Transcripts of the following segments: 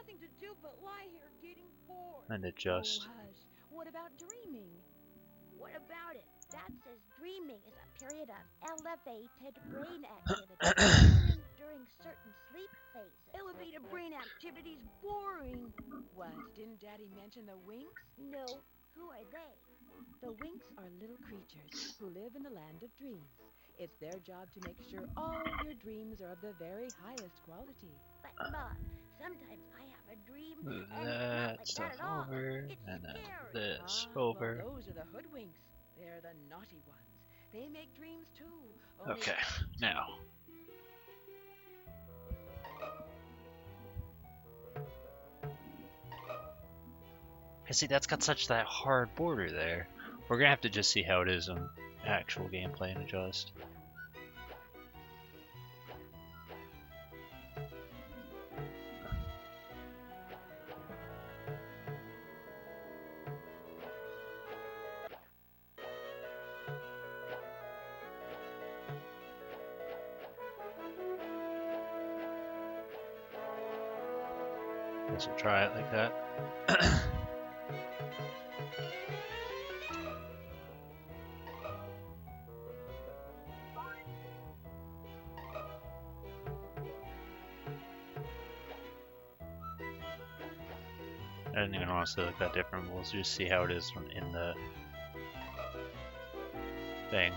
nothing to do but lie here getting bored. And adjust. Oh, hush. What about dreaming? What about it? Dad says dreaming is a period of elevated brain activity occurring during certain sleep phases. Elevated brain activity's boring. What? Didn't Daddy mention the Winks? No, who are they? The Winks are little creatures who live in the land of dreams. It's their job to make sure all your dreams are of the very highest quality. But Mom, sometimes I have a dream and it's not That like stuff that at all. over, It's and then scary. this over. Well, those are the hoodwinks. They're the naughty ones. They make dreams too. Only Okay, now. See, that's got such that hard border there. We're gonna have to just see how it is on actual gameplay and adjust. Guess we'll try it like that. I didn't even want to look that different. We'll just see how it is in the thing.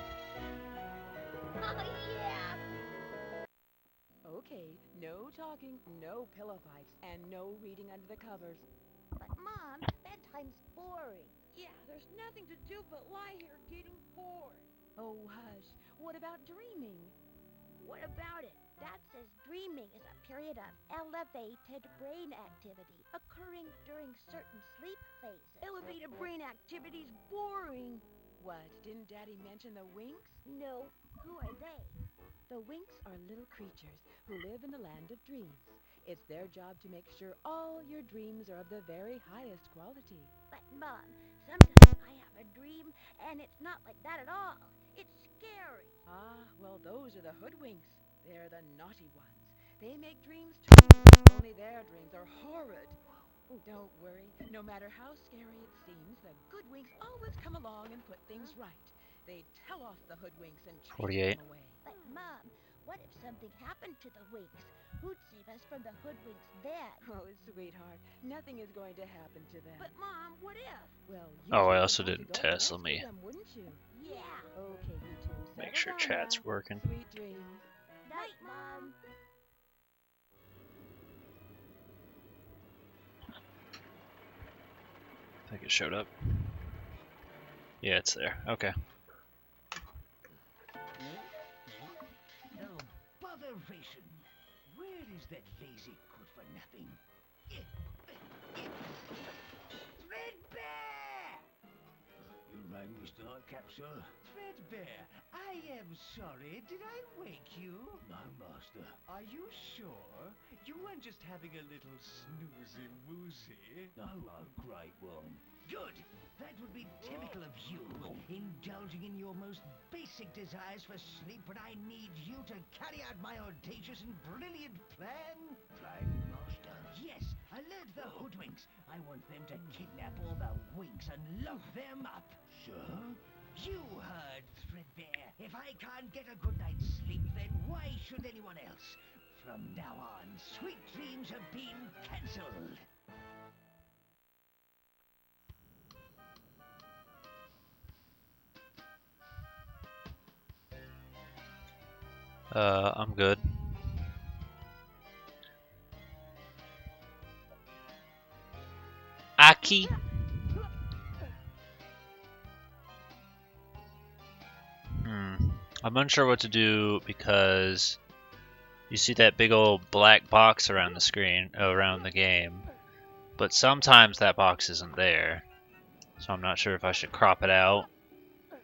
Oh, yeah! Okay, no talking, no pillow fights, and no reading under the covers. But Mom, bedtime's boring. Yeah, there's nothing to do but lie here getting bored. Oh, hush. What about dreaming? What about it? Dad says dreaming is a period of elevated brain activity occurring during certain sleep phases. Elevated brain activity's boring. What? Didn't Daddy mention the Winks? No, who are they? The Winks are little creatures who live in the land of dreams. It's their job to make sure all your dreams are of the very highest quality. But Mom, sometimes I have a dream and it's not like that at all. It's scary. Well, those are the hoodwinks. They're the naughty ones. They make dreams too, only their dreams are horrid. Don't worry, no matter how scary it seems, the good winks always come along and put things right. They tell off the hoodwinks and chase 48. them away. But Mom, what if something happened to the Winks? Who'd save us from the hoodwinks then? Oh, sweetheart, nothing is going to happen to them. But Mom, what if? Well, you Oh, I two would also have to didn't go test. rescue Let me them, wouldn't you? Yeah. Okay, you two. make settle sure down chat's now. working. Sweet dreams. Night, Mom. I think it showed up. Yeah, it's there. Okay. Oh, botheration! Where is that lazy good-for-nothing? Threadbare! You rang me start, Capsule? Threadbare, I am sorry. Did I wake you? No, Master. Are you sure? You weren't just having a little snoozy-woozy? No, a great one. Good! That would be typical of you, indulging in your most basic desires for sleep when I need you to carry out my audacious and brilliant plan? Plan, Master? Yes, alert the hoodwinks. I want them to kidnap all the winks and lock them up. Sir? You heard, Threadbare. If I can't get a good night's sleep, then why should anyone else? From now on, sweet dreams have been cancelled. I'm good. Aki. I'm unsure what to do because you see that big old black box around the screen, around the game, but sometimes that box isn't there, so I'm not sure if I should crop it out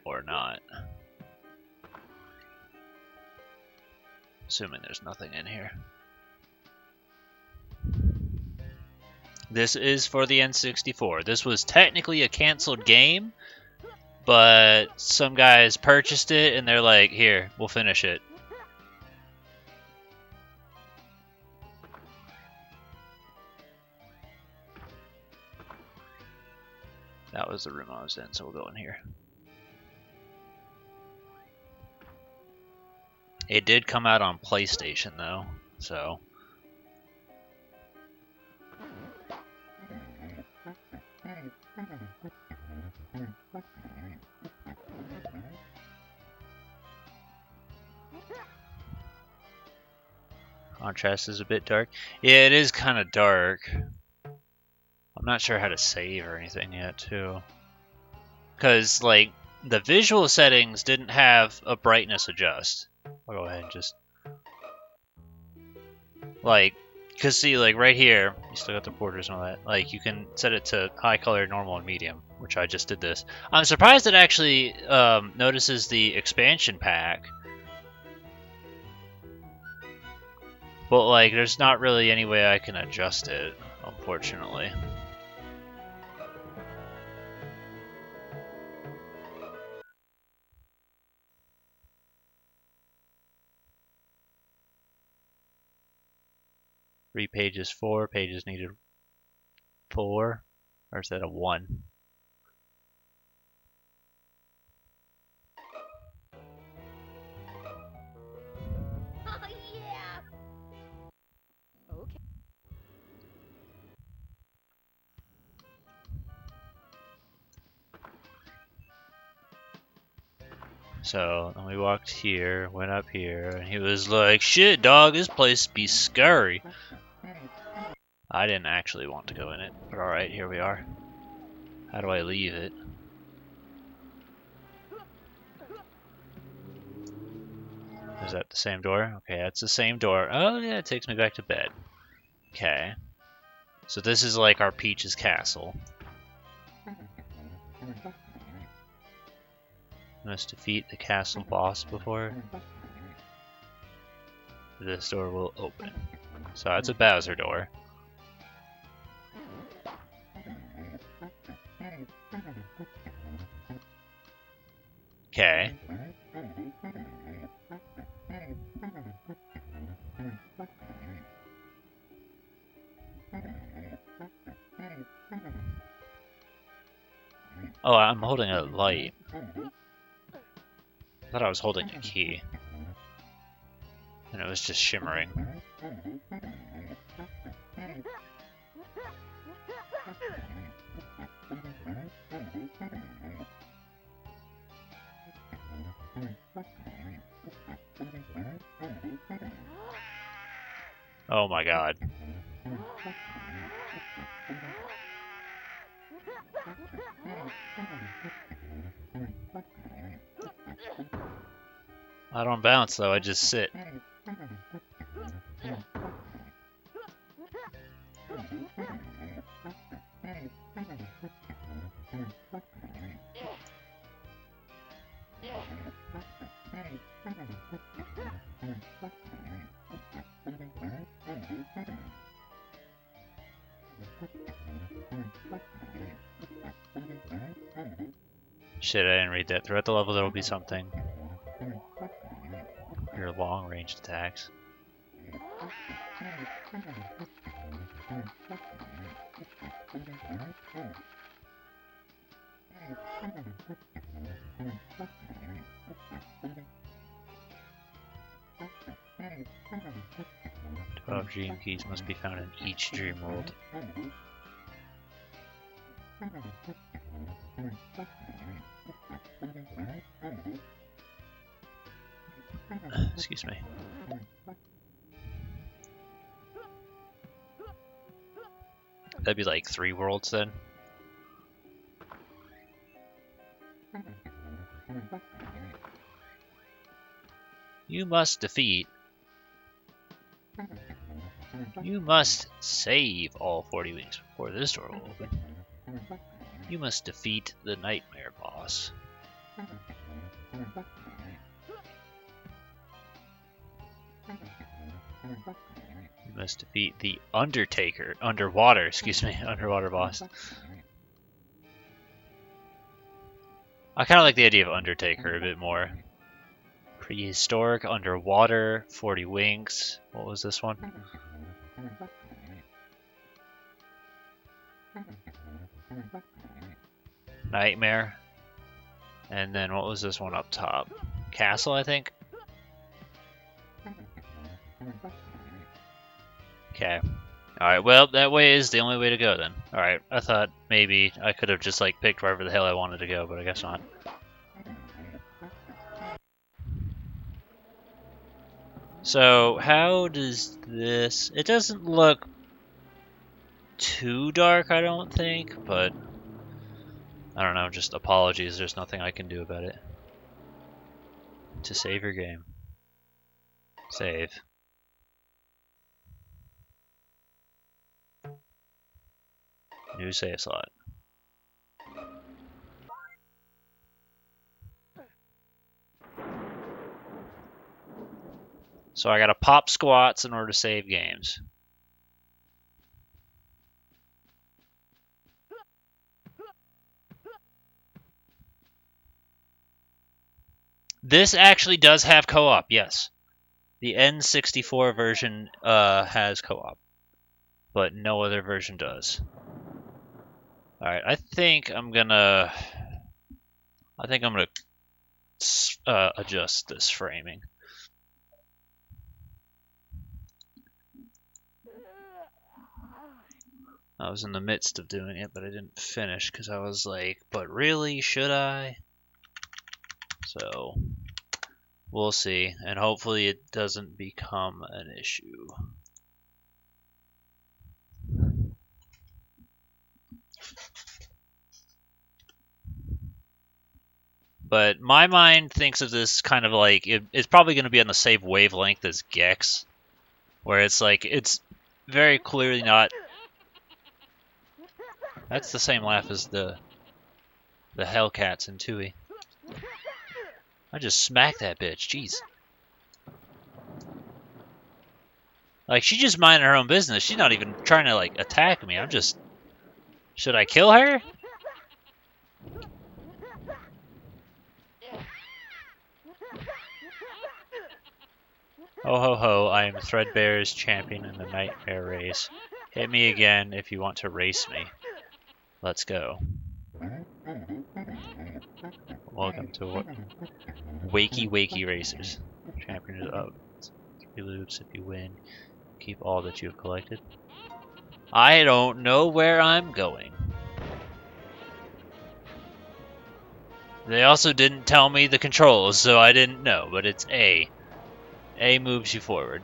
or not. Assuming there's nothing in here. This is for the N64. This was technically a canceled game, but some guys purchased it and they're like, here, we'll finish it. That was the room I was in, so we'll go in here. It did come out on PlayStation though, so. Contrast is a bit dark. Yeah, it is kind of dark. I'm not sure how to save or anything yet, too. Because, like, the visual settings didn't have a brightness adjust. I'll go ahead and just... Like, because see, like, right here, you still got the borders and all that. Like, you can set it to high color, normal, and medium, which I just did this. I'm surprised it actually notices the expansion pack. But, like, there's not really any way I can adjust it, unfortunately. Three pages, 4 pages needed 4, or is that a 1? Oh, yeah! Okay. So then we walked here, went up here, and he was like, "Shit, dog, this place be scary." I didn't actually want to go in it, but alright, here we are. How do I leave it? Is that the same door? Okay, that's the same door. Oh, yeah, it takes me back to bed. Okay. So this is like our Peach's castle. Must defeat the castle boss before this door will open. So that's a Bowser door. Okay. Oh, I'm holding a light. I thought I was holding a key. And it was just shimmering. Oh my god. I don't bounce though, I just sit. Shit, I didn't read that. Throughout the level there will be something. Your long range attacks. Twelve dream keys must be found in each dream world. Excuse me. That'd be like 3 worlds then. You must defeat. You must save all 40 wings before this door will open. You must defeat the nightmare boss. You must defeat the underwater boss. I kind of like the idea of Undertaker a bit more. Prehistoric, underwater, 40 wings. What was this one? Nightmare. And then what was this one up top? Castle, I think? Okay. Alright, well, that way is the only way to go then. Alright, I thought maybe I could have just like picked wherever the hell I wanted to go, but I guess not. So, how does this... It doesn't look too dark, I don't think, but... I don't know, just apologies, there's nothing I can do about it. To save your game. Save. New save slot. So I gotta pop squats in order to save games. This actually does have co-op, yes. The N64 version has co-op, but no other version does. Alright, I think I'm gonna adjust this framing. I was in the midst of doing it, but I didn't finish because I was like, but really, should I? So, we'll see, and hopefully it doesn't become an issue. But my mind thinks of this kind of like, it's probably going to be on the same wavelength as Gex, where it's like, it's very clearly not... That's the same laugh as the Hellcats in Tui. I just smacked that bitch, jeez. Like, she just minding her own business. She's not even trying to, like, attack me. I'm just... Should I kill her? Ho ho ho, I am Threadbare's champion in the Nightmare race. Hit me again if you want to race me. Let's go. Welcome to Wakey Wakey Racers. Champion is up. 3 loops if you win. Keep all that you have collected. I don't know where I'm going. They also didn't tell me the controls, so I didn't know, but it's A. A moves you forward.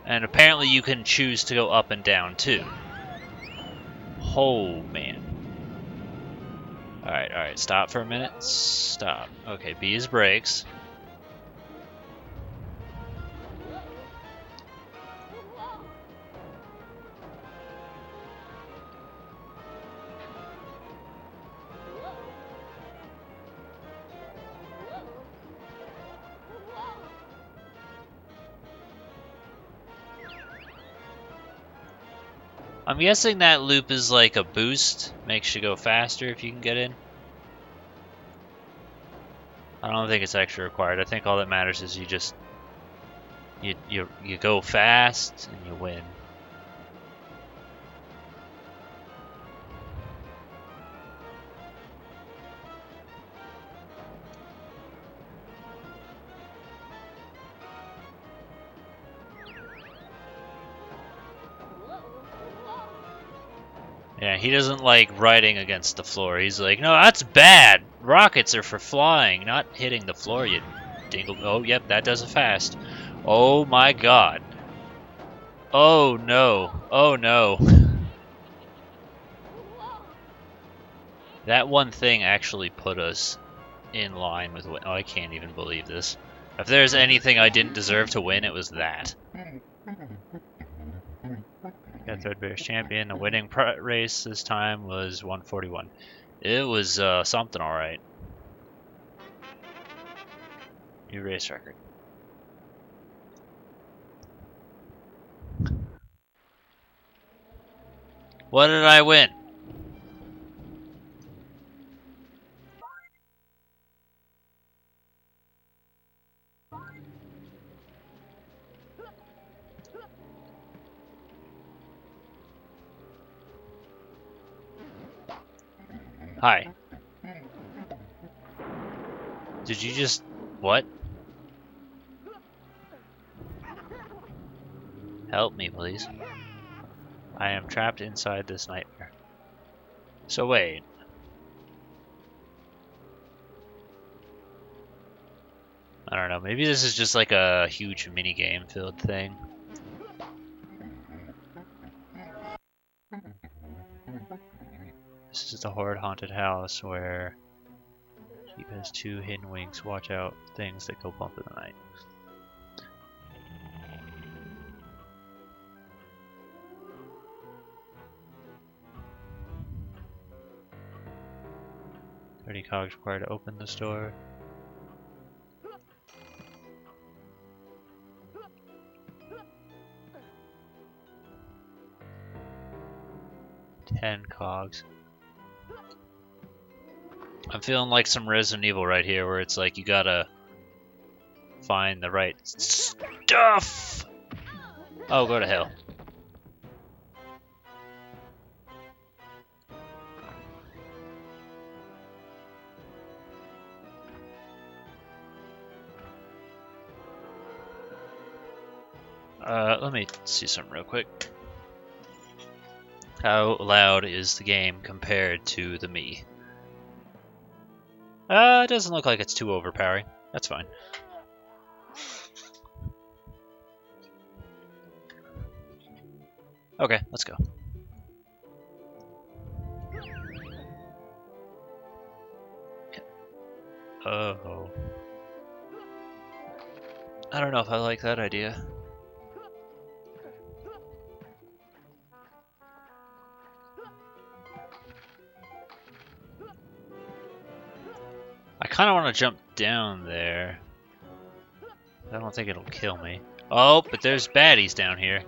And apparently you can choose to go up and down too. Oh man. Alright, stop for a minute. Stop. Okay, B is brakes. I'm guessing that loop is like a boost, makes you go faster if you can get in. I don't think it's actually required. I think all that matters is you just you go fast and you win. Yeah, he doesn't like riding against the floor. He's like, no, that's bad. Rockets are for flying, not hitting the floor, you dingle. Oh, yep, that does it fast. Oh my god. Oh no. Oh no. That one thing actually put us in line with what... Oh, I can't even believe this. If there's anything I didn't deserve to win, it was that. Got Threadbare's champion. The winning race this time was 141. It was something alright. New race record. What did I win? Hi. Did you just... what? Help me, please. I am trapped inside this nightmare. So wait. I don't know, maybe this is just like a huge minigame filled thing. This is the horrid haunted house where Jeep has 2 hidden wings. Watch out, things that go bump in the night. $30 cogs required to open this door. $10 cogs. I'm feeling like some Resident Evil right here, where it's like you gotta find the right stuff. Oh, go to hell. Let me see something real quick. How loud is the game compared to the me? It doesn't look like it's too overpowering. That's fine. Okay, let's go. Oh. I don't know if I like that idea. I kind of want to jump down there. I don't think it'll kill me. Oh, but there's baddies down here.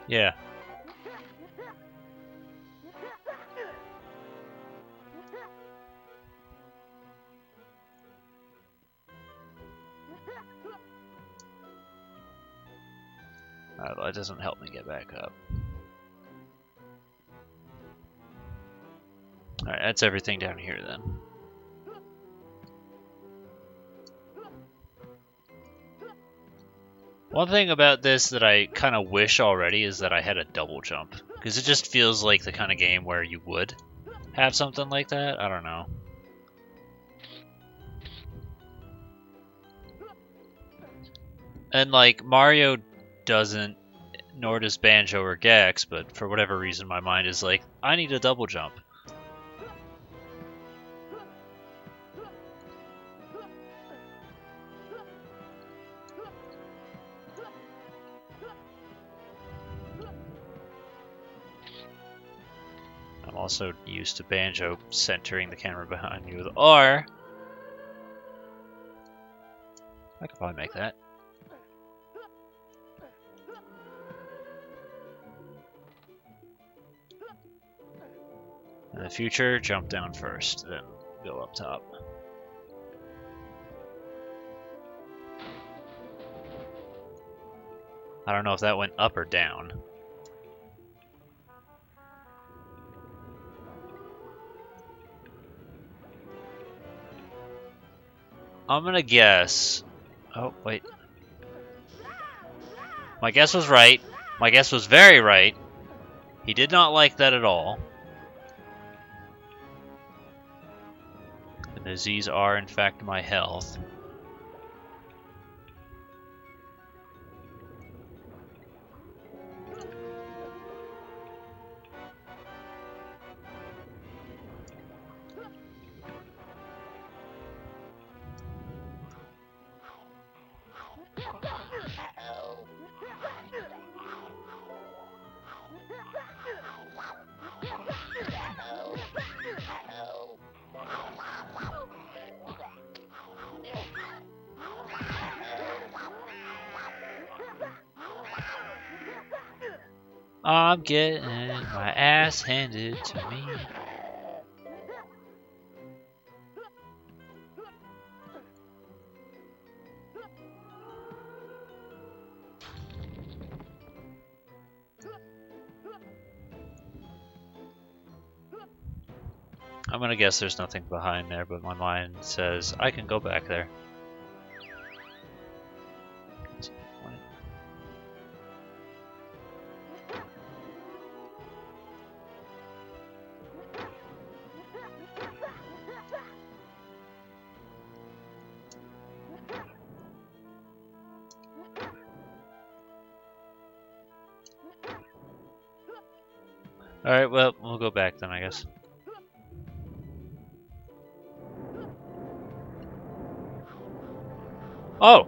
Yeah. Well, that doesn't help me get back up. Alright, that's everything down here then. One thing about this that I kind of wish already is that I had a double jump. Because it just feels like the kind of game where you would have something like that. I don't know. And like, Mario doesn't, nor does Banjo or Gex, but for whatever reason my mind is like, I need a double jump. I'm also used to Banjo centering the camera behind me with R. I could probably make that. In the future, jump down first, then go up top. I don't know if that went up or down. I'm gonna guess. Oh, wait. My guess was right. My guess was very right. He did not like that at all. And these are, in fact, my health. I'm getting my ass handed to me. I'm gonna guess there's nothing behind there, but my mind says I can go back there. Alright, well, we'll go back then, I guess. Oh!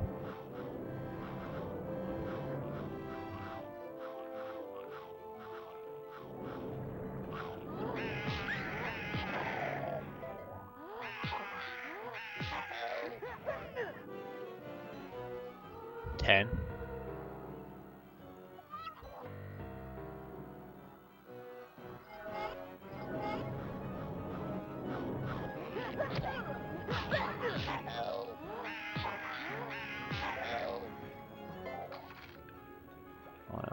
Ten.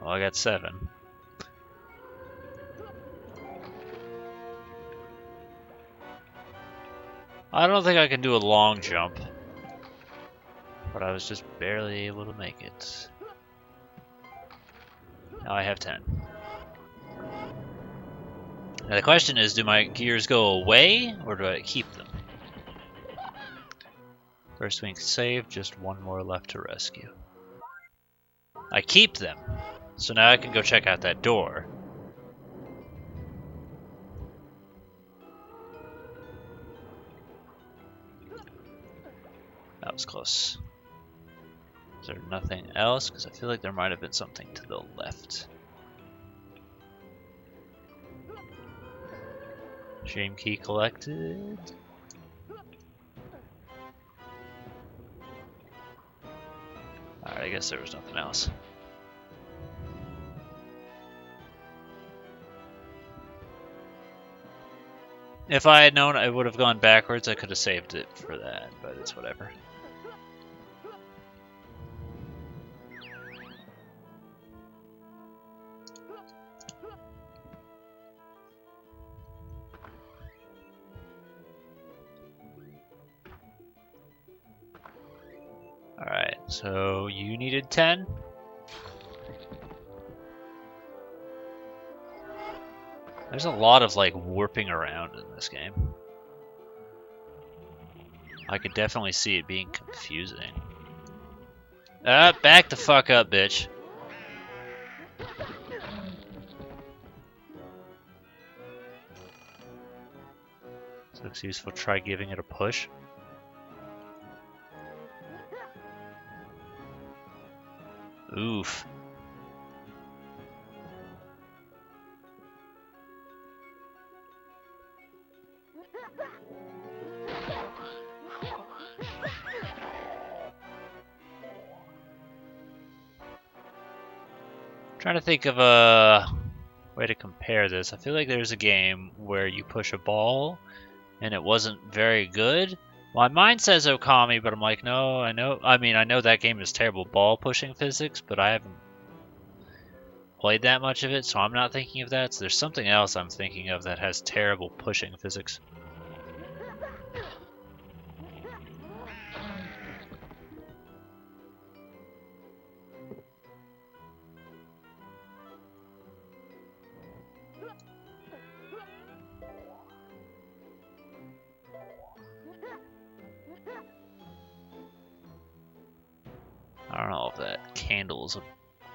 Well, I got 7. I don't think I can do a long jump, but I was just barely able to make it. Now I have 10. Now the question is, do my gears go away, or do I keep them? First wing saved, just one more left to rescue. I keep them, so now I can go check out that door. That was close. Is there nothing else? Because I feel like there might have been something to the left. Shame key collected. Alright, I guess there was nothing else. If I had known I would have gone backwards, I could have saved it for that, but it's whatever. Alright, so you needed 10? There's a lot of like warping around in this game. I could definitely see it being confusing. Back the fuck up, bitch. This looks useful. Try giving it a push. Oof. Trying to think of a way to compare this. I feel like there's a game where you push a ball and it wasn't very good. My mind says Okami, but I'm like, no, I know that game is terrible ball pushing physics, but I haven't played that much of it, so I'm not thinking of that. So there's something else I'm thinking of that has terrible pushing physics. I don't know if that candle's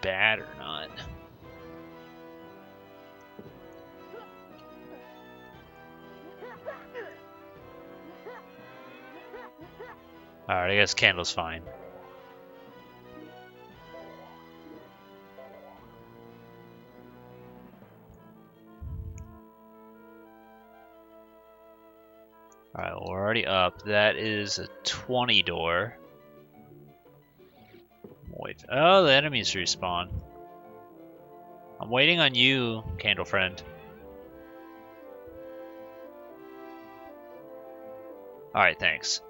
bad or not. Alright, I guess candle's fine. Alright, well, we're already up. That is a 20 door. Wait. Oh, the enemies respawn. I'm waiting on you, candle friend. Alright, thanks.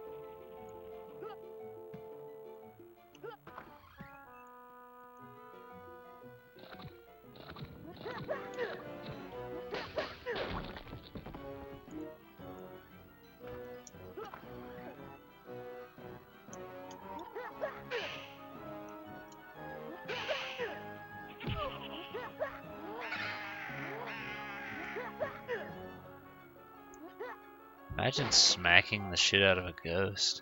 Imagine smacking the shit out of a ghost.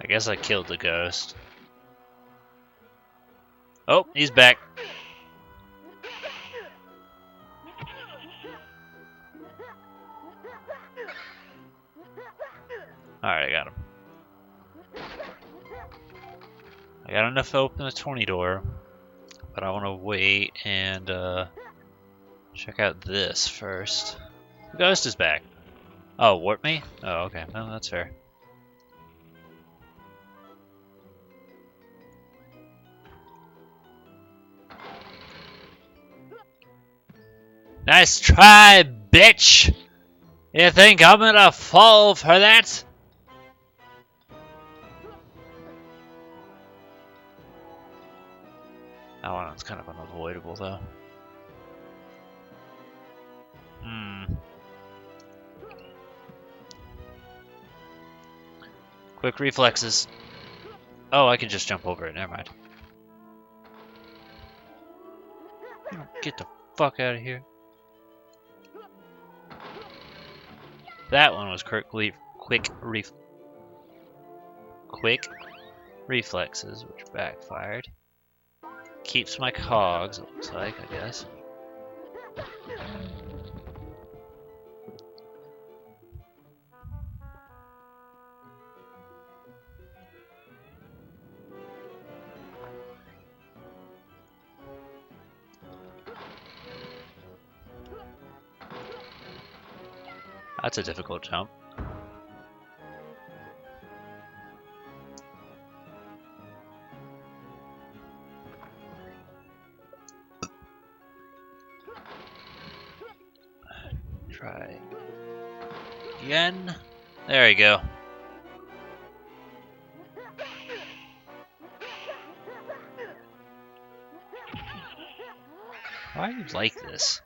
I guess I killed the ghost. Oh, he's back. Alright, I got him. I got enough to open the 20 door, but I want to wait and check out this first. The ghost is back. Oh, warp me? Oh, okay. Well, that's fair. Nice try, bitch! You think I'm gonna fall for that? That one's kind of unavoidable, though. Quick reflexes. Oh, I can just jump over it. Never mind. Get the fuck out of here. That one was quick reflexes, which backfired. Keeps my cogs, it looks like, I guess. That's a difficult jump. Try again. There you go. Why are you like this?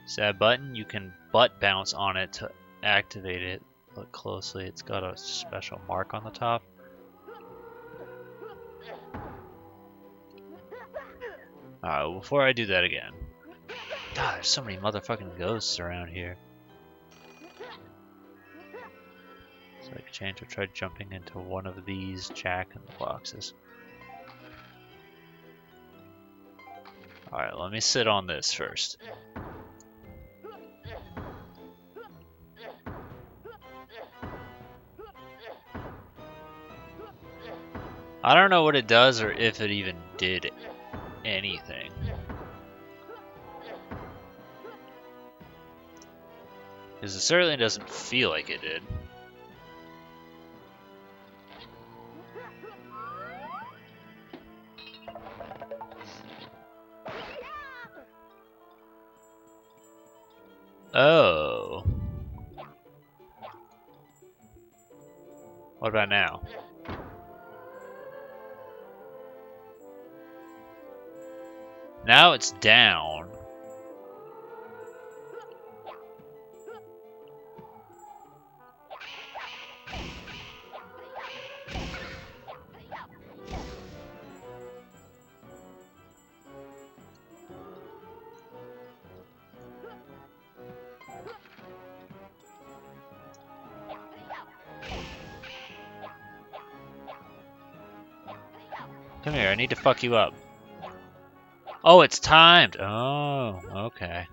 See that button? You can butt bounce on it to activate it. Look closely, it's got a special mark on the top. Alright, well, before I do that again. God, there's so many motherfucking ghosts around here. So I could change or try jumping into one of these jack-in-the-boxes. Alright, let me sit on this first. I don't know what it does or if it even did anything. Because it certainly doesn't feel like it did. Oh. What about now? Now it's down. Come here, I need to fuck you up. Oh, it's timed. Oh, okay.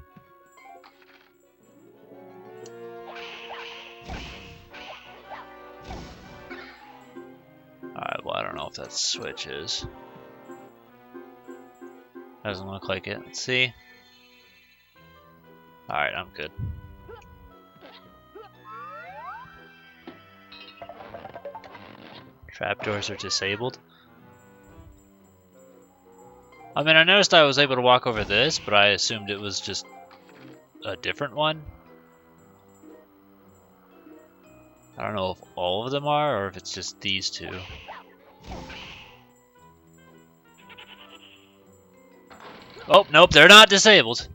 Alright, well, I don't know if that switches. Doesn't look like it. Let's see. Alright, I'm good. Trapdoors are disabled. I mean, I noticed I was able to walk over this, but I assumed it was just a different one. I don't know if all of them are, or if it's just these two. Oh, nope, they're not disabled.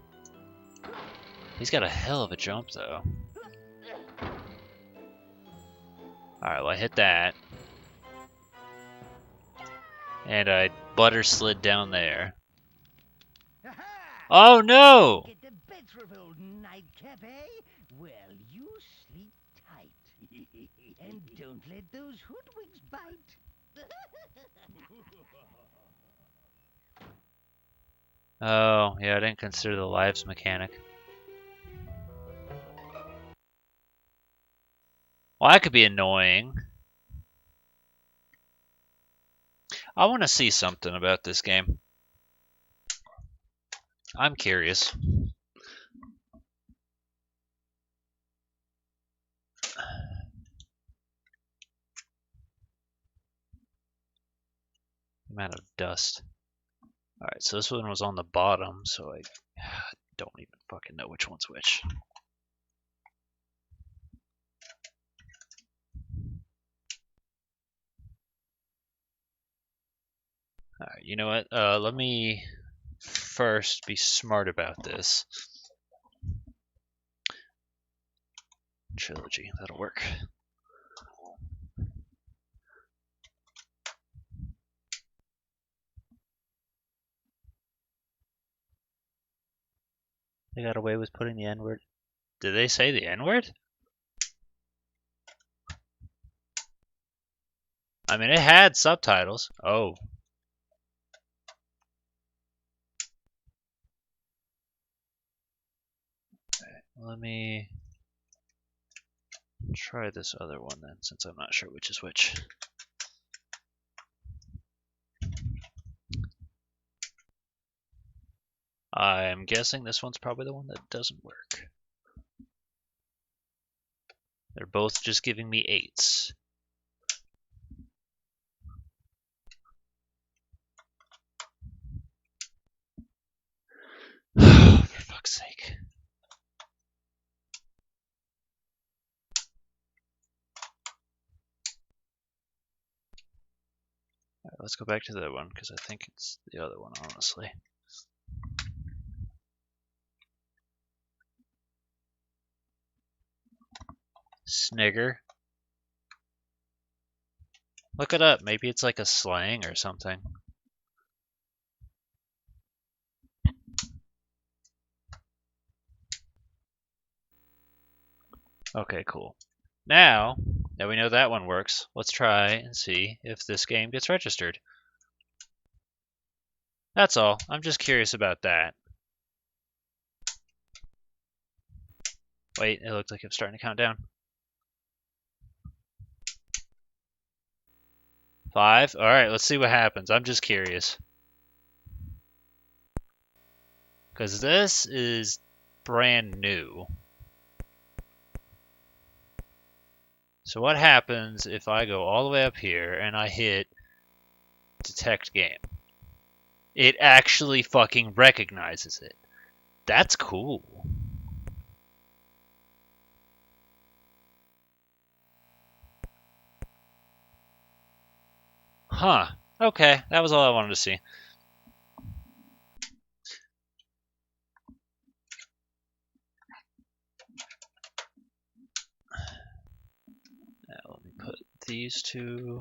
He's got a hell of a jump, though. Alright, well, I hit that. And I butter slid down there. Oh, no! Get the better of old Nightcap, eh? Well, you sleep tight. And don't let those hoodwinks bite. Oh, yeah, I didn't consider the lives mechanic. Well, that could be annoying. I want to see something about this game. I'm curious. Amount of dust. Alright, so this one was on the bottom, so I don't even fucking know which one's which. Alright, you know what? Let me first be smart about this. Trilogy, that'll work. They got away with putting the N-word. Did they say the N-word? I mean, it had subtitles. Oh. Let me try this other one then, since I'm not sure which is which. I'm guessing this one's probably the one that doesn't work. They're both just giving me 8s. For fuck's sake. Alright, let's go back to the other one, because I think it's the other one, honestly. Snigger. Look it up. Maybe it's like a slang or something. Okay, cool. Now that we know that one works, let's try and see if this game gets registered. That's all. I'm just curious about that. Wait, it looked like it was starting to count down. 5. Alright, let's see what happens. I'm just curious. Because this is brand new. So what happens if I go all the way up here and I hit detect game? It actually fucking recognizes it. That's cool. Huh. Okay, that was all I wanted to see. Now let me put these two.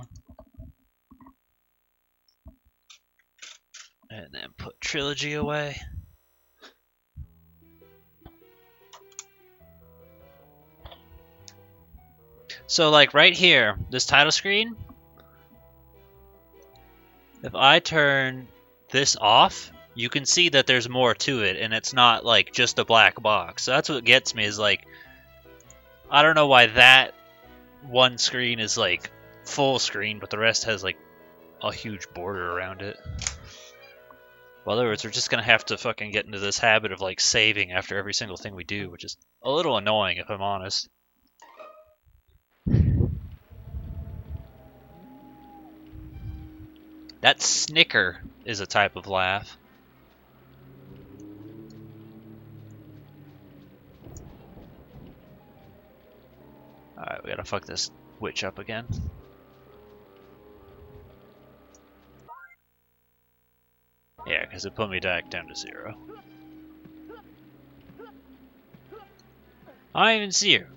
And then put Trilogy away. So like right here, this title screen, if I turn this off, you can see that there's more to it and it's not like just a black box. So that's what gets me is like, I don't know why that one screen is like full screen, but the rest has like a huge border around it. Well, in other words, we're just gonna have to fucking get into this habit of like saving after every single thing we do, which is a little annoying if I'm honest. That snicker is a type of laugh. Alright, we gotta fuck this witch up again. Yeah, because it put me back down to 0. I don't even see her.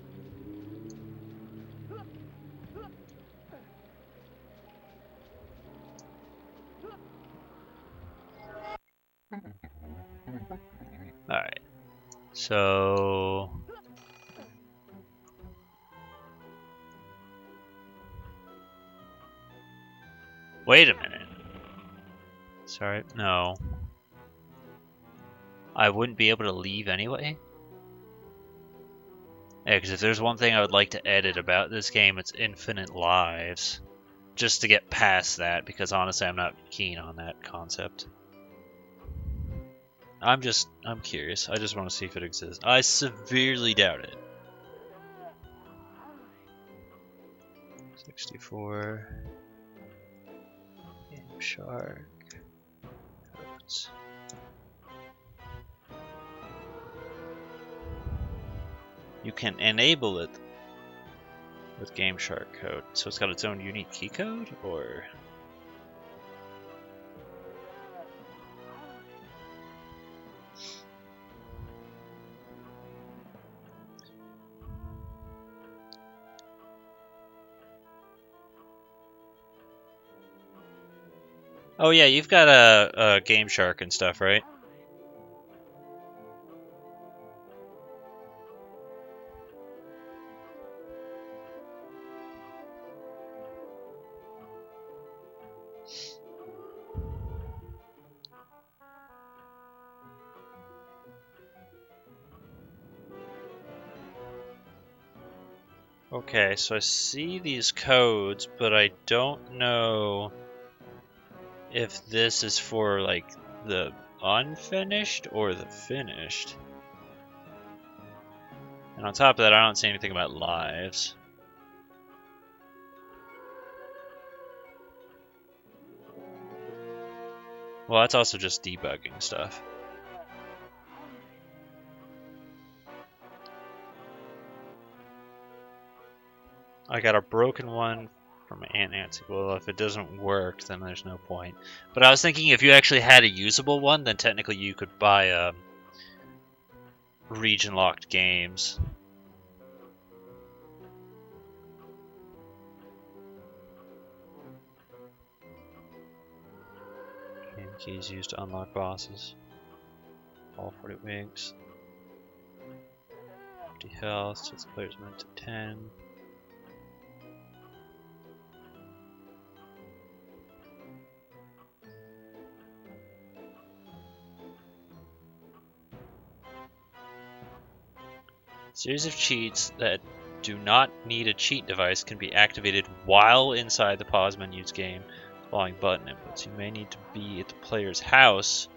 Alright. So... Wait a minute. Sorry, no. I wouldn't be able to leave anyway? Yeah, because if there's one thing I would like to edit about this game, it's infinite lives. Just to get past that, because honestly I'm not keen on that concept. I'm curious. I just want to see if it exists. I severely doubt it. 64. Game Shark. Codes. You can enable it with Game Shark code. So it's got its own unique key code, or... Oh yeah, you've got a Game Shark and stuff, right? Okay, so I see these codes, but I don't know if this is for, like, the unfinished or the finished. And on top of that, I don't see anything about lives. Well, that's also just debugging stuff. I got a broken one from Aunt Nancy. Well, if it doesn't work, then there's no point. But I was thinking if you actually had a usable one, then technically you could buy region-locked games. Game keys used to unlock bosses. All 40 wings. 50 health, sets the player's movement to 10. Series of cheats that do not need a cheat device can be activated while inside the pause menu's game following button inputs. You may need to be at the player's house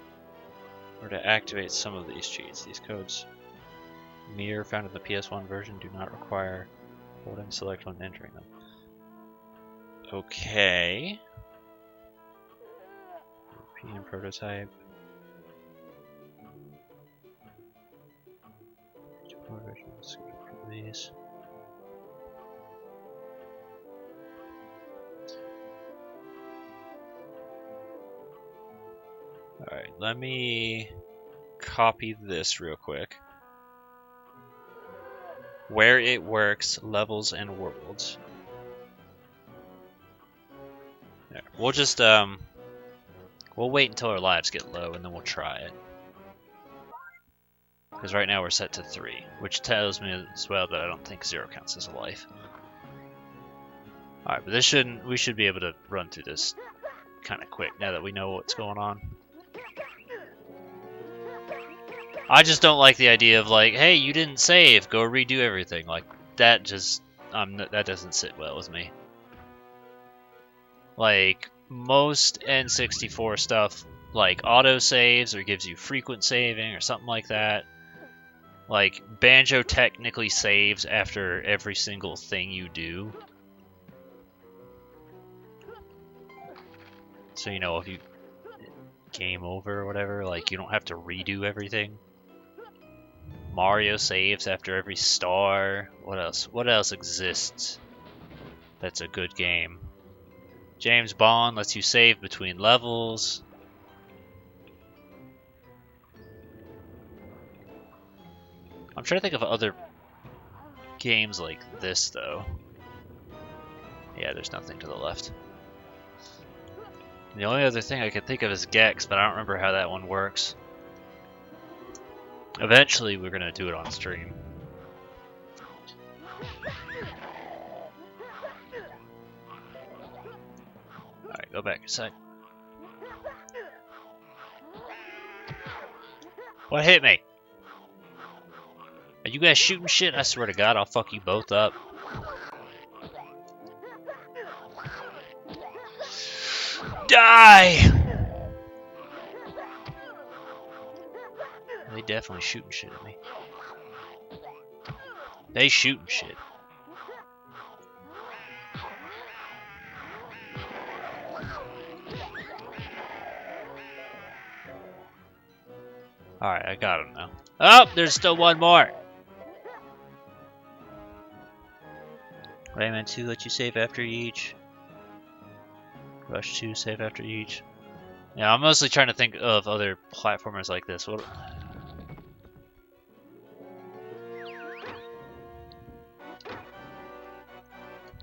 or to activate some of these cheats. These codes, mirror found in the PS1 version, do not require holding select when entering them. Okay. European prototype. These. Alright, let me copy this real quick. Where it works, levels and worlds. There. We'll just we'll wait until our lives get low and then we'll try it. Because right now we're set to 3, which tells me as well that I don't think 0 counts as a life. Alright, but we should be able to run through this kind of quick now that we know what's going on. I just don't like the idea of like, hey, you didn't save, go redo everything. Like, that just, that doesn't sit well with me. Like, most N64 stuff, like, auto-saves or gives you frequent saving or something like that. Like, Banjo technically saves after every single thing you do. So you know if you game over or whatever, like you don't have to redo everything. Mario saves after every star. What else? What else exists that's a good game? James Bond lets you save between levels. I'm trying to think of other games like this, though. Yeah, there's nothing to the left. The only other thing I could think of is Gex, but I don't remember how that one works. Eventually, we're gonna do it on stream. Alright, go back a sec. What hit me? Are you guys shooting shit? I swear to God, I'll fuck you both up. Die! They definitely shooting shit at me. They shooting shit. Alright, I got him now. Oh, there's still one more. Rayman 2 let you save after each. Rush 2 save after each. Yeah, I'm mostly trying to think of other platformers like this. What?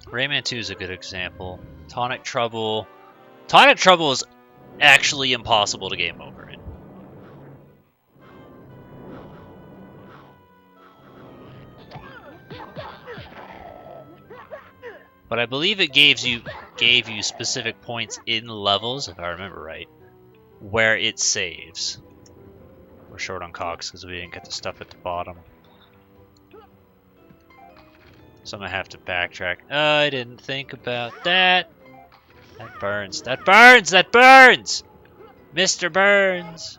Rayman 2 is a good example. Tonic Trouble. Tonic Trouble is actually impossible to game over in. But I believe it gave you specific points in levels, if I remember right, where it saves. We're short on cogs because we didn't get the stuff at the bottom. So I'm gonna have to backtrack. I didn't think about that. That burns. That burns! That burns! Mr. Burns!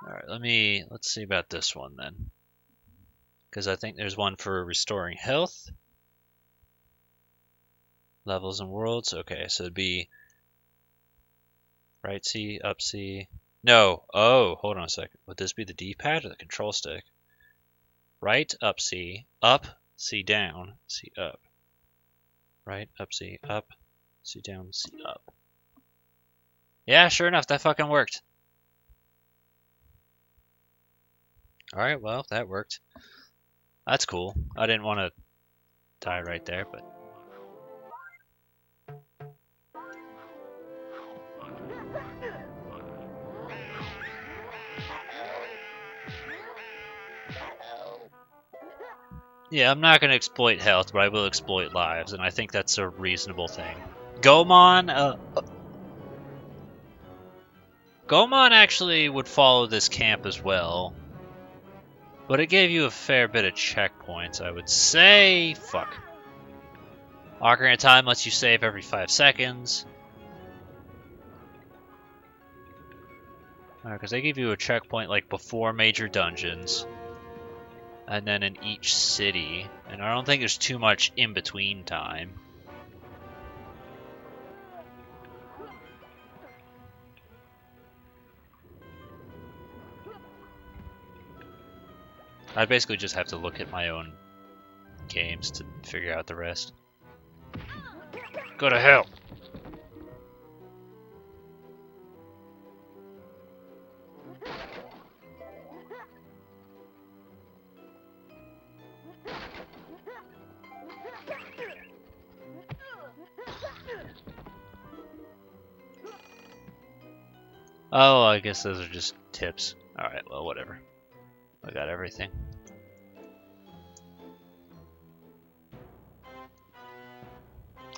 Alright, let's see about this one then. Because I think there's one for restoring health. Levels and worlds. Okay, so it'd be right C, up C. No. Oh, hold on a second. Would this be the D-pad or the control stick? Right, up C, down, C, up. Right, up C, down, C, up. Yeah, sure enough, that fucking worked. Alright, well, that worked. That's cool. I didn't want to die right there, but... Yeah, I'm not going to exploit health, but I will exploit lives, and I think that's a reasonable thing. Gomon actually would follow this camp as well. But it gave you a fair bit of checkpoints, I would say. Fuck. Ocarina of Time lets you save every 5 seconds. Because they give you a checkpoint like before major dungeons. And then in each city. And I don't think there's too much in between time. I basically just have to look at my own games to figure out the rest. Go to hell! Oh, I guess those are just tips. Alright, well, whatever. I got everything.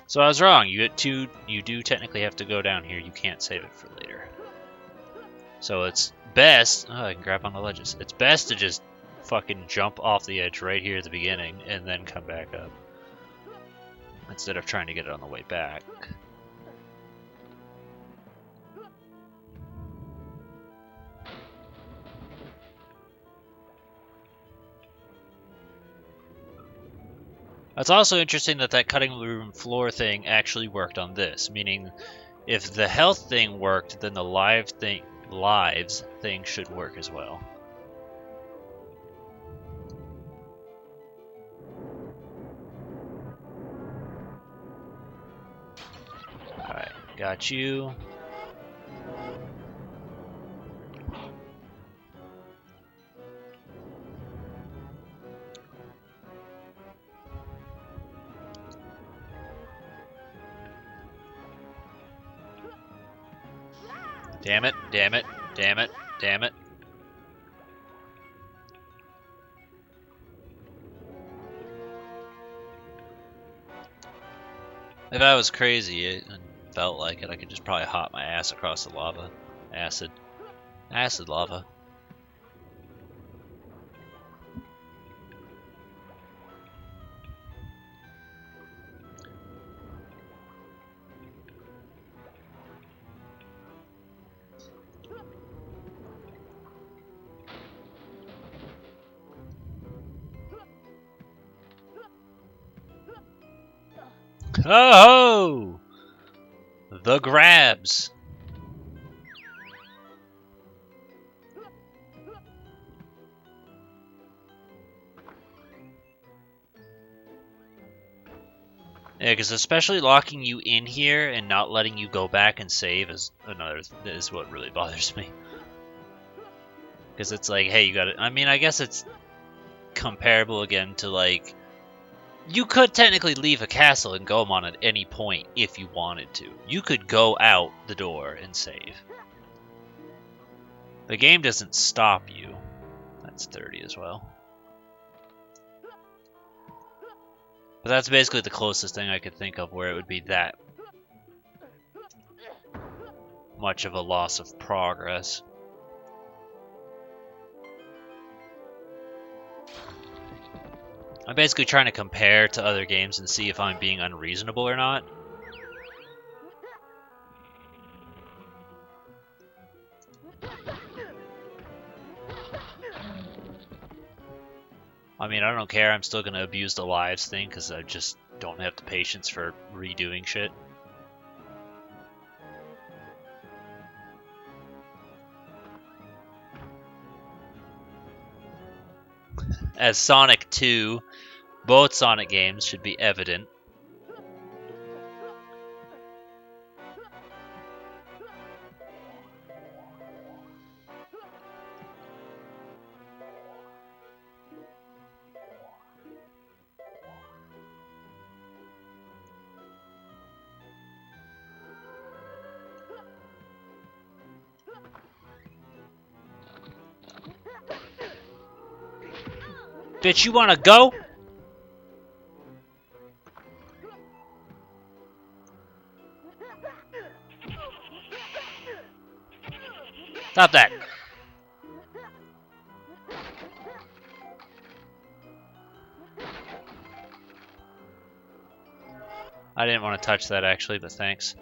So I was wrong. You do technically have to go down here. You can't save it for later. So it's best... Oh, I can grab on the ledges. It's best to just fucking jump off the edge right here at the beginning and then come back up. Instead of trying to get it on the way back. It's also interesting that that cutting room floor thing actually worked on this, meaning if the health thing worked, then the lives thing should work as well. Alright, got you. Damn it, damn it, damn it, damn it. If I was crazy and felt like it, I could just probably hop my ass across the lava. Acid. Acid lava. Oh! The grabs! Yeah, because especially locking you in here and not letting you go back and save is what really bothers me. Because it's like, hey, you gotta. I mean, I guess it's comparable again to like. You could technically leave a castle and go on at any point if you wanted to. You could go out the door and save. The game doesn't stop you. That's 30 as well. But that's basically the closest thing I could think of where it would be that much of a loss of progress. I'm basically trying to compare to other games and see if I'm being unreasonable or not. I mean, I don't care. I'm still going to abuse the lives thing because I just don't have the patience for redoing shit. As Sonic 2, both Sonic games should be evident. Bitch, you wanna go? Stop that. I didn't want to touch that actually, but thanks.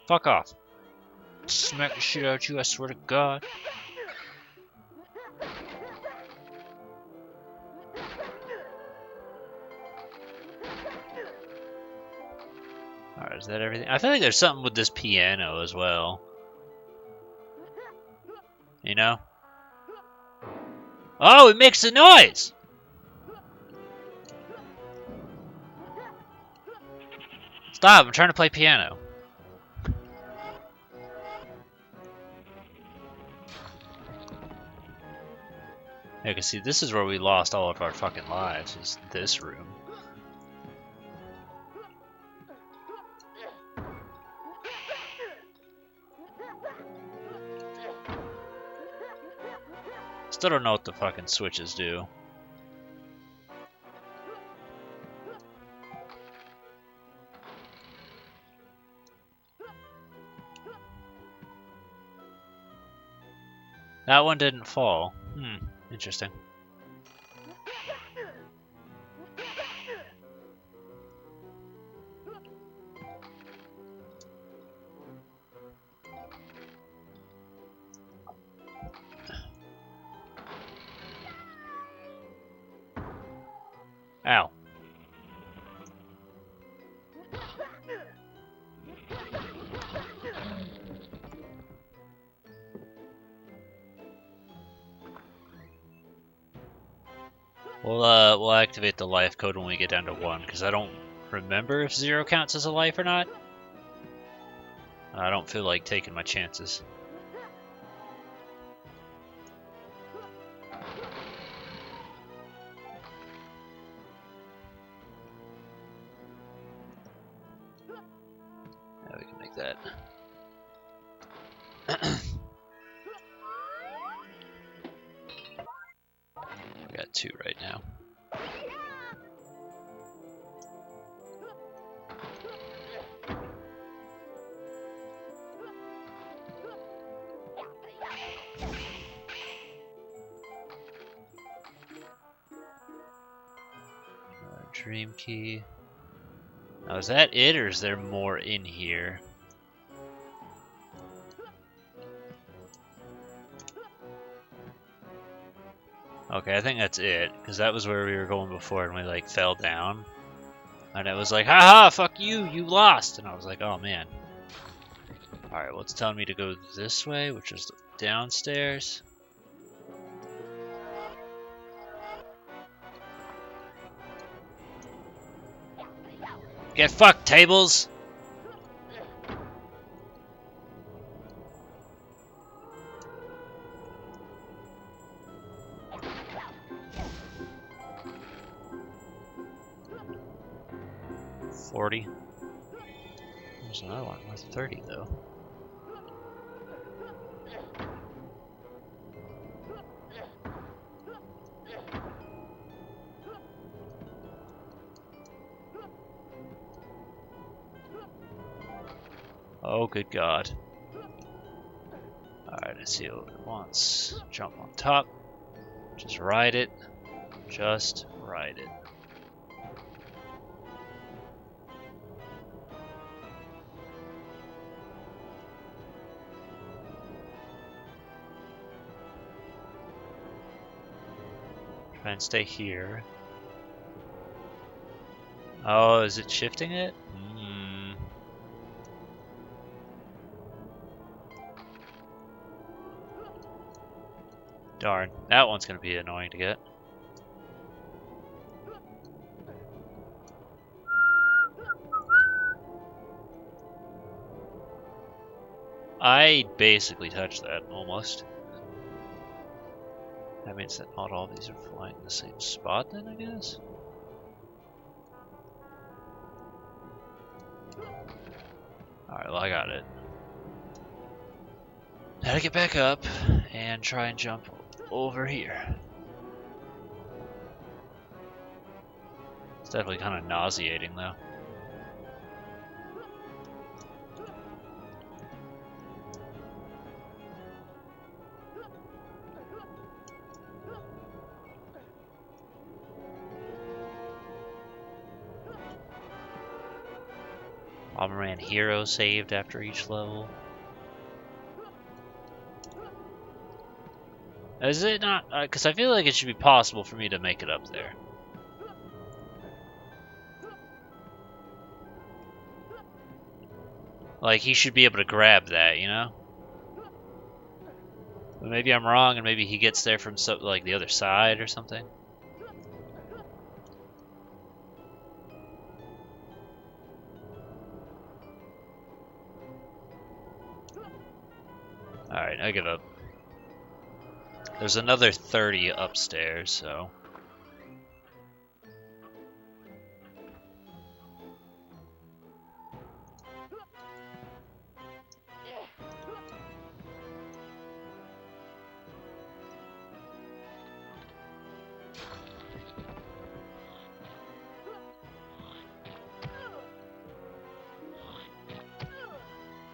Fuck off. Smack the shit out of you, I swear to God. Alright, is that everything? I feel like there's something with this piano as well. You know? Oh, it makes a noise! Stop, I'm trying to play piano. Yeah, cause see, this is where we lost all of our fucking lives, is this room. Still don't know what the fucking switches do. That one didn't fall. Interesting. Ow. We'll activate the life code when we get down to 1, because I don't remember if 0 counts as a life or not. I don't feel like taking my chances. Yeah, we can make that. We got 2 right now. Dream key. Now, is that it, or is there more in here? Okay, I think that's it, because that was where we were going before, and we like fell down, and it was like, haha, fuck you, you lost, and I was like, oh man. All right, well, it's telling me to go this way, which is downstairs. Get fucked, tables! $40. There's another one worth 30 though. Oh, good God. Alright, I see what it wants. Jump on top. Just ride it. Just ride it. Try and stay here. Oh, is it shifting it? Darn, that one's gonna be annoying to get. I basically touched that, almost. That means that not all these are flying in the same spot then, I guess? Alright, well I got it. Now to get back up and try and jump over here. It's definitely kind of nauseating though. Bomberman Hero saved after each level. Is it not? Because I feel like it should be possible for me to make it up there. Like, he should be able to grab that, you know? But maybe I'm wrong, and maybe he gets there from like the other side or something. Alright, I give up. There's another 30 upstairs, so...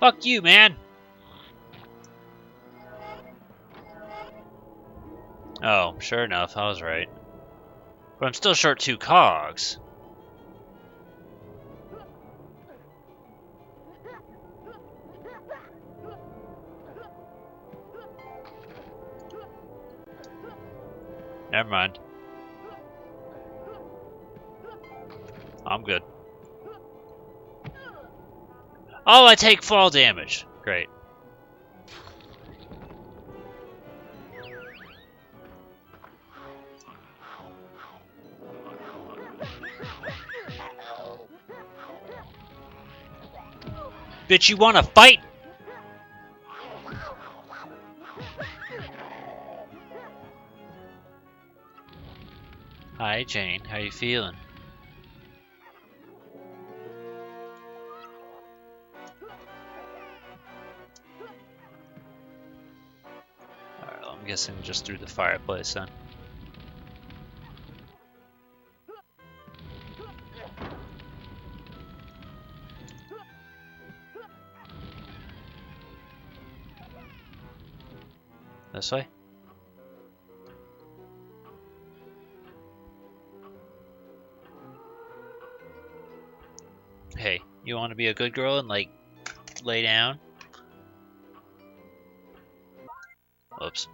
Fuck you, man! Oh, sure enough, I was right. But I'm still short 2 cogs. Never mind. I'm good. Oh, I take fall damage. Great. Bitch, you wanna fight? Hi, Jane. How you feeling? Alright, I'm guessing just through the fireplace then. This way? Hey, you want to be a good girl and, like, lay down? Oops.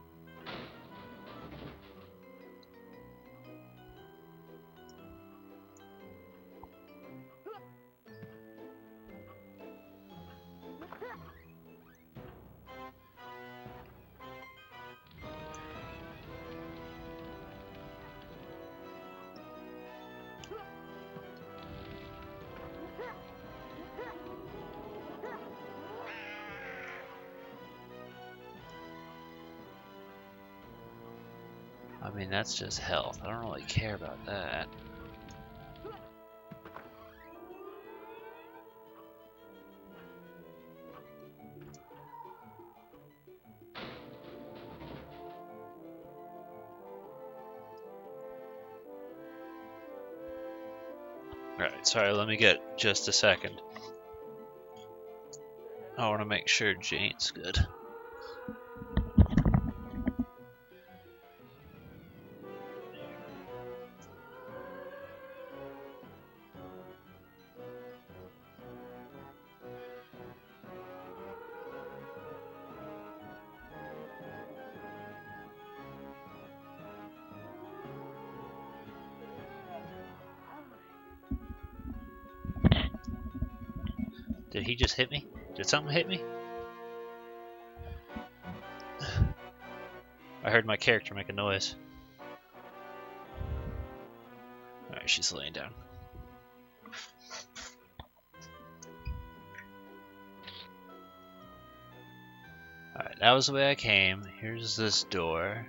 I mean, that's just health. I don't really care about that. Alright, sorry, let me get just a second. I want to make sure Jane's good. Did he just hit me? Did something hit me? I heard my character make a noise. Alright, she's laying down. Alright, that was the way I came. Here's this door.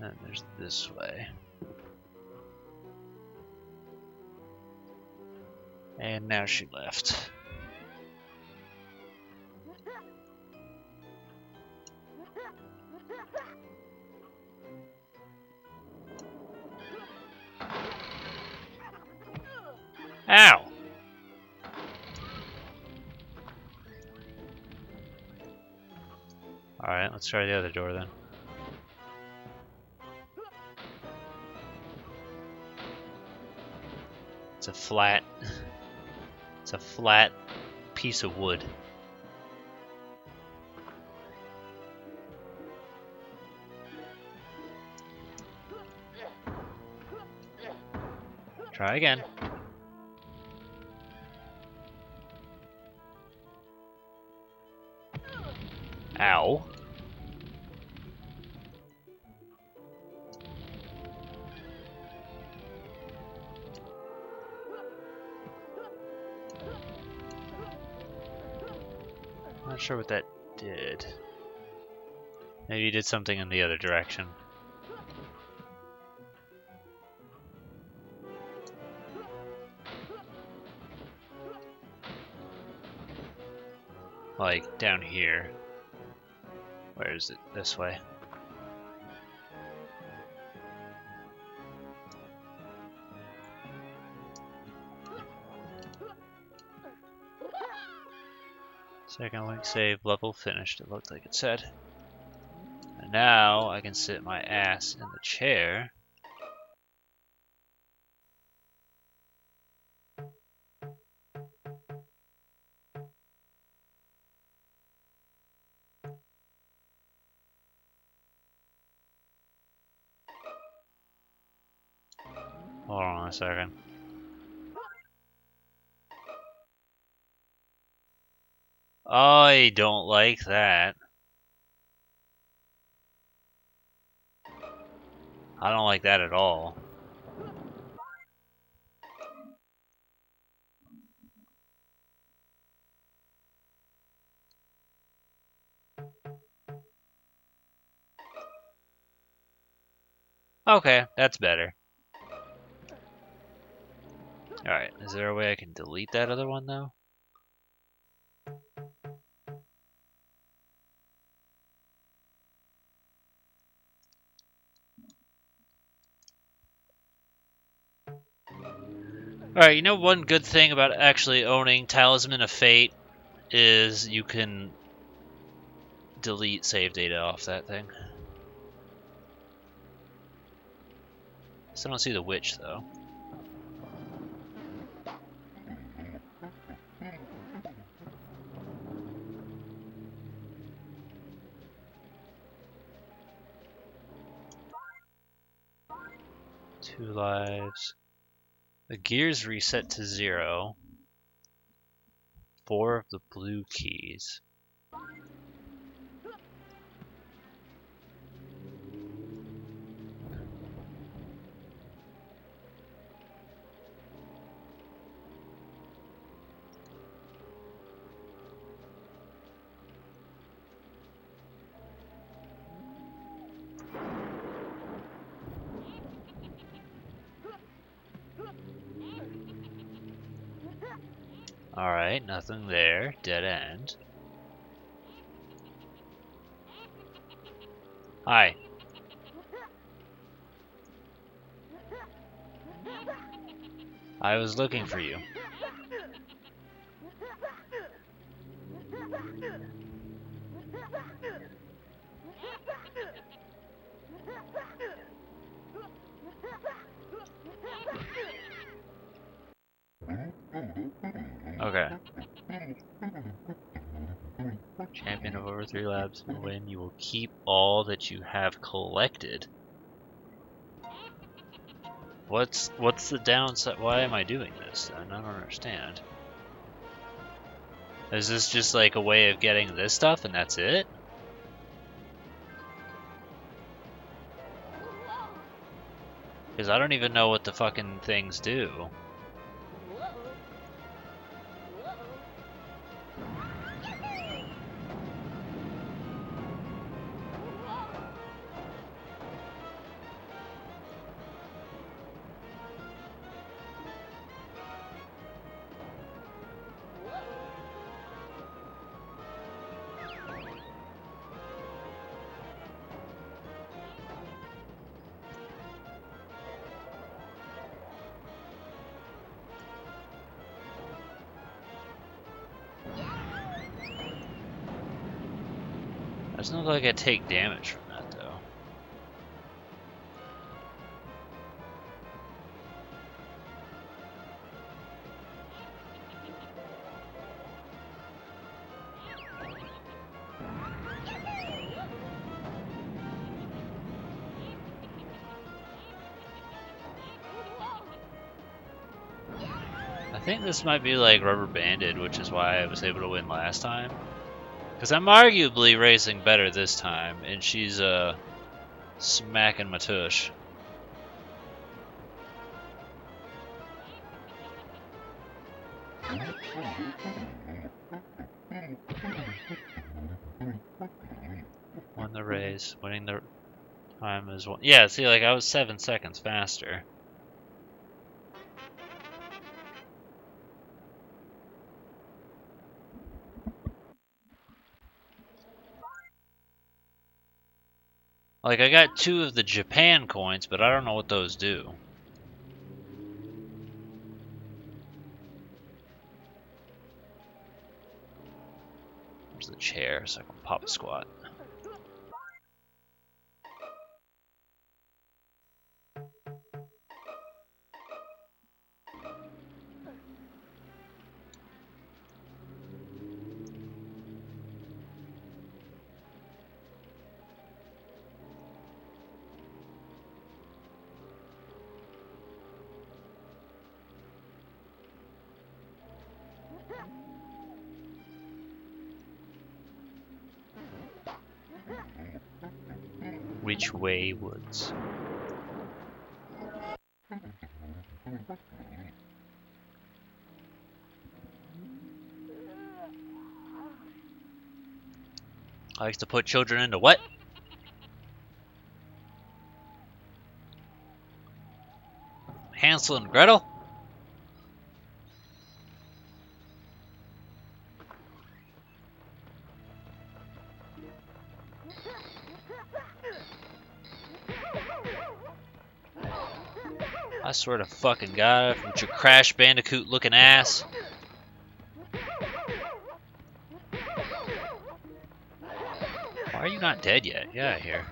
And there's this way. And now she left. Ow! Alright, let's try the other door then. It's a flat piece of wood. Try again. Ow. Not sure what that did. Maybe he did something in the other direction. Like, down here. Where is it? This way. Second link save level finished, it looked like it said. Now I can sit my ass in the chair. Hold on a second. I don't like that. I don't like that at all. Okay, that's better. Alright, is there a way I can delete that other one though? Alright, you know one good thing about actually owning Talisman of Fate is you can delete save data off that thing. Still don't see the witch though. Two lives. The gears reset to 0. 4 of the blue keys. Alright, nothing there. Dead end. Hi. I was looking for you. Okay. Champion of over 3 labs will win. You will keep all that you have collected. What's the downside? Why am I doing this then? I don't understand. Is this just like a way of getting this stuff and that's it? Because I don't even know what the fucking things do. Doesn't look like I take damage from that though. I think this might be like rubber banded, which is why I was able to win last time. Because I'm arguably racing better this time, and she's smacking my tush. Won the race, winning the time is one. Yeah, see, like I was 7 seconds faster. Like I got 2 of the Japan coins, but I don't know what those do. There's the chair, so I can pop a squat. Which way woods? I like to put children into what? Hansel and Gretel? I swear to fucking God, with your Crash Bandicoot looking ass. Why are you not dead yet? Get out of here.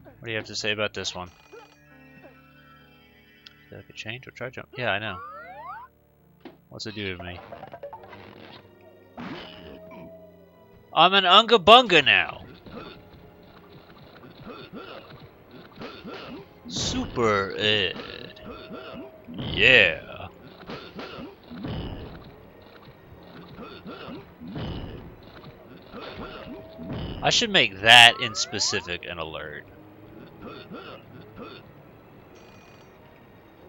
What do you have to say about this one? Did I could change or try jump? Yeah, I know. What's it do to me? I'm an Unga Bunga now! Super Ed. Yeah. I should make that in specific an alert.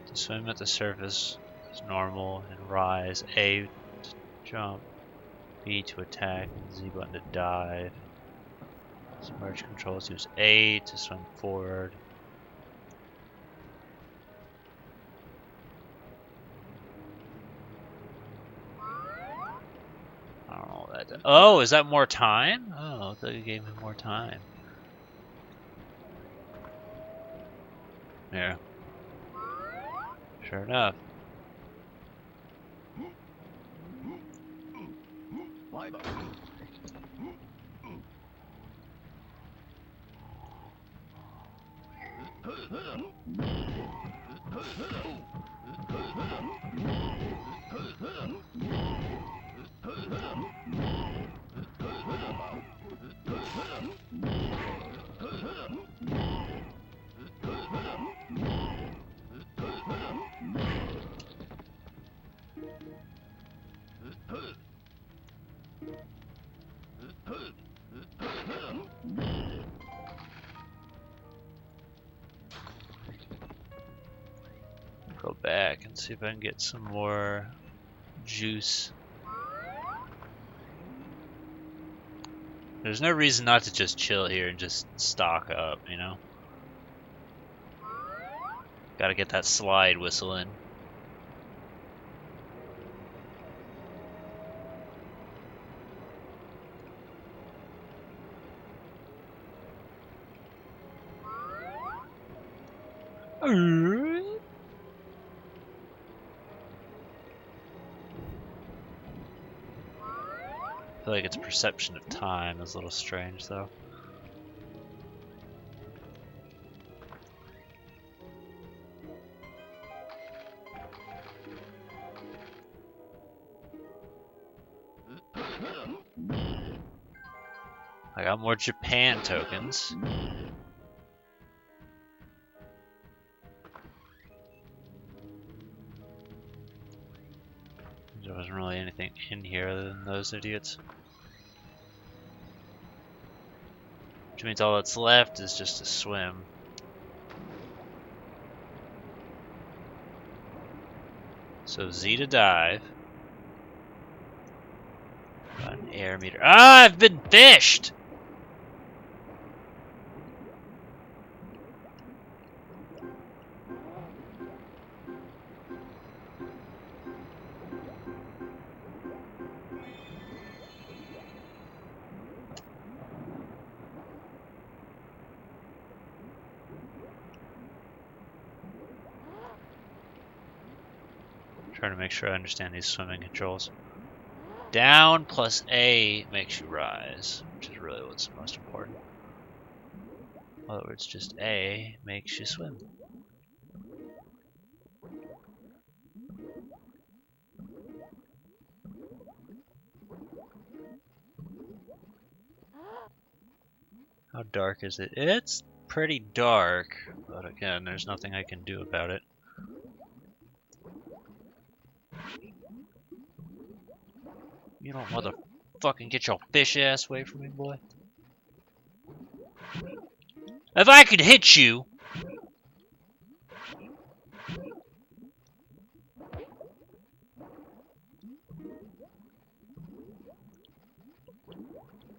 To swim at the surface is normal and rise. A to jump. B to attack. And Z button to dive. Submerge controls use A to swim forward. I don't know what that. Oh, is that more time? Oh, I thought you gave me more time. Yeah. Sure enough. Go back and see if I can get some more juice. There's no reason not to just chill here and just stock up, you know? Gotta get that slide whistle in. I feel like its perception of time is a little strange, though. I got more Japan tokens. There wasn't really anything in here other than those idiots. Which means all that's left is just to swim. So Z to dive. Got an air meter. Ah, I've been fished! Trying to make sure I understand these swimming controls. Down plus A makes you rise, which is really what's most important. In other words, just A makes you swim. How dark is it? It's pretty dark, but again, there's nothing I can do about it. You don't motherfucking get your fish ass away from me, boy. If I could hit you!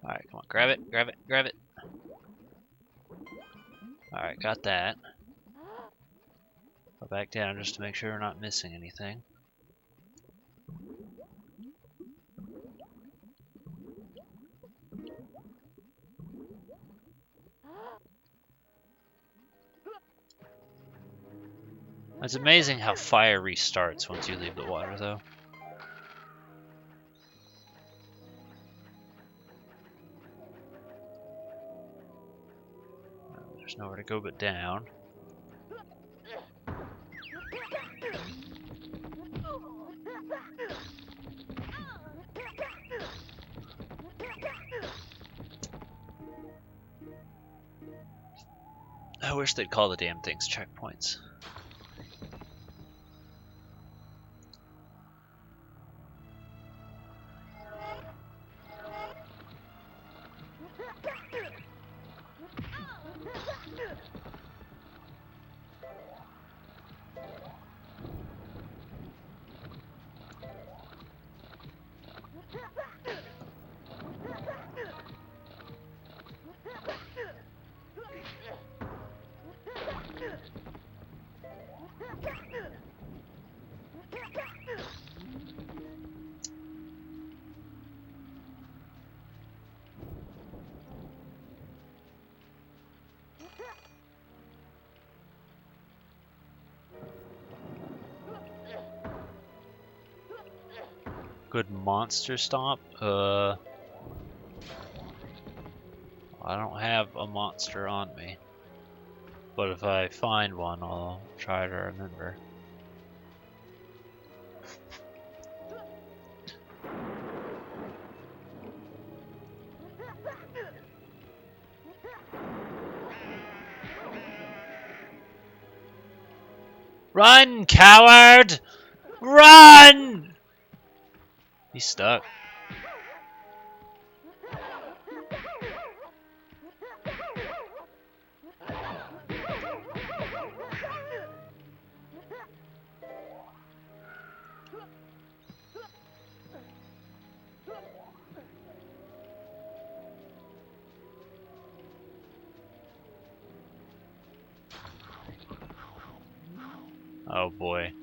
Alright, come on, grab it, grab it, grab it. Alright, got that. Go back down just to make sure we're not missing anything. It's amazing how fire restarts once you leave the water, though. There's nowhere to go but down. I wish they'd call the damn things checkpoints. Good monster stomp? I don't have a monster on me. But if I find one, I'll try to remember. Run, coward! Run! He's stuck. Oh boy.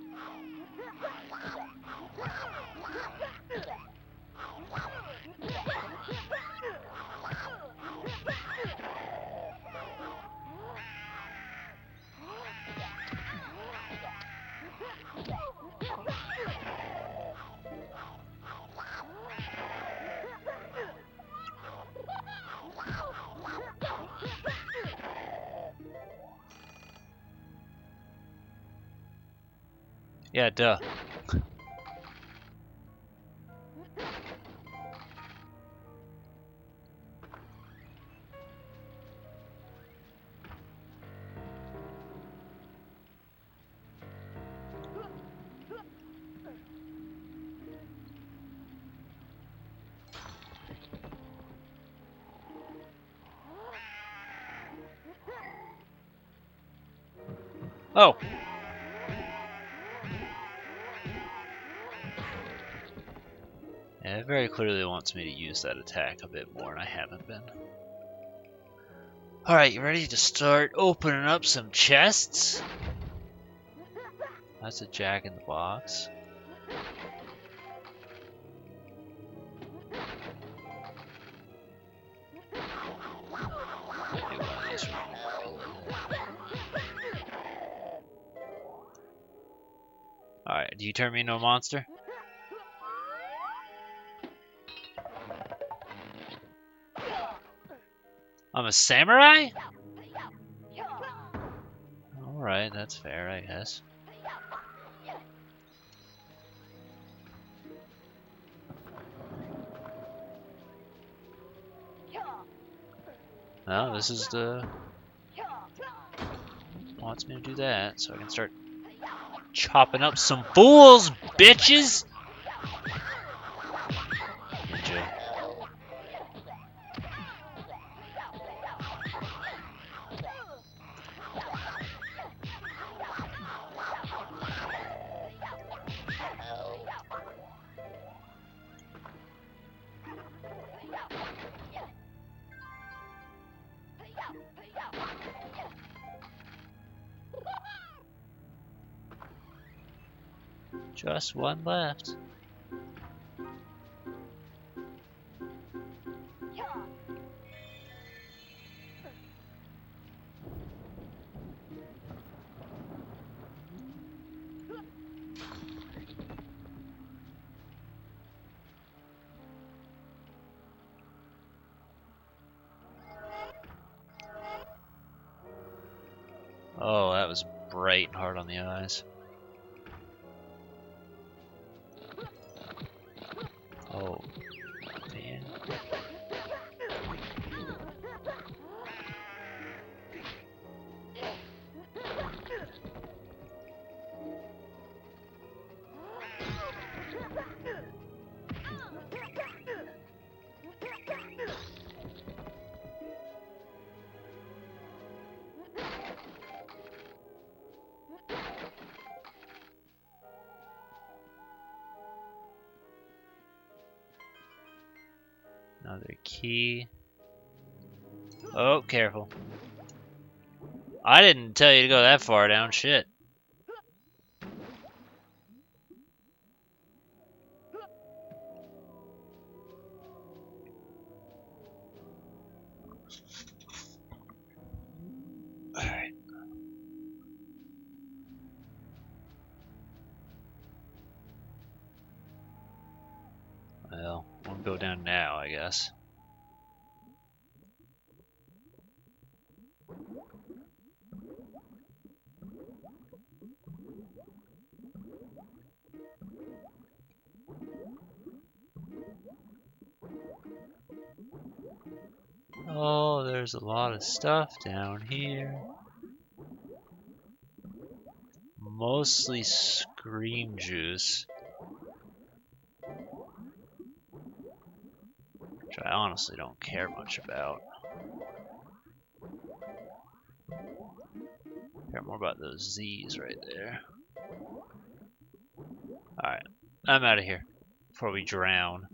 Yeah, duh. Oh! Yeah, it very clearly wants me to use that attack a bit more, and I haven't been. Alright, you ready to start opening up some chests? That's a Jack in the Box. Maybe one of these from Alright, do you turn me into a monster? I'm a samurai? Alright, that's fair, I guess. Well, this is the wants me to do that, so I can start chopping up some fools, bitches! Ninja. Just one left. Oh, that was bright and hard on the eyes. Oh, man. Another key. Oh, careful. I didn't tell you to go that far down, shit. Alright. Well, we'll go down now, I guess. Oh, there's a lot of stuff down here. Mostly scream juice. Which I honestly don't care much about. Care more about those Z's right there. Alright, I'm out of here before we drown.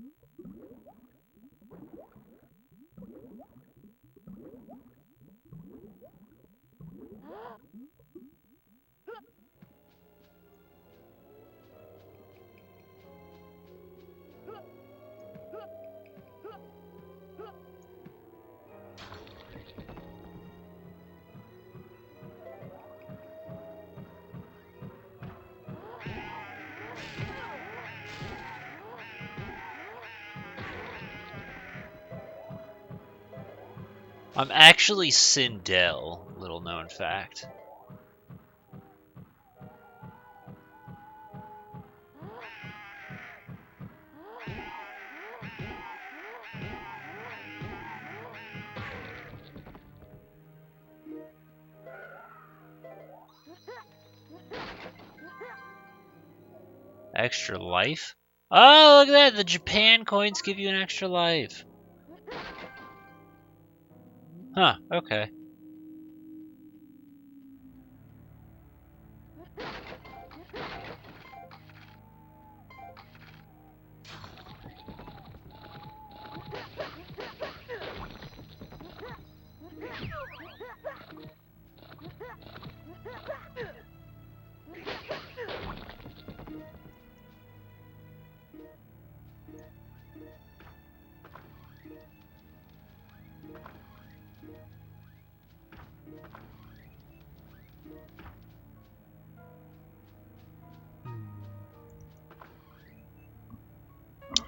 I'm actually Sindel, little known fact. Extra life? Oh, look at that! The Japan coins give you an extra life. Huh, okay.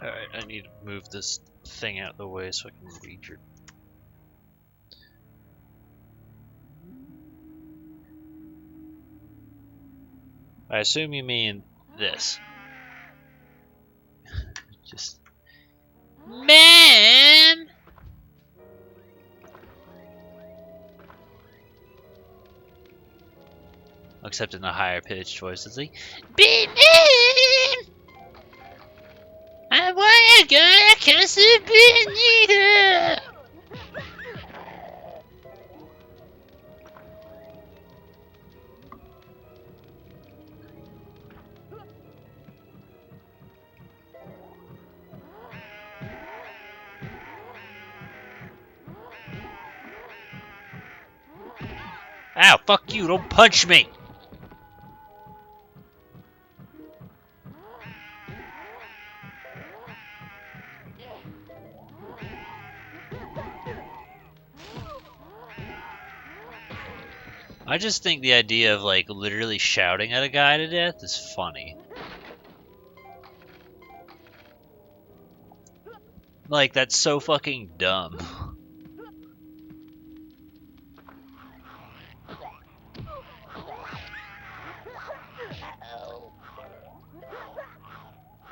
Alright, I need to move this thing out of the way so I can read your... I assume you mean this. Just... Ma'am! Except in a higher pitched voice. It's like, Batman! I wanna go to Casa Bonita! Ow, fuck you, don't punch me! I just think the idea of, like, literally shouting at a guy to death is funny. Like, that's so fucking dumb.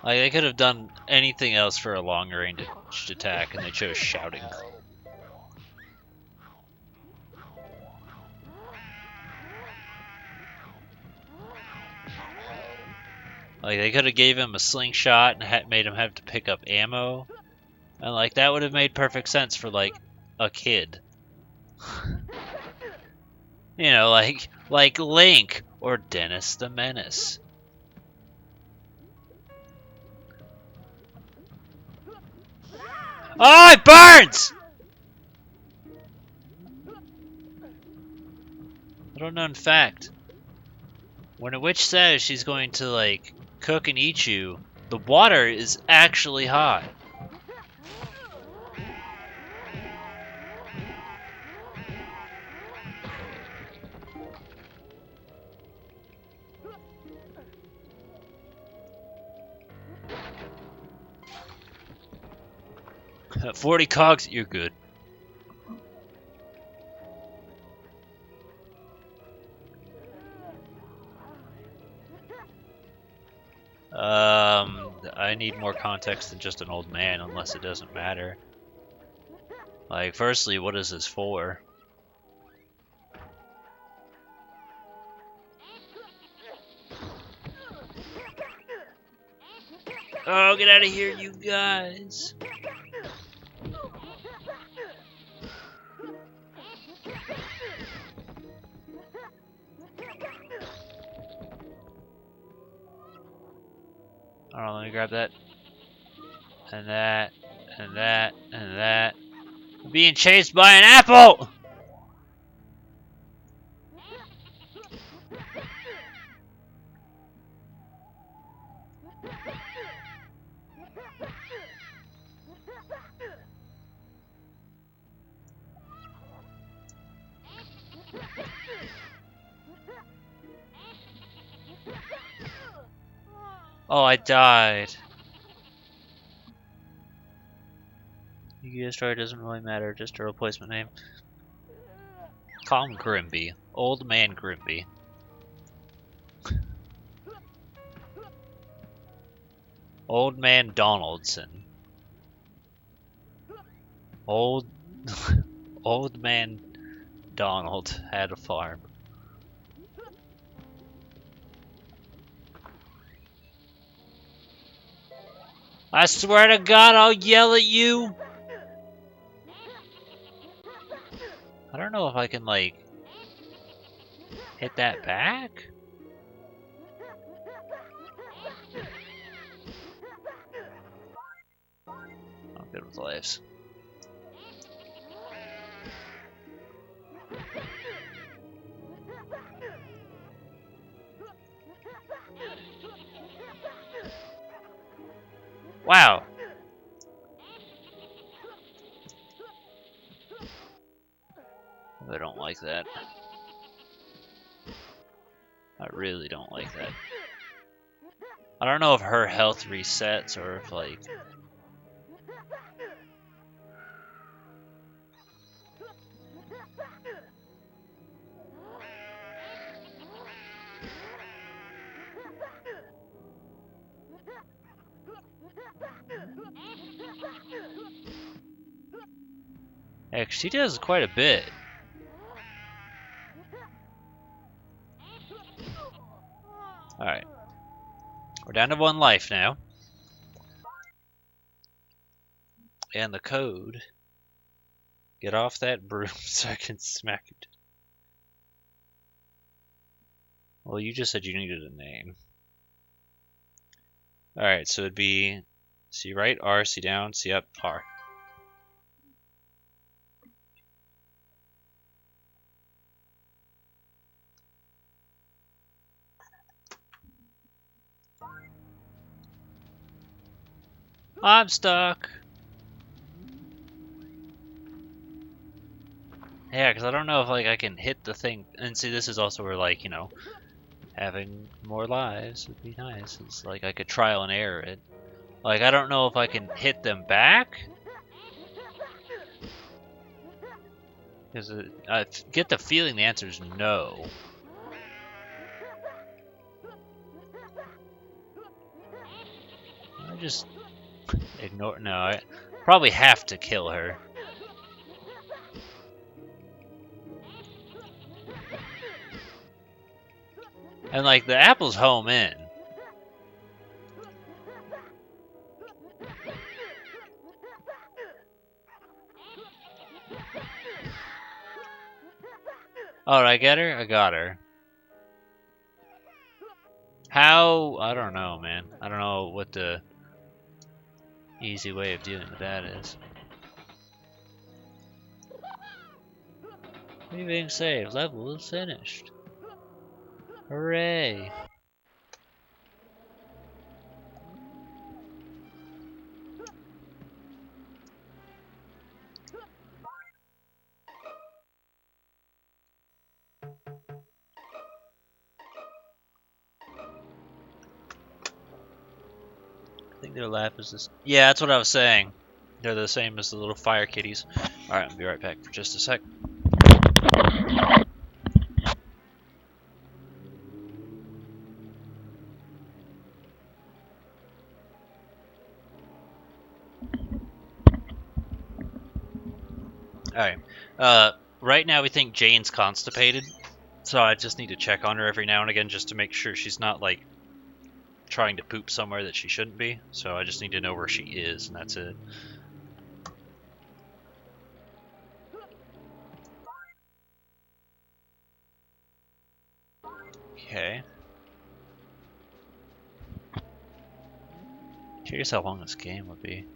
Like, they could have done anything else for a longer range attack, and they chose shouting. Like, they could have gave him a slingshot and made him have to pick up ammo. And, like, that would have made perfect sense for, like, a kid. You know, like Link or Dennis the Menace. Oh, it burns! Little known fact. When a witch says she's going to, like, cook and eat you, the water is actually hot. 40 cogs, you're good. I need more context than just an old man, unless it doesn't matter. Like, firstly, what is this for? Oh, get out of here, you guys! Alright, let me grab that. And that. And that. And that. I'm being chased by an apple! Oh, I died. Yugi Destroyer doesn't really matter, just a replacement name. Call him Grimby. Old Man Grimby. Old Man Donaldson. Old Man Donald had a farm. I swear to God, I'll yell at you! I don't know if I can, like, hit that back? I'm good with lives. Wow. I don't like that. I really don't like that. I don't know if her health resets or if, like... Heck, she does quite a bit. Alright. We're down to 1 life now. And the code. Get off that broom so I can smack you. Well, you just said you needed a name. Alright, so it'd be C right, R, C down, C up, R. I'm stuck. Yeah, because I don't know if like I can hit the thing. And see, this is also where like, you know, having more lives would be nice. It's like I could trial and error it. Like, I don't know if I can hit them back. Because I get the feeling the answer is no. I just ignore. No, I probably have to kill her. And like the apple's home in. Oh, did I get her? I got her. How? I don't know, man. I don't know what the easy way of dealing with that is. Leaving save. Level is finished. Hooray. I think their lap is this. Yeah, that's what I was saying. They're the same as the little fire kitties. Alright, I'll be right back for just a sec. Alright. Right now we think Jane's constipated. So I just need to check on her every now and again just to make sure she's not, like, trying to poop somewhere that she shouldn't be. So I just need to know where she is, and that's it. Okay. Curious how long this game would be.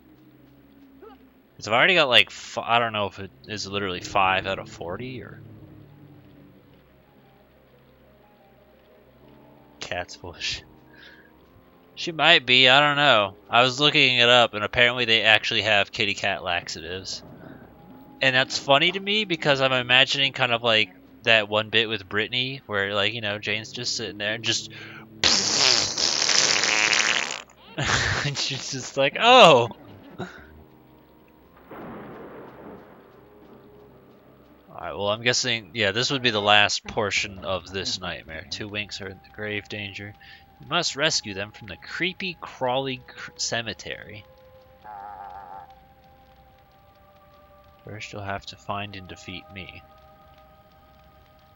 Because I've already got, like, I don't know if it is literally 5 out of 40, or... Cat's bush. She might be, I don't know. I was looking it up, and apparently they actually have kitty cat laxatives. And that's funny to me, because I'm imagining kind of like that one bit with Brittany, where, like, you know, Jane's just sitting there and just... and she's just like, oh! Alright, well, I'm guessing, yeah, this would be the last portion of this nightmare. 2 winks are in grave danger. You must rescue them from the creepy, crawly cemetery. First, you'll have to find and defeat me.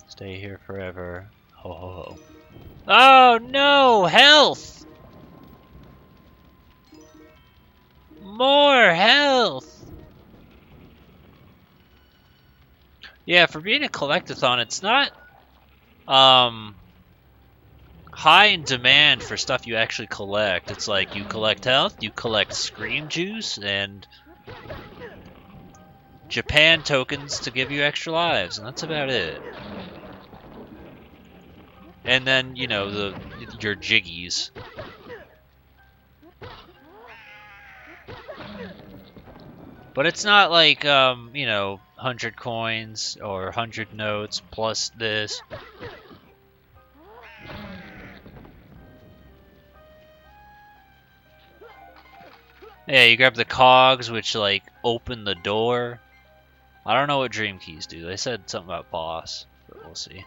Stay here forever. Ho ho ho. Oh no! Health! More health! Yeah, for being a collectathon, it's not high in demand for stuff you actually collect. It's like you collect health, you collect scream juice, and Japan tokens to give you extra lives, and that's about it. And then, you know, your jiggies. But it's not like, you know, 100 coins or 100 notes plus this. Yeah, you grab the cogs, which, like, open the door. I don't know what dream keys do. They said something about boss, but we'll see.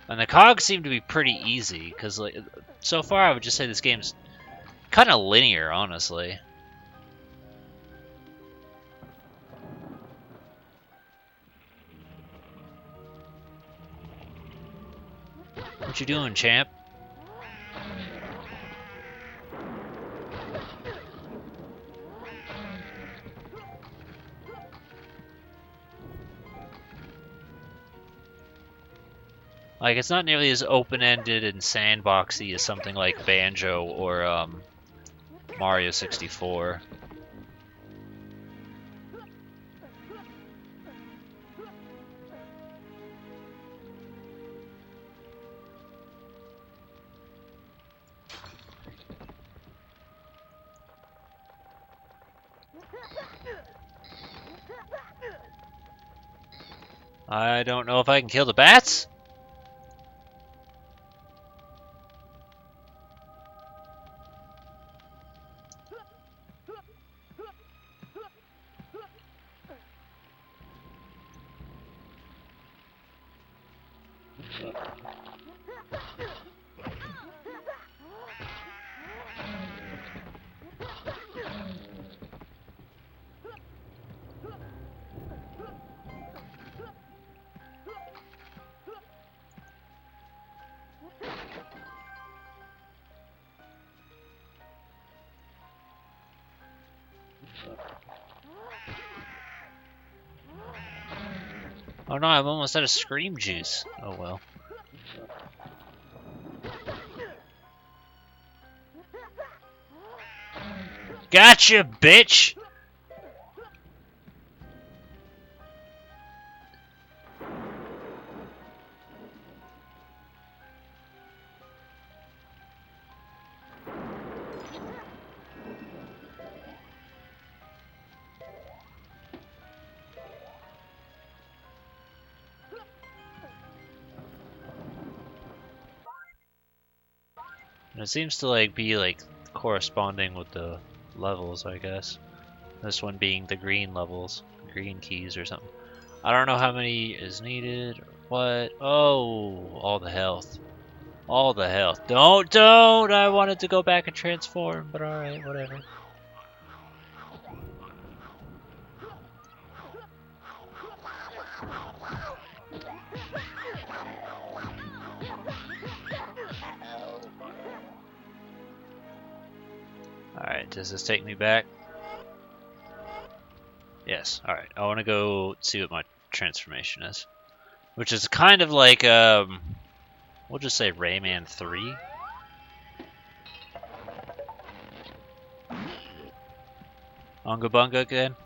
And the cogs seem to be pretty easy, because, like, so far I would just say this game's kind of linear, honestly. What you doing, champ? Like, it's not nearly as open-ended and sandboxy as something like Banjo or Mario 64. I don't know if I can kill the bats. Oh no, I'm almost out of scream juice. Oh well. Gotcha, bitch! And it seems to like be like corresponding with the levels, I guess. This one being the green levels, green keys or something. I don't know how many is needed or what. Oh, all the health. All the health. Don't! I wanted to go back and transform, but alright, whatever. Alright, does this take me back? Yes, alright. I want to go see what my transformation is. Which is kind of like, we'll just say Rayman 3. Unga Bunga again.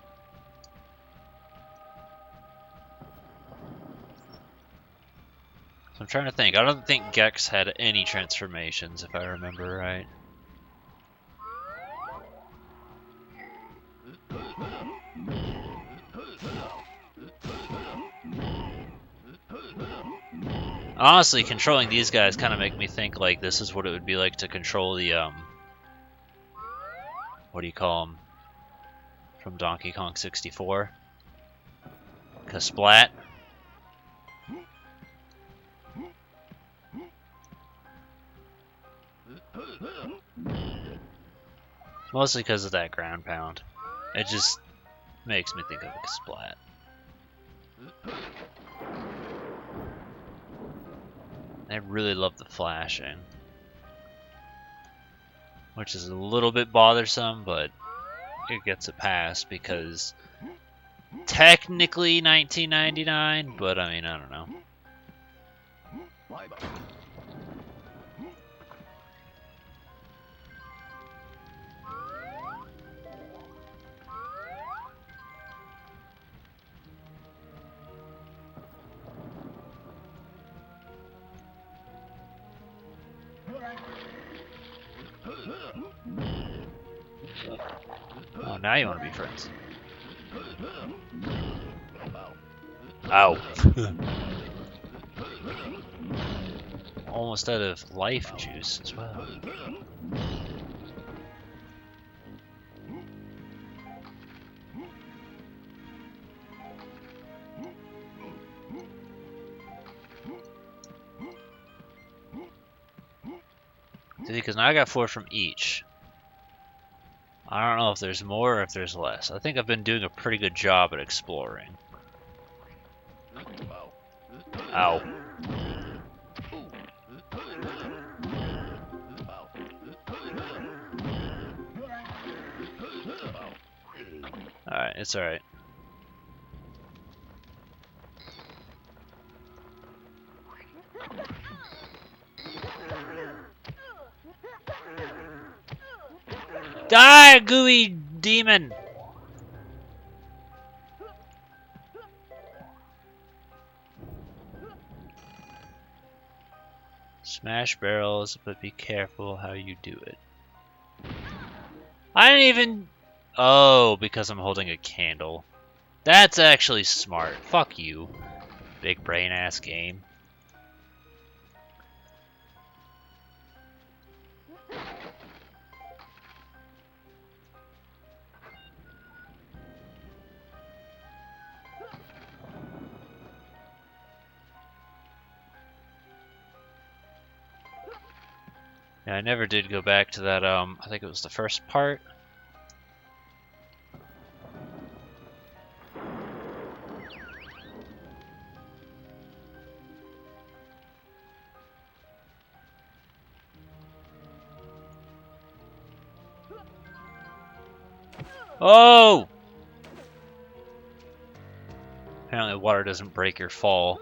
So I'm trying to think. I don't think Gex had any transformations, if I remember right. Honestly, controlling these guys kind of make me think like this is what it would be like to control the what do you call them from Donkey Kong 64? Kasplat. Mostly because of that ground pound. It just makes me think of a Kasplat. I really love the flashing, which is a little bit bothersome, but it gets a pass because technically 1999, but I mean, I don't know. Oh, now you want to be friends. Ow. Almost out of life juice as well. See, because now I got 4 from each. I don't know if there's more or if there's less. I think I've been doing a pretty good job at exploring. Ow. Alright, it's alright. Die, gooey demon! Smash barrels, but be careful how you do it. I didn't even... Oh, because I'm holding a candle. That's actually smart. Fuck you, big brain ass game. Yeah, I never did go back to that, I think it was the first part. Oh! Apparently water doesn't break your fall.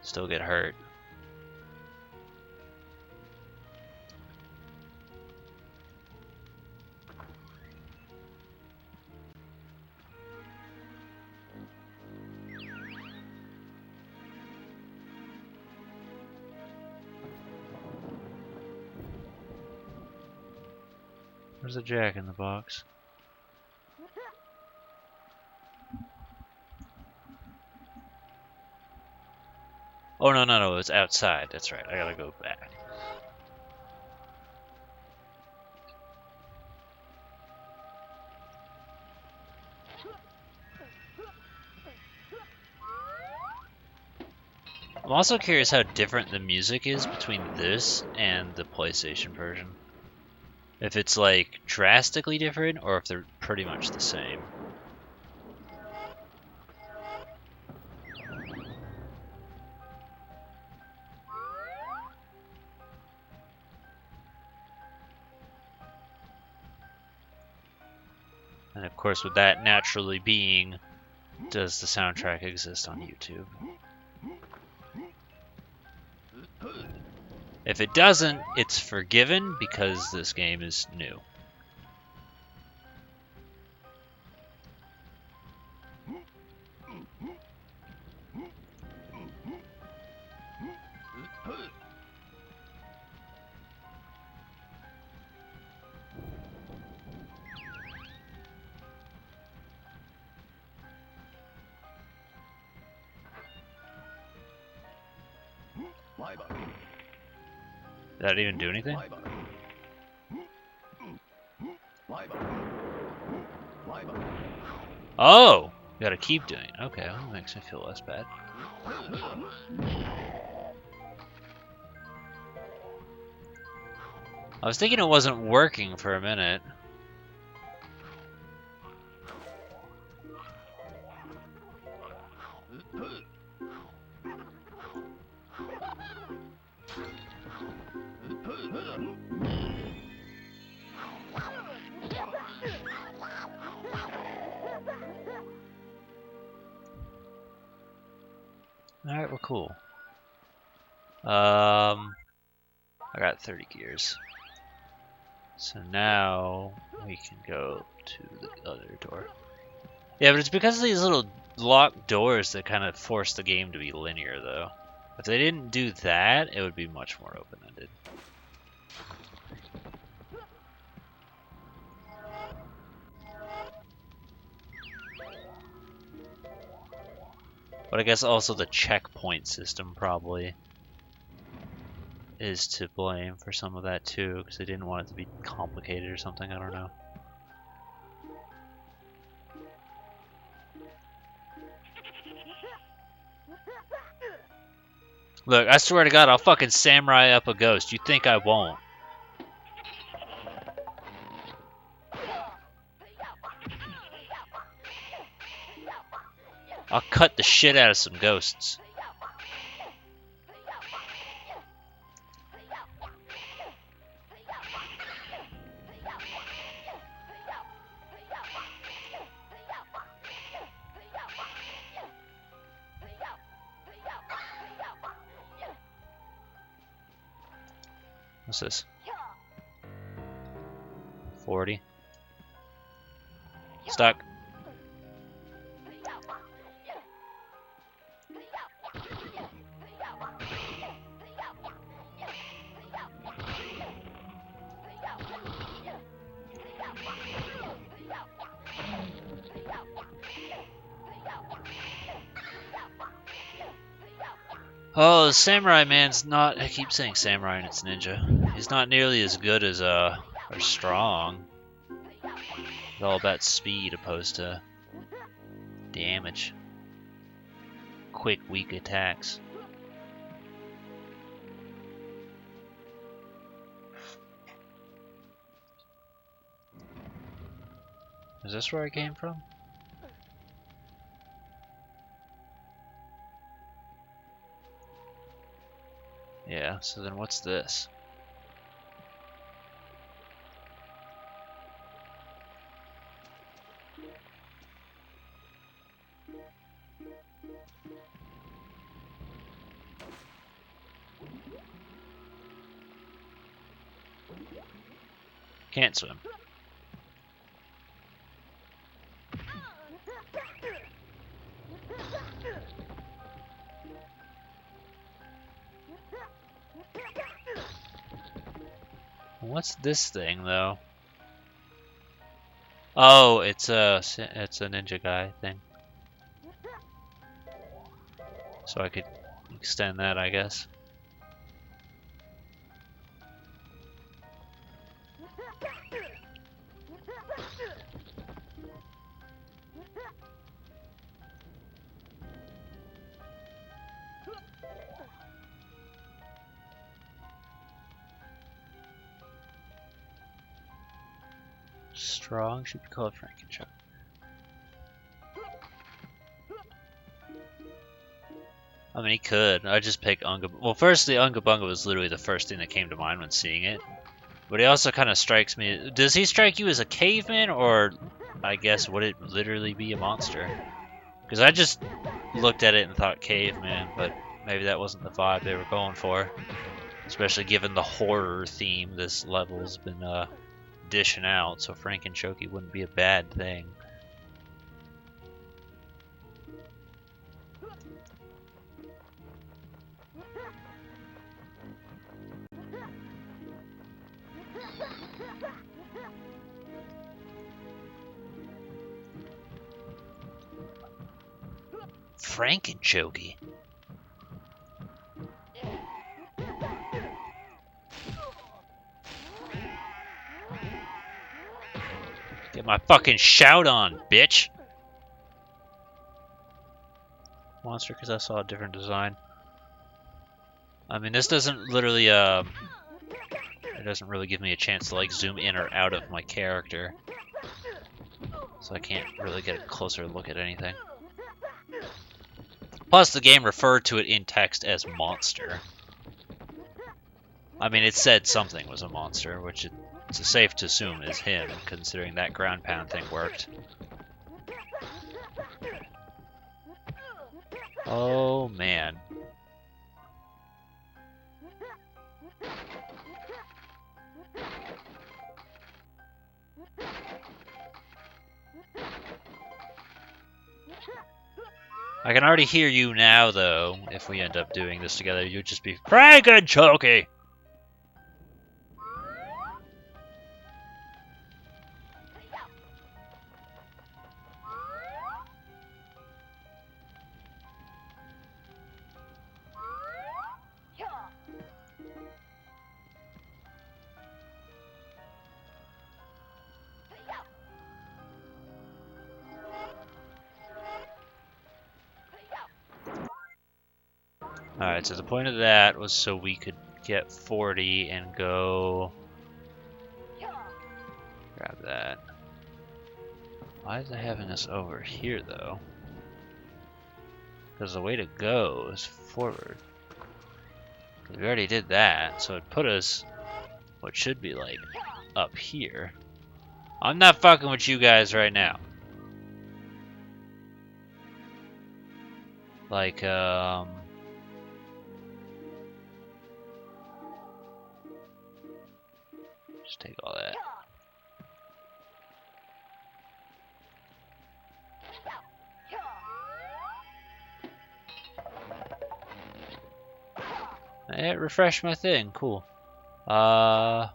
Still get hurt. Where's the jack in the box? Oh, no, it's outside. That's right. I gotta go back. I'm also curious how different the music is between this and the PlayStation version. If it's like drastically different or if they're pretty much the same. And of course, with that naturally being, does the soundtrack exist on YouTube? If it doesn't, it's forgiven because this game is new. Did that even do anything? Oh! Gotta keep doing it. Okay, well, that makes me feel less bad. I was thinking it wasn't working for a minute. Alright, well, cool. I got 30 gears. So now we can go to the other door. Yeah, but it's because of these little locked doors that kind of force the game to be linear, though. If they didn't do that, it would be much more open-ended. But I guess also the checkpoint system probably is to blame for some of that too, because they didn't want it to be complicated or something, I don't know. Look, I swear to God, I'll fucking samurai up a ghost. You think I won't? I'll cut the shit out of some ghosts. What's this? 40. Stuck. Oh, the samurai man's not. I keep saying samurai and it's ninja. He's not nearly as good as or strong. It's all about speed opposed to damage. Quick, weak attacks. Is this where I came from? Yeah, so then what's this? Can't swim. What's this thing though? Oh, it's a ninja guy thing. So I could extend that, I guess. Strong should be called Frankenstein. I mean, he could. I just pick Unga. Well, first, the Unga Bunga was literally the first thing that came to mind when seeing it. But he also kind of strikes me. Does he strike you as a caveman, or I guess would it literally be a monster? Because I just looked at it and thought caveman, but maybe that wasn't the vibe they were going for. Especially given the horror theme this level's been dishing out, so Frankenchoky wouldn't be a bad thing. Frankenchoky? Get my fucking shout on, bitch! Monster, because I saw a different design. I mean, this doesn't literally, it doesn't really give me a chance to, like, zoom in or out of my character. So I can't really get a closer look at anything. Plus, the game referred to it in text as monster. I mean, it said something was a monster, which it's safe to assume is him, considering that ground pound thing worked. Oh, man. I can already hear you now, though. If we end up doing this together, you'd just be Frankenchoky! Alright, so the point of that was so we could get 40 and go... Grab that. Why is it having us over here, though? Because the way to go is forward. We already did that, so it put us what should be, like, up here. I'm not fucking with you guys right now. Like, just take all that. It refreshed my thing. Cool. Yeah,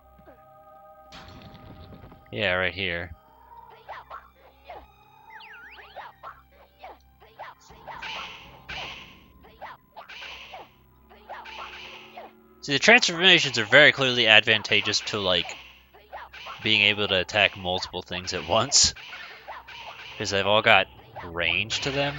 right here. See, the transformations are very clearly advantageous to, like, being able to attack multiple things at once. Because they've all got range to them.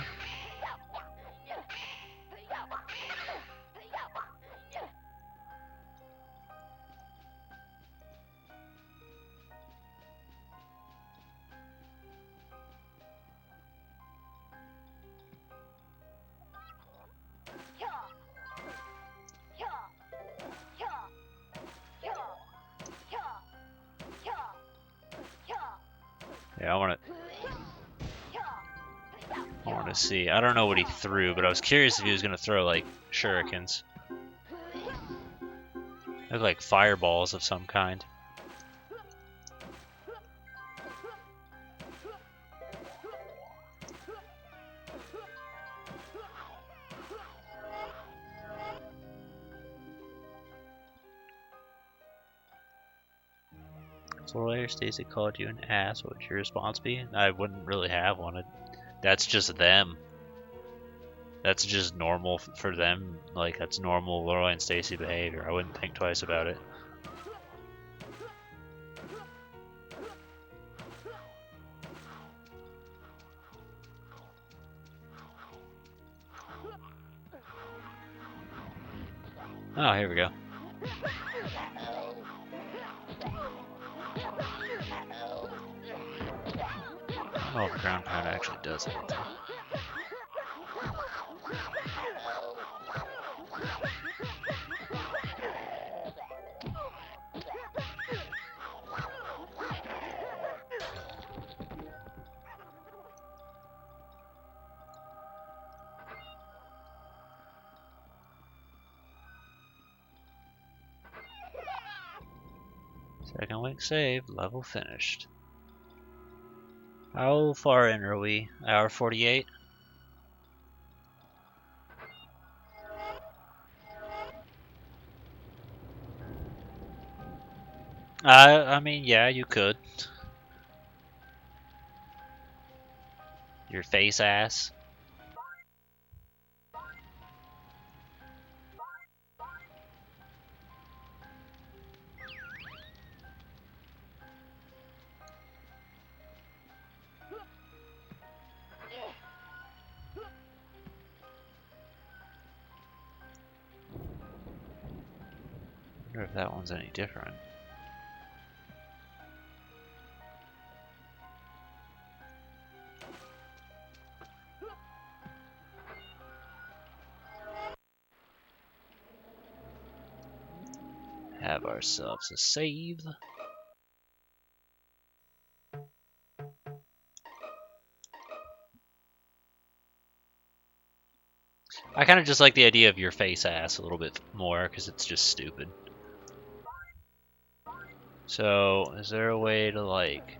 Yeah, I want to see. I don't know what he threw, but I was curious if he was going to throw, like, shurikens. Look like fireballs of some kind. So later Stacy called you an ass. What would your response be? I wouldn't really have one. That's just them. That's just normal for them. Like, that's normal Lorelai and Stacy behavior. I wouldn't think twice about it. Oh, here we go. Oh, the ground pound actually does anything. Second link saved, level finished. How far in are we? Hour 48? I mean, yeah, you could. Your face ass. I wonder if that one's any different. Have ourselves a save. I kind of just like the idea of your face ass a little bit more because it's just stupid. So, is there a way to, like...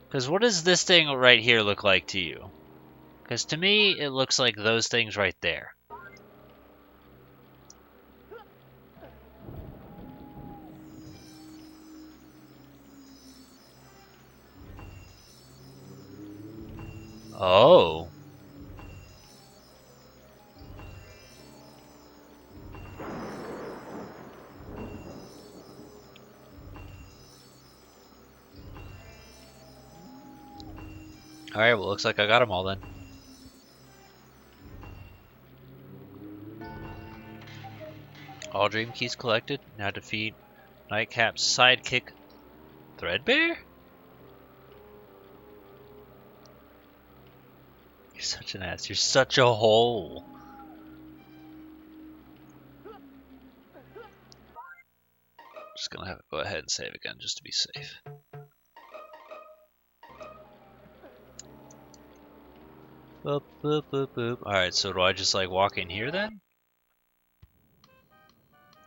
Because what does this thing right here look like to you? Because to me, it looks like those things right there. Oh. Alright, well, looks like I got them all then. All dream keys collected. Now defeat Nightcap's sidekick, Threadbare? You're such an ass. You're such a hole. Just gonna have to go ahead and save again just to be safe. Boop, boop, boop, boop. Alright, so do I just like walk in here then?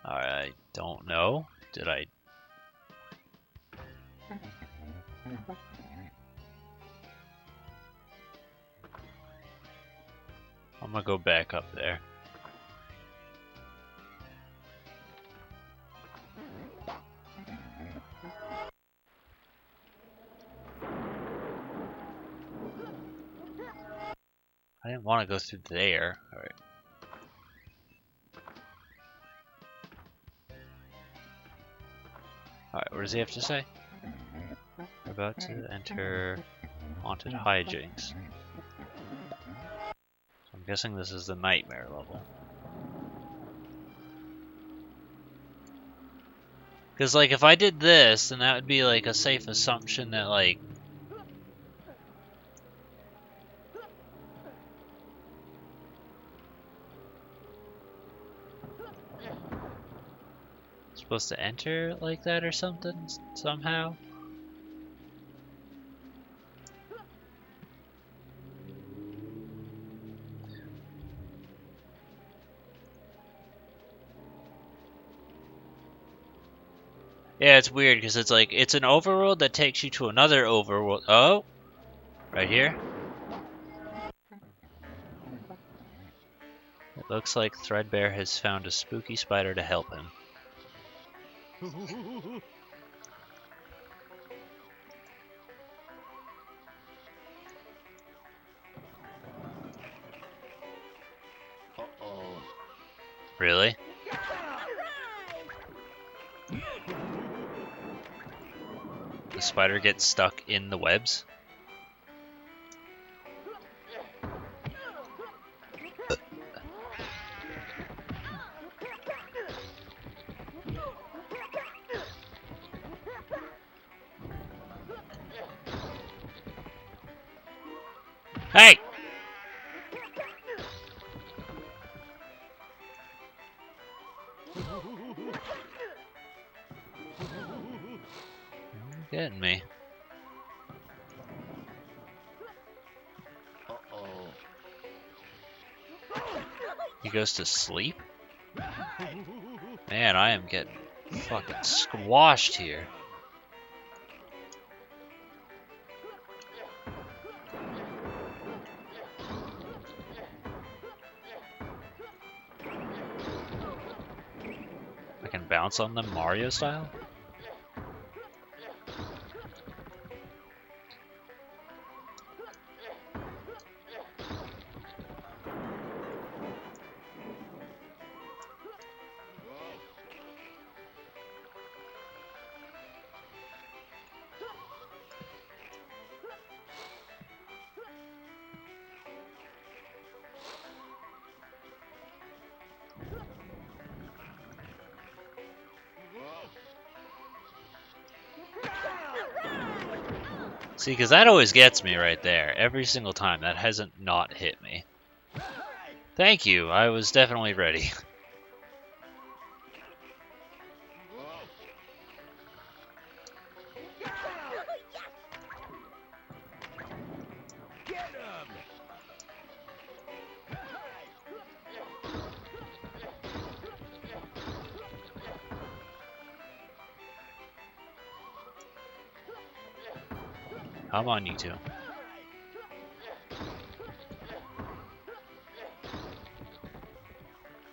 I don't know. Did I? I'm gonna go back up there. I didn't want to go through there. Alright. Alright, what does he have to say? We're about to enter haunted hijinks. So I'm guessing this is the nightmare level. Because, like, if I did this, then that would be, like, a safe assumption that, like, supposed to enter like that or something, somehow. Yeah, it's weird because it's like, it's an overworld that takes you to another overworld. Oh, right here. It looks like Threadbare has found a spooky spider to help him. Really? The spider gets stuck in the webs? Hey! You're getting me. He goes to sleep? Man, I am getting fucking squashed here. I can bounce on them Mario style? See, because that always gets me right there. Every single time. That hasn't not hit me. Thank you. I was definitely ready. Come on, you two.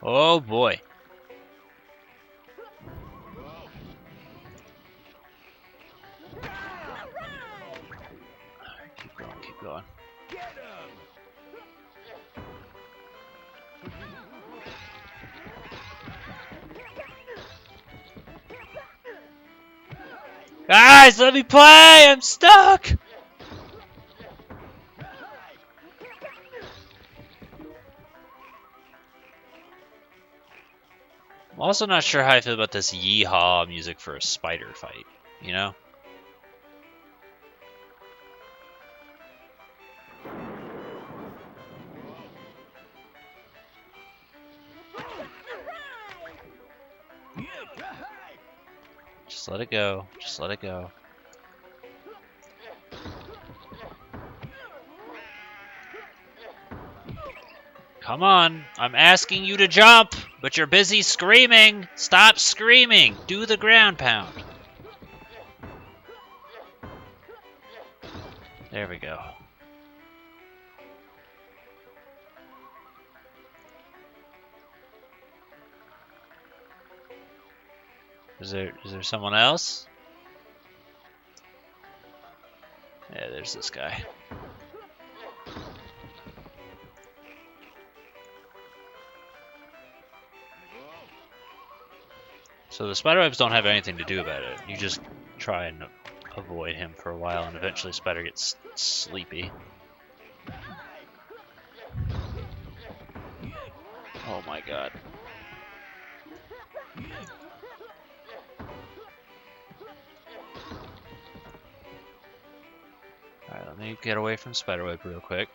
Oh boy. Alright, keep going, keep going. Guys, let me play! I'm stuck! I'm also not sure how I feel about this yeehaw music for a spider fight, you know? Just let it go. Just let it go. Come on. I'm asking you to jump, but you're busy screaming. Stop screaming. Do the ground pound. There we go. Is there someone else? Yeah, there's this guy. So the spiderwebs don't have anything to do about it. You just try and avoid him for a while, and eventually Spider gets sleepy. Oh my god. Alright, let me get away from Spiderweb real quick.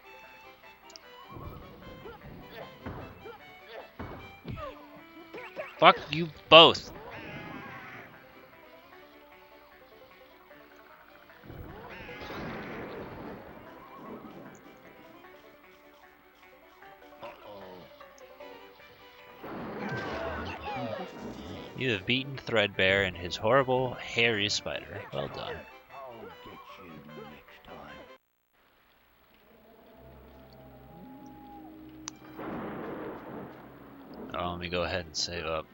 Fuck you both! You have beaten Threadbare and his horrible, hairy spider. Well done. I'll get you next time. Oh, let me go ahead and save up.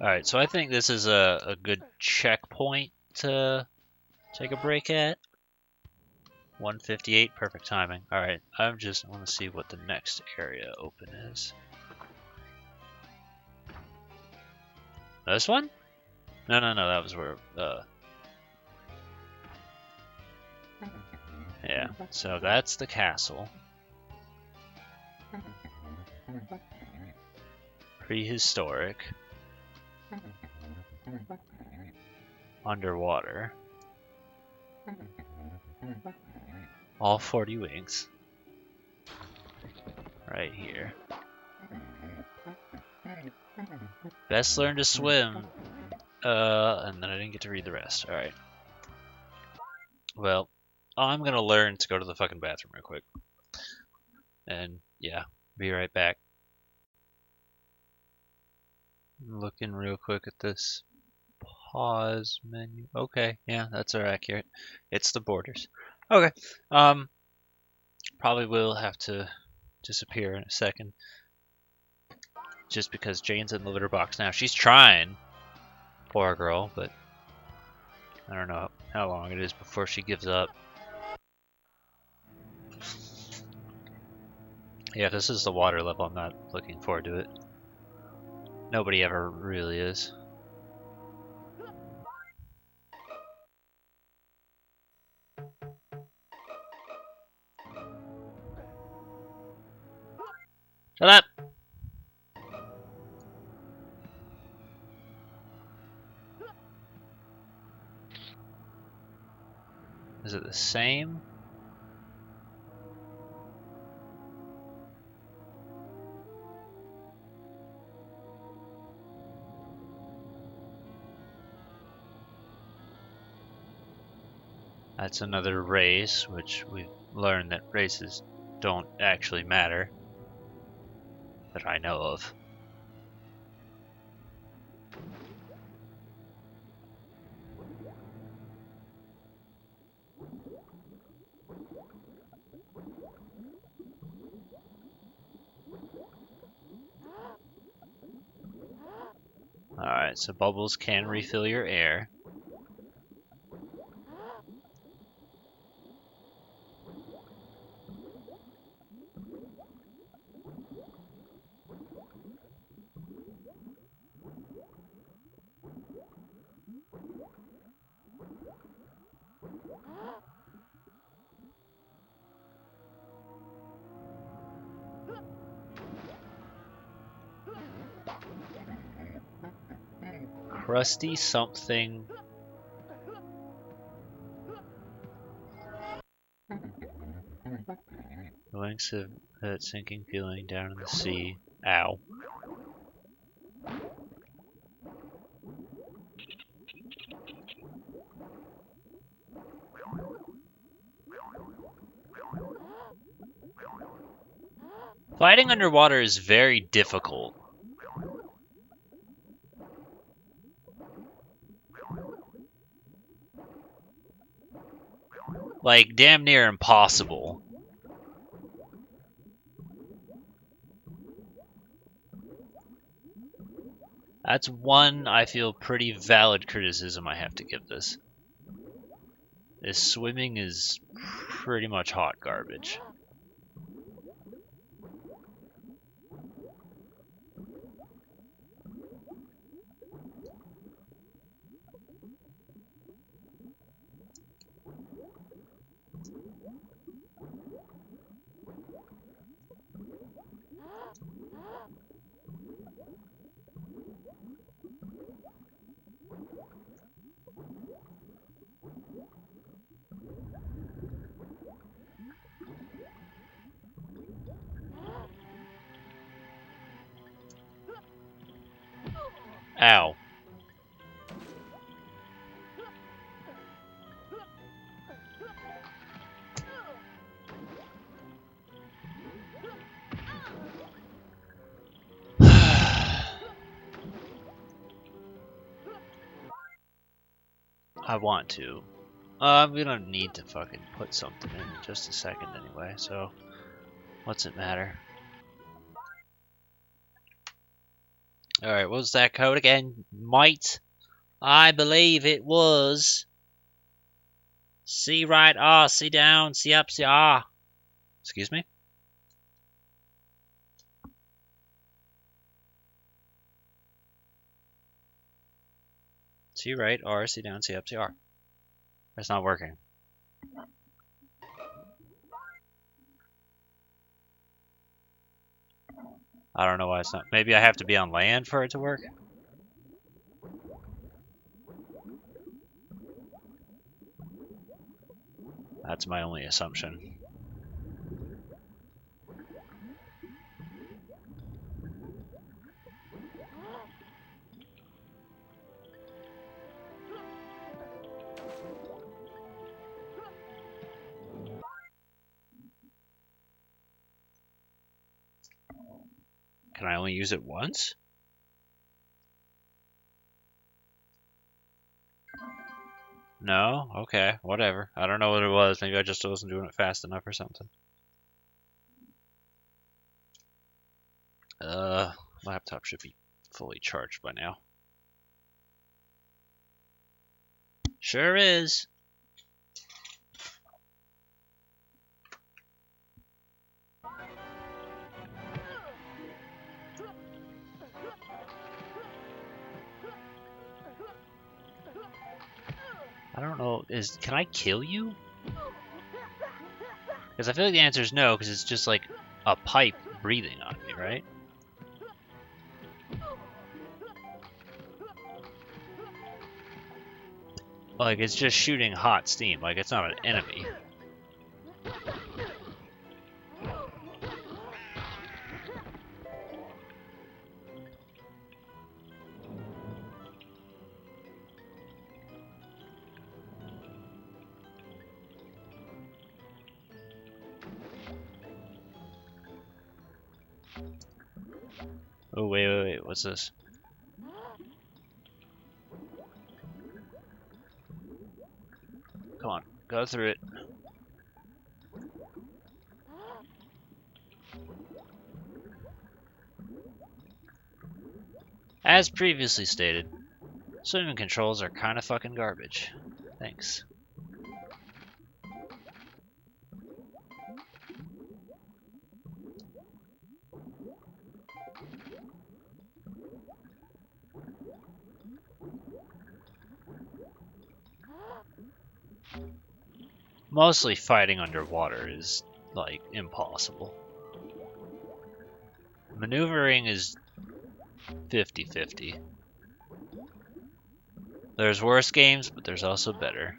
Alright, so I think this is a good checkpoint to take a break at. 158, perfect timing. Alright, I want to see what the next area open is. This one? No, that was where, yeah, so that's the castle. Prehistoric. Underwater. All 40 wings. Right here. Best learn to swim. And then I didn't get to read the rest. Alright. Well, I'm gonna learn to go to the fucking bathroom real quick. And, yeah, be right back. Looking real quick at this pause menu. Okay, yeah, that's accurate. It's the borders. Okay. Probably will have to disappear in a second. Just because Jane's in the litter box now. She's trying. Poor girl, but I don't know how long it is before she gives up. Yeah, this is the water level. I'm not looking forward to it. Nobody ever really is. Shut up! Is it the same? That's another race, which we've learned that races don't actually matter. That I know of. Alright, so bubbles can refill your air. Crusty something. The lengths of that sinking feeling down in the sea. Ow. Fighting underwater is very difficult. like damn near impossible. That's one I feel pretty valid criticism I have to give this. This swimming is pretty much hot garbage. Ow. I want to. I'm gonna need to fucking put something in just a second anyway, so what's it matter? Alright, what was that code again? Might? I believe it was C right R, C down, C up, C R. Excuse me? C right R, C down, C up, C R. That's not working. I don't know why it's not. Maybe I have to be on land for it to work? That's my only assumption. Can I only use it once? No? Okay, whatever. I don't know what it was. Maybe I just wasn't doing it fast enough or something. Laptop should be fully charged by now. Sure is. I don't know. Can I kill you? Because I feel like the answer is no, because it's just like a pipe breathing on me, right? Like, it's just shooting hot steam. Like, it's not an enemy. Oh, wait. What's this? Come on. Go through it. As previously stated, swimming controls are kind of fucking garbage. Thanks. Mostly fighting underwater is, like, impossible. Maneuvering is 50-50. There's worse games, but there's also better.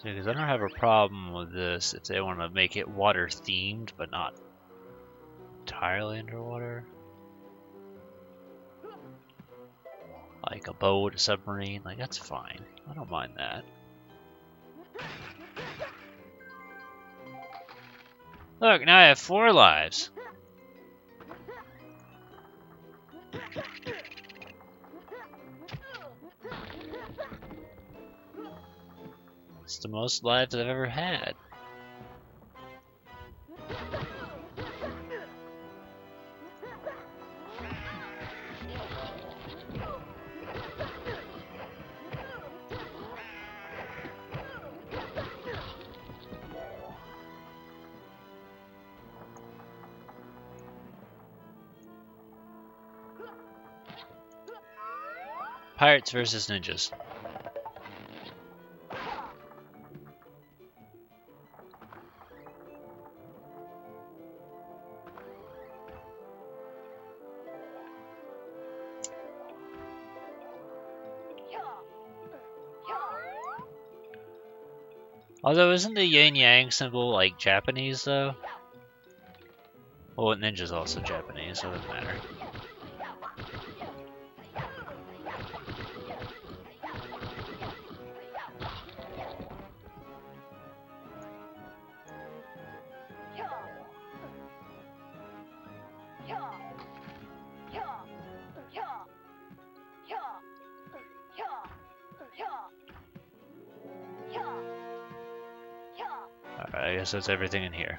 Because I don't have a problem with this if they want to make it water themed, but not entirely underwater. Like a boat, a submarine, like that's fine. I don't mind that. Look, now I have 4 lives. It's the most lives I've ever had. Pirates versus ninjas. Although, isn't the yin yang symbol like Japanese though? Well, ninja's also Japanese, so it doesn't matter. Alright, I guess that's everything in here.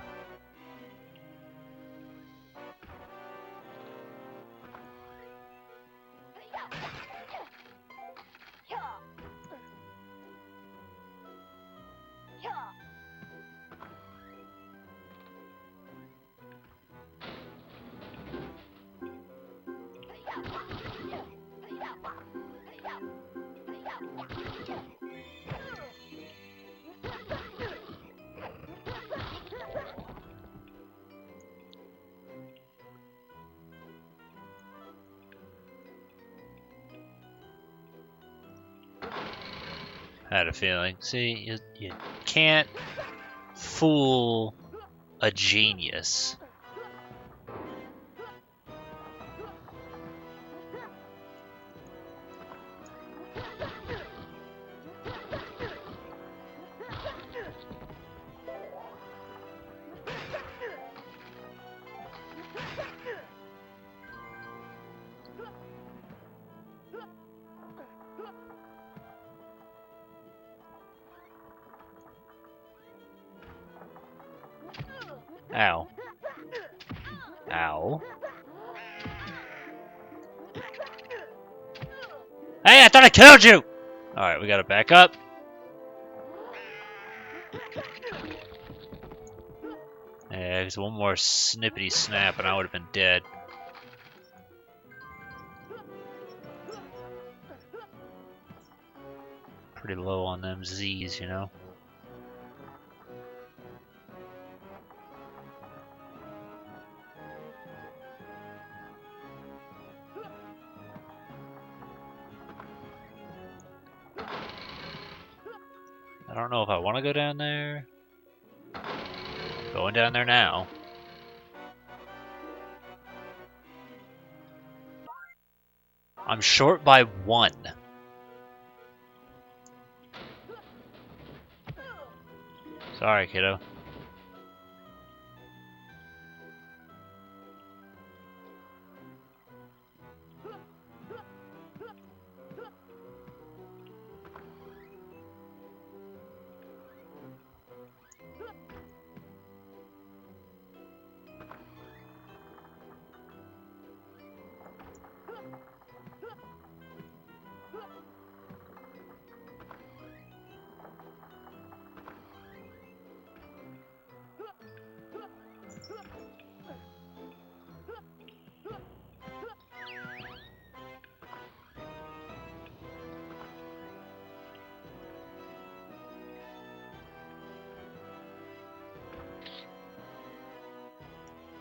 I had a feeling. See, you can't fool a genius. Ow. Ow. Hey, I thought I killed you! Alright, we gotta back up. Yeah, there's one more snippety snap and I would have been dead. Pretty low on them Z's, you know? I don't know if I want to go down there. Going down there now. I'm short by 1. Sorry, kiddo.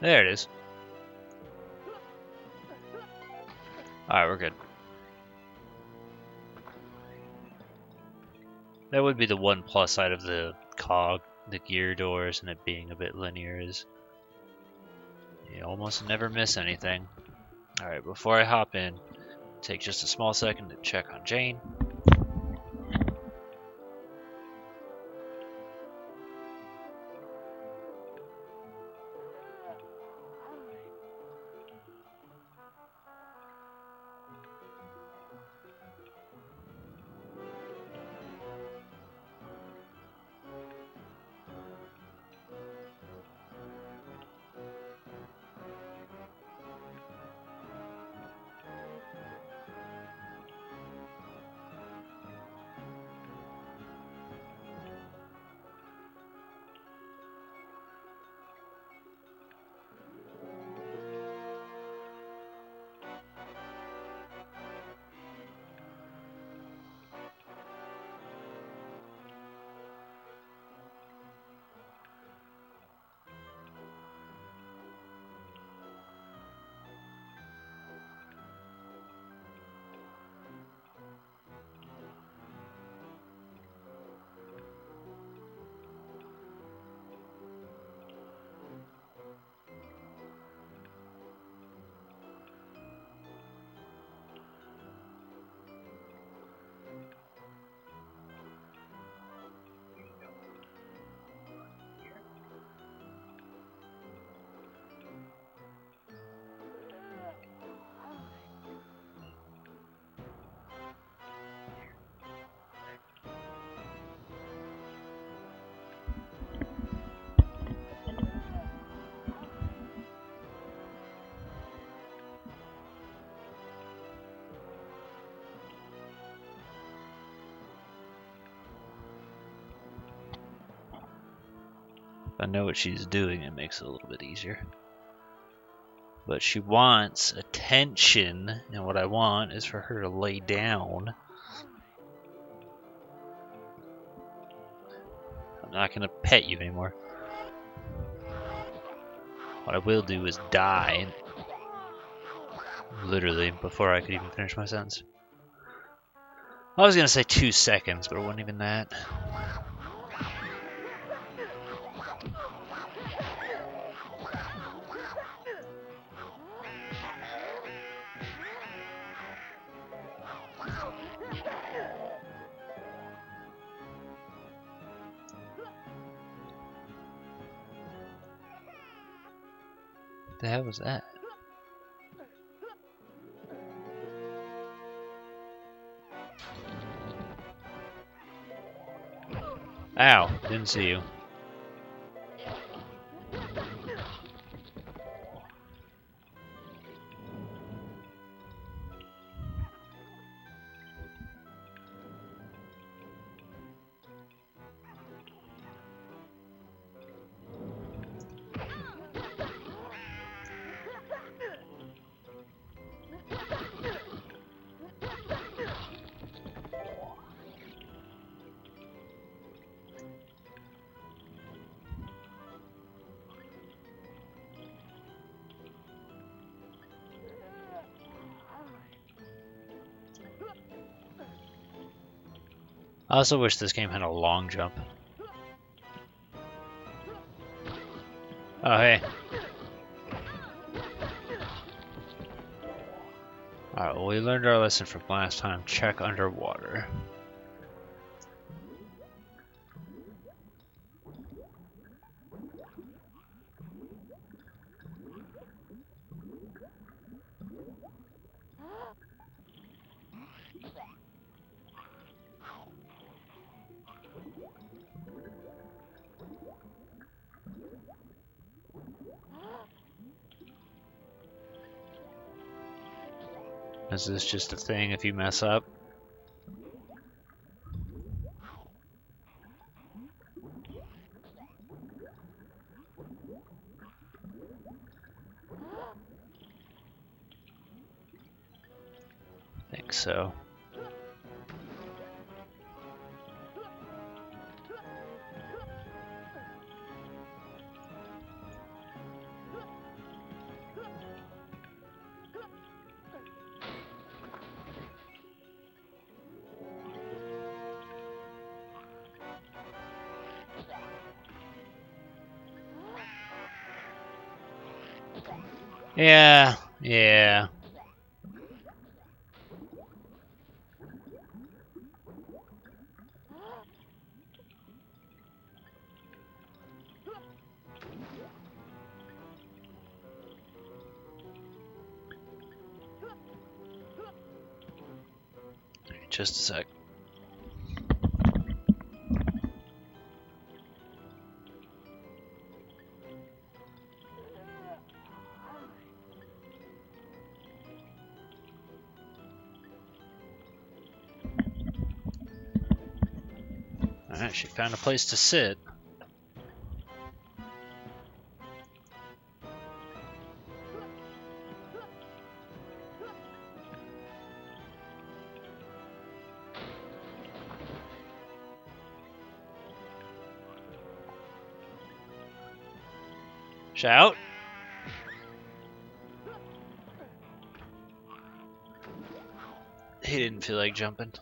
There it is. Alright, we're good. That would be the one plus side of the cog, the gear doors, and it being a bit linear is you almost never miss anything. Alright, before I hop in, take just a small second to check on Jane. If I know what she's doing, it makes it a little bit easier. But she wants attention, and what I want is for her to lay down. I'm not gonna pet you anymore. What I will do is die, literally, before I could even finish my sentence. I was gonna say 2 seconds, but it wasn't even that. What the hell was that? Ow, didn't see you. I also wish this game had a long jump. Oh, hey. Alright, well, we learned our lesson from last time. Check underwater. Is this just a thing if you mess up? I think so. Yeah, yeah. Just a sec. Alright, she found a place to sit. Shout. He didn't feel like jumping.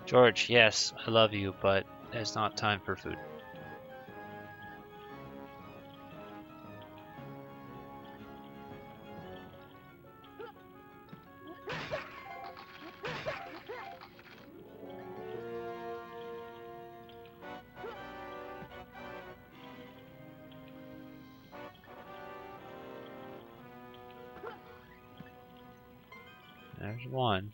George, yes, I love you, but it's not time for food. There's one.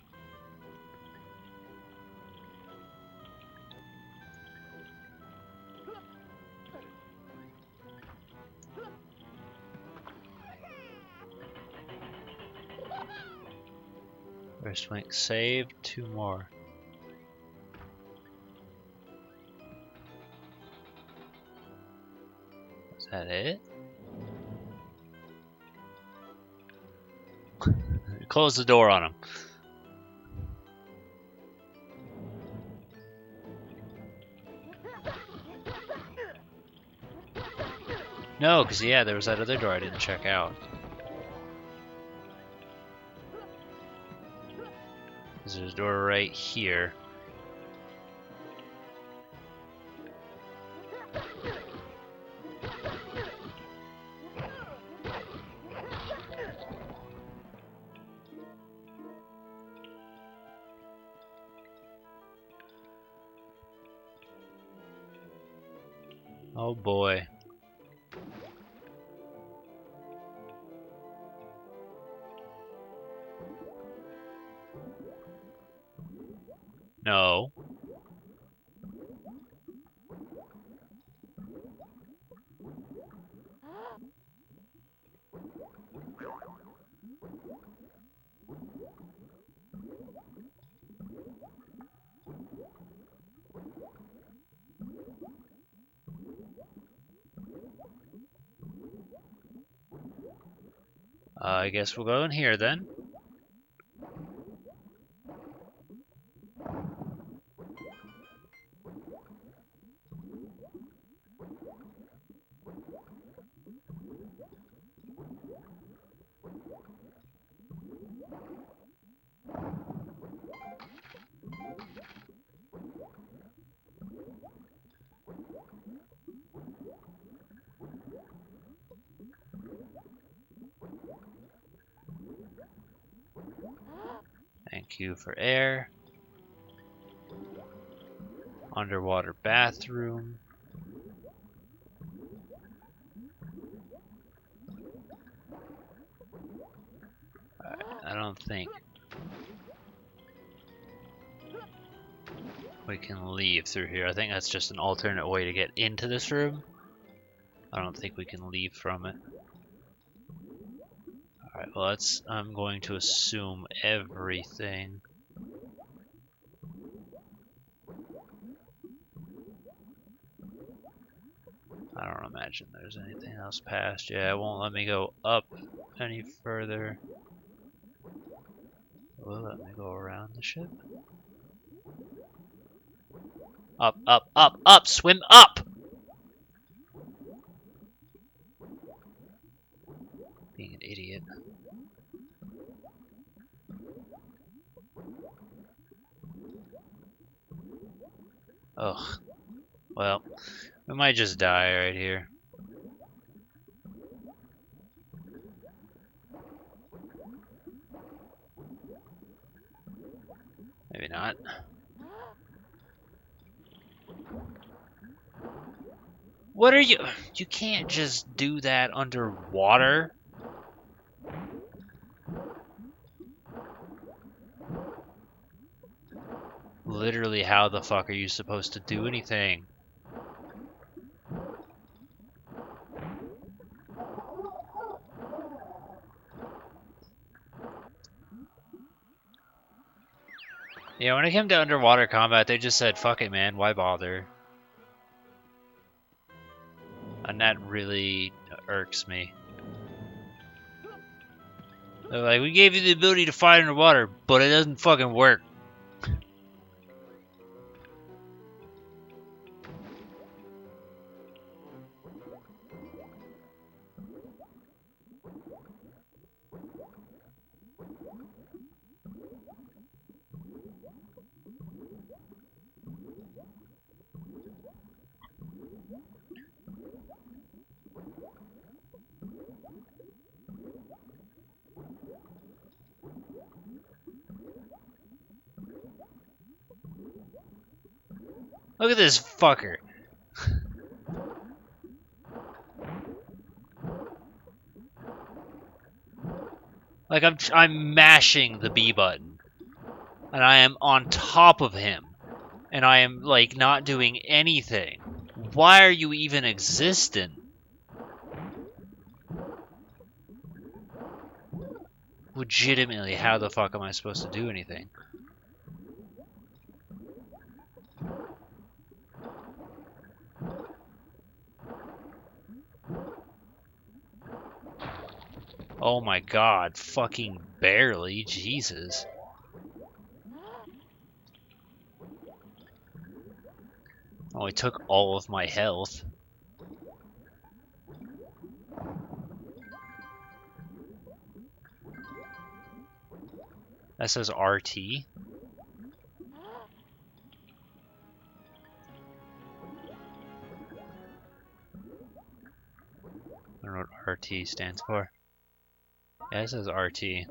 First link saved, 2 more. Is that it? Close the door on him. No, because yeah, there was that other door I didn't check out. There's a door right here. Oh boy. No. I guess we'll go in here then. Thank you for air. Underwater bathroom. I don't think we can leave through here. I think that's just an alternate way to get into this room. I don't think we can leave from it. Alright, well I'm going to assume everything. I don't imagine there's anything else past. Yeah, it won't let me go up any further. Will let me go around the ship? Up, up, up, up! Swim up! Being an idiot. Ugh. Well, we might just die right here. Maybe not. What are you? You can't just do that underwater. Literally, how the fuck are you supposed to do anything? Yeah, when it came to underwater combat, they just said, fuck it, man, why bother? And that really irks me. They're like, we gave you the ability to fight underwater, but it doesn't fucking work. Look at this fucker. Like, I'm mashing the B button. And I am on top of him. And I am, like, not doing anything. Why are you even existent? Legitimately, how the fuck am I supposed to do anything? Oh my god, fucking barely, Jesus. Oh, it took all of my health. That says RT. I don't know what RT stands for. Yeah, it says RT.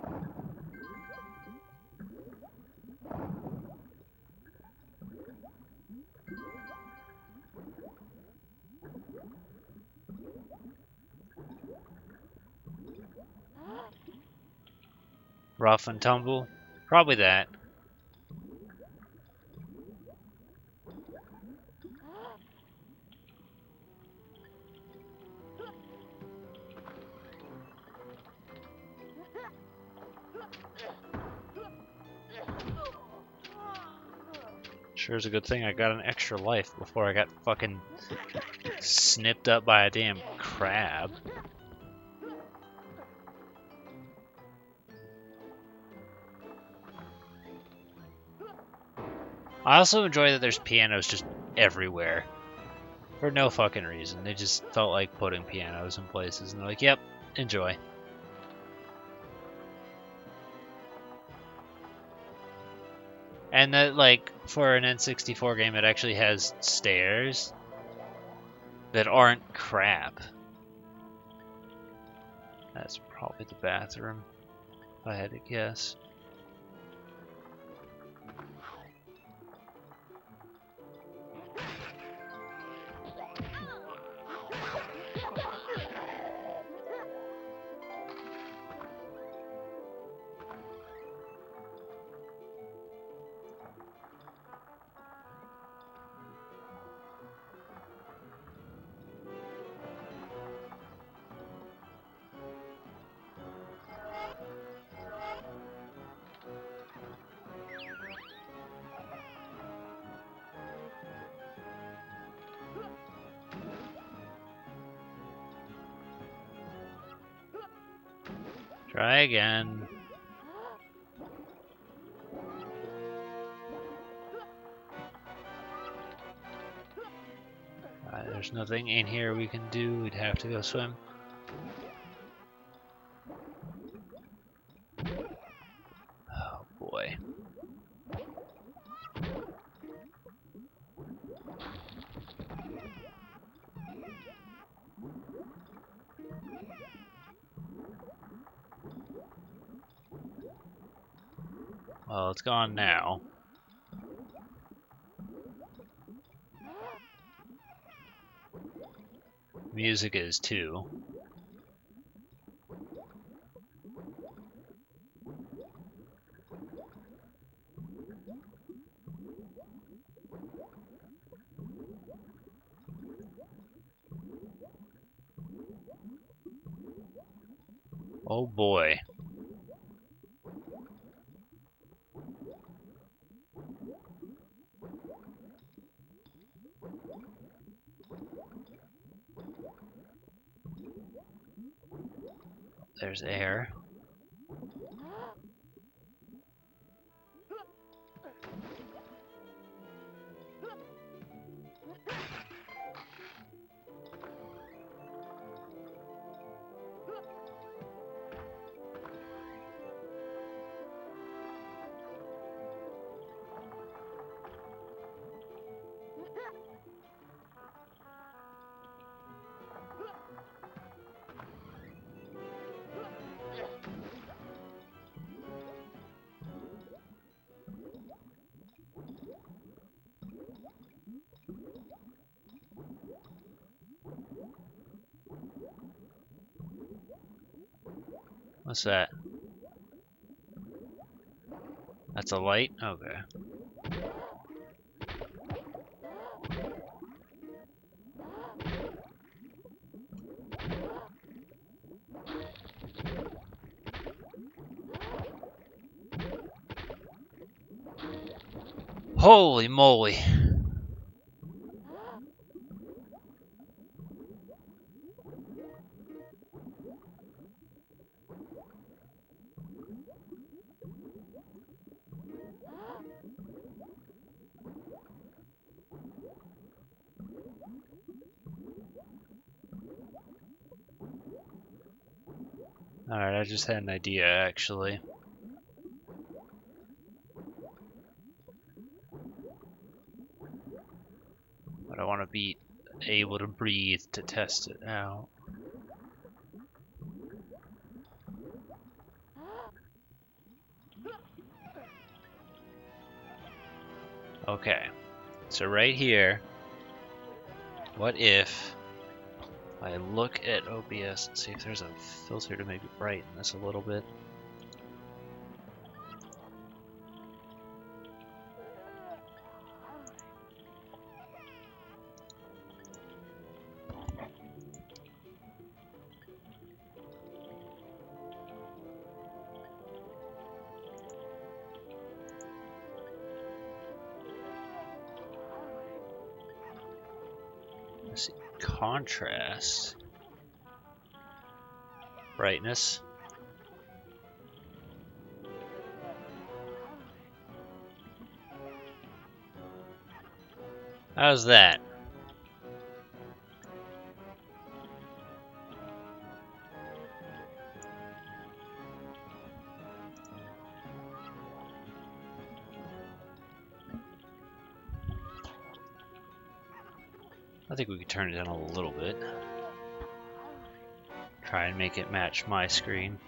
Rough and tumble? Probably that. Sure is a good thing I got an extra life before I got fucking snipped up by a damn crab. I also enjoy that there's pianos just everywhere. For no fucking reason. They just felt like putting pianos in places and they're like, yep, enjoy. And that, like, for an N64 game, it actually has stairs that aren't crap. That's probably the bathroom, if I had to guess. Try again. There's nothing in here we can do. We'd have to go swim. Oh boy. Well, it's gone now. Music is too. Oh boy. There's air. What's that? That's a light? Okay. Holy moly. Alright, I just had an idea actually. But I want to be able to breathe to test it out. Okay, so right here, what if I look at OBS and see if there's a filter to maybe brighten this a little bit? Let's see, contrast, brightness. How's that? I think we could turn it down a little bit. Try and make it match my screen.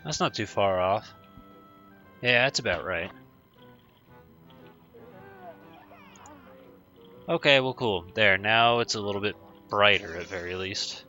That's not too far off. Yeah, that's about right. Okay, well cool. There, now it's a little bit brighter at very least.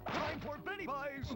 Time for Benny Pies!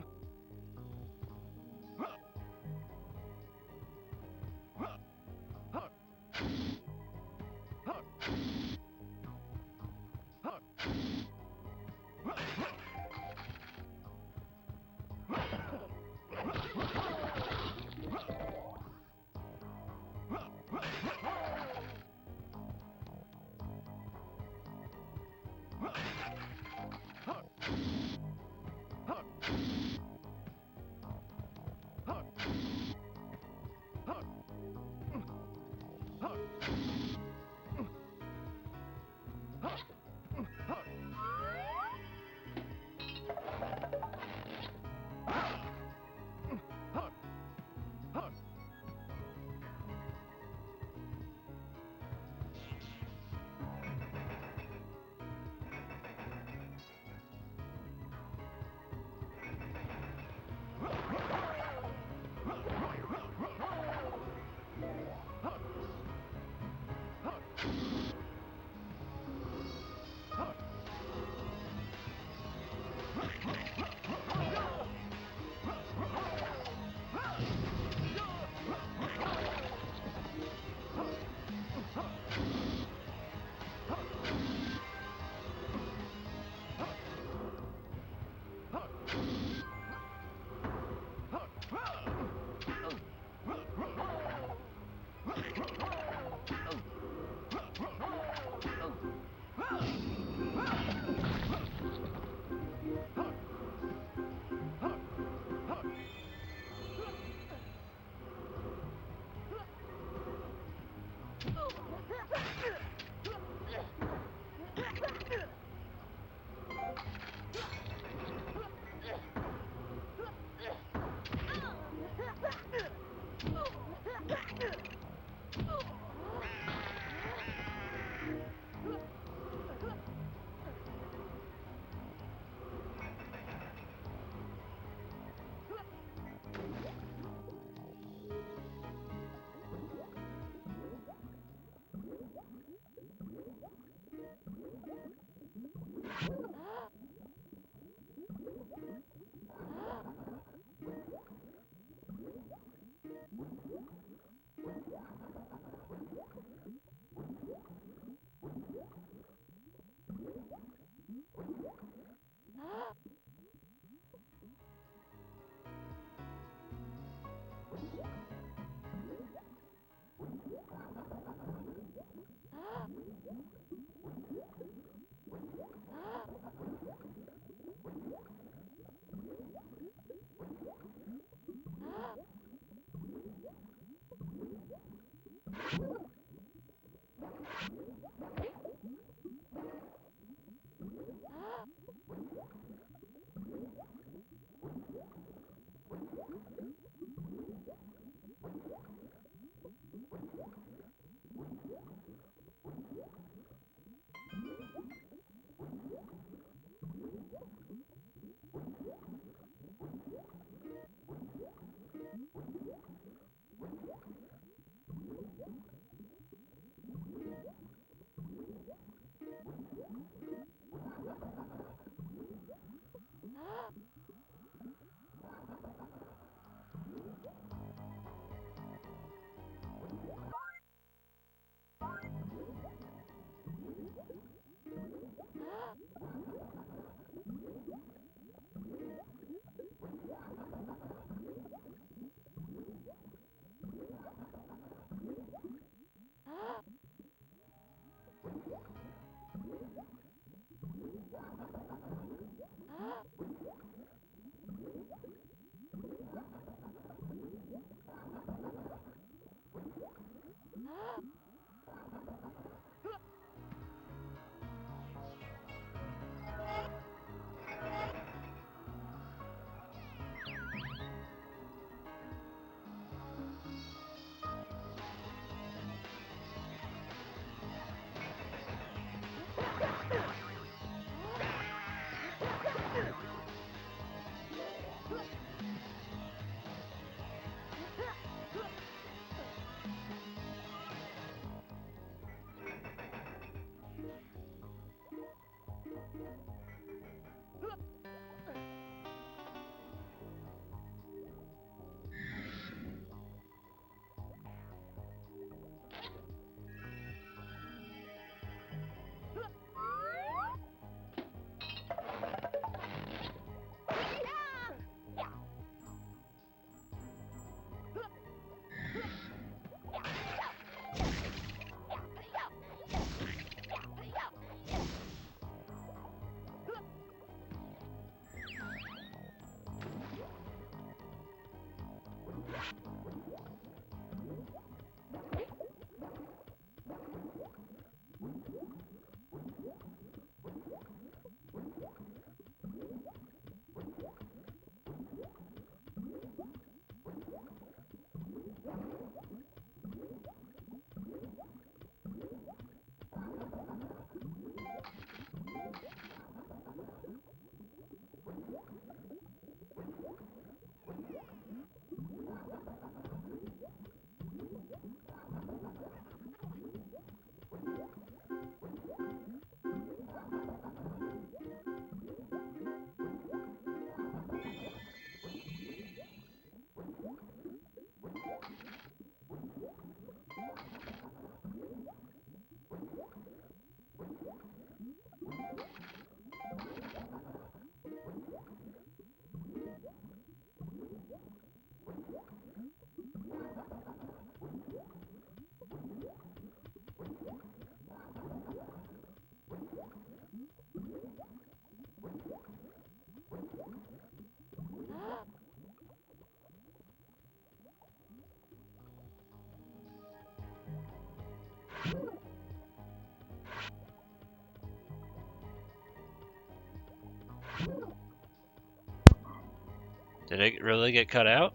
Did it really get cut out?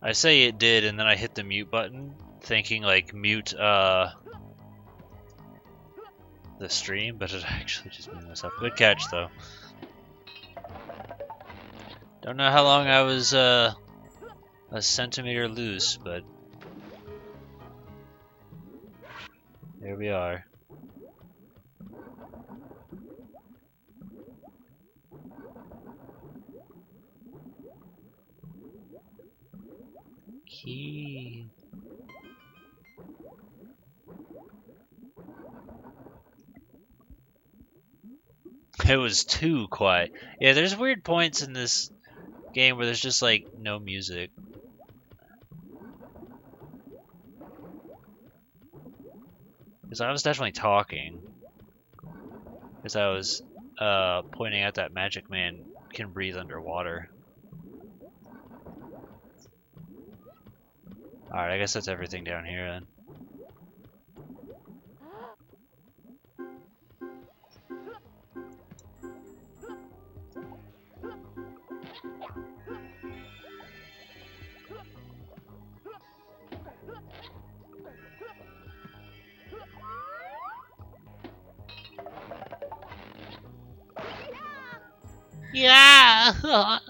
I say it did, and then I hit the mute button, thinking like mute the stream, but it actually just made myself. Good catch though. Don't know how long I was a centimeter loose, but here we are. Key. It was too quiet. Yeah, there's weird points in this game where there's just like no music. Because I was definitely talking. Because I was pointing out that Magic Man can breathe underwater. Alright, I guess that's everything down here then. Yeah!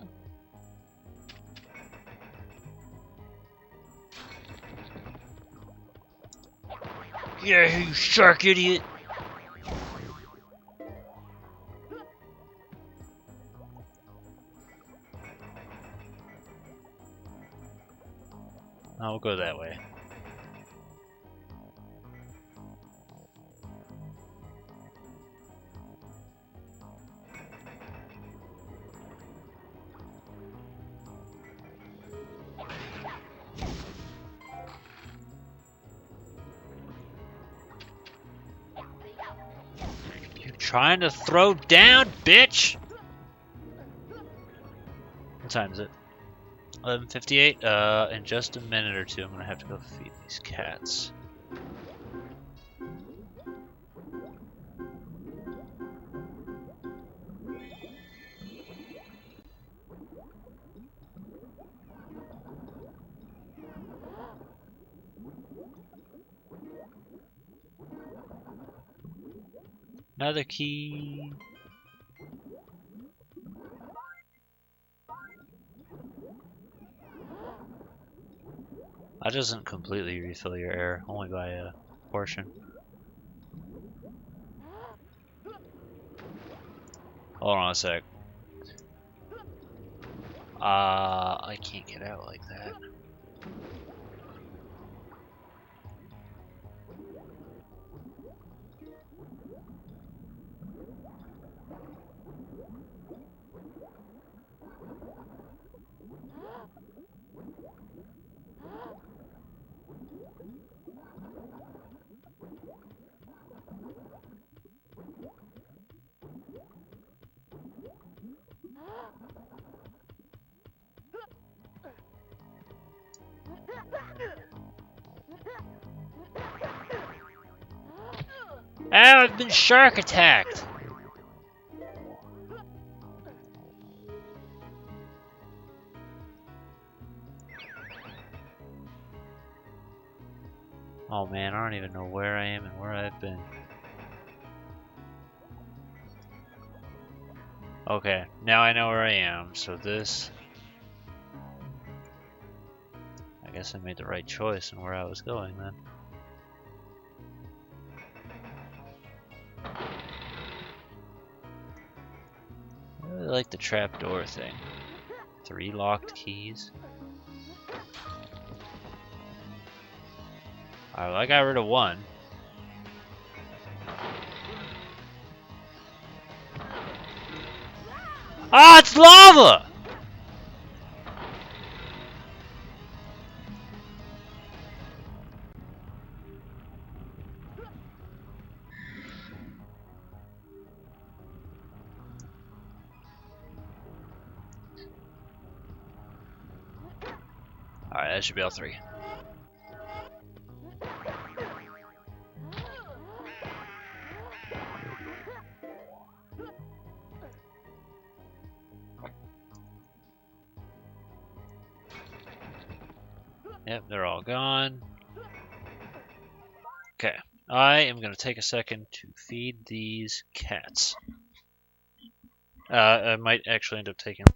Yeah, you shark idiot! I'll go that way. You trying to throw down, bitch? What time is it? 11:58. In just a minute or two, I'm gonna have to go feed these cats. Another key. That doesn't completely refill your air, only by a portion. Hold on a sec. I can't get out like that. Ow, I've been shark attacked! Oh man, I don't even know where I am and where I've been. Okay, now I know where I am, so this... I guess I made the right choice in where I was going then. I really like the trapdoor thing. 3 locked keys. Alright, I got rid of 1. Ah, it's lava! Alright, that should be all 3. Yep, they're all gone. Okay, I am going to take a second to feed these cats. I might actually end up taking...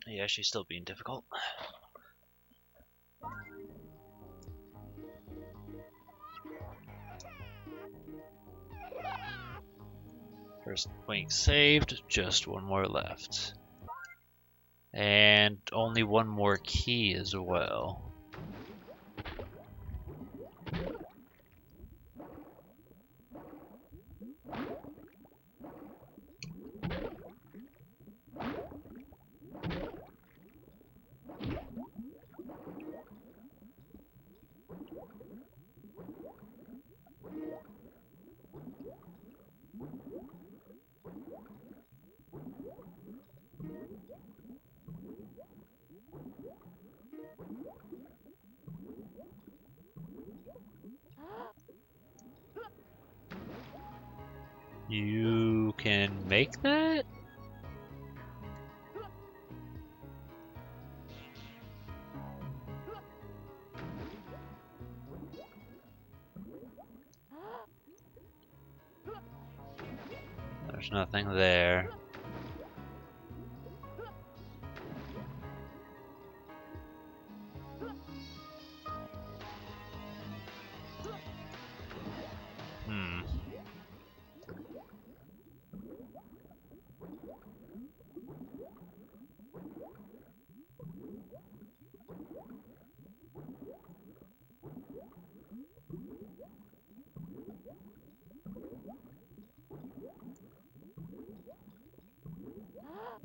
Yeah, she's still being difficult. First wing saved, just one more left. And only one more key as well. You can make that? There's nothing there. Hmm.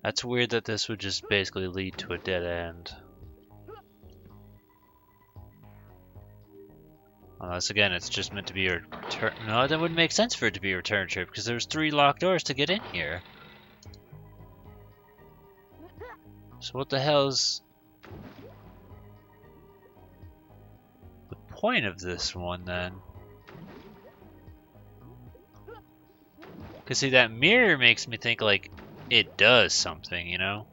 That's weird that this would just basically lead to a dead end. Unless again, it's just meant to be a return. No, that wouldn't make sense for it to be a return trip because there's 3 locked doors to get in here. So what the hell's the point of this one then? Cause see, that mirror makes me think like it does something, you know?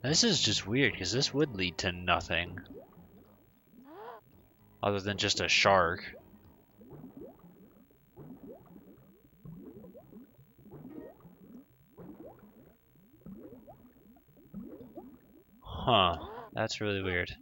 This is just weird because this would lead to nothing other than just a shark. Huh, that's really weird.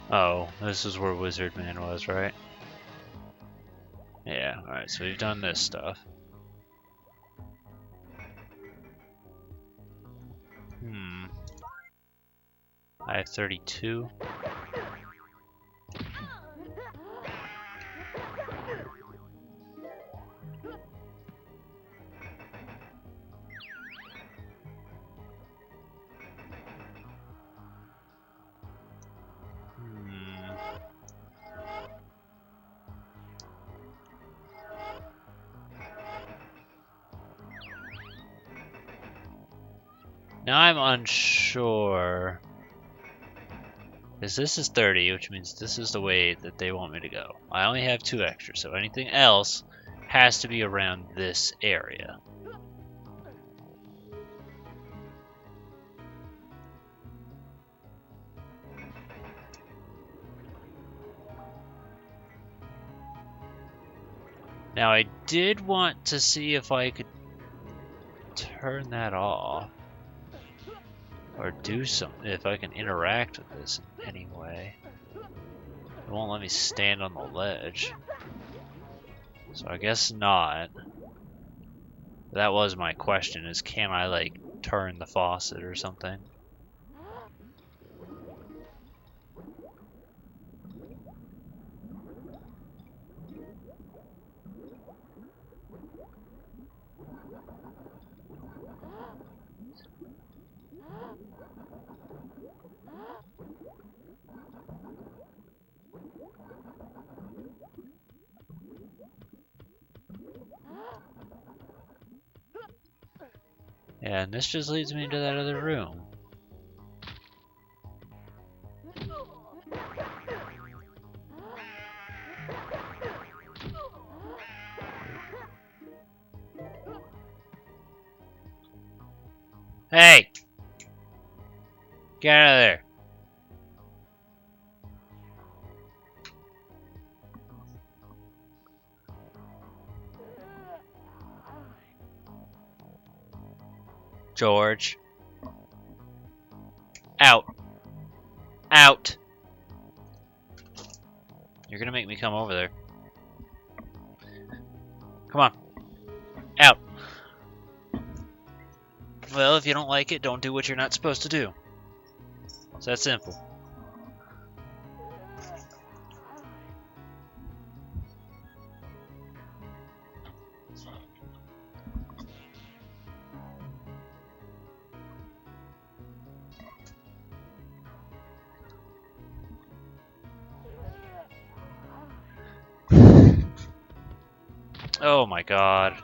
Oh, this is where Wizard Man was, right? Yeah, alright, so we've done this stuff. I have 32. Now I'm unsure. Because this is 30, which means this is the way that they want me to go. I only have 2 extra, so anything else has to be around this area. Now I did want to see if I could turn that off. Or do something, if I can interact with this in any way. It won't let me stand on the ledge. So I guess not. That was my question, is can I like turn the faucet or something? Yeah, and this just leads me into that other room. Hey! Get out of there! George. Out! Out! You're gonna make me come over there. Come on. Out! Well, if you don't like it, don't do what you're not supposed to do. It's that simple. Oh my god.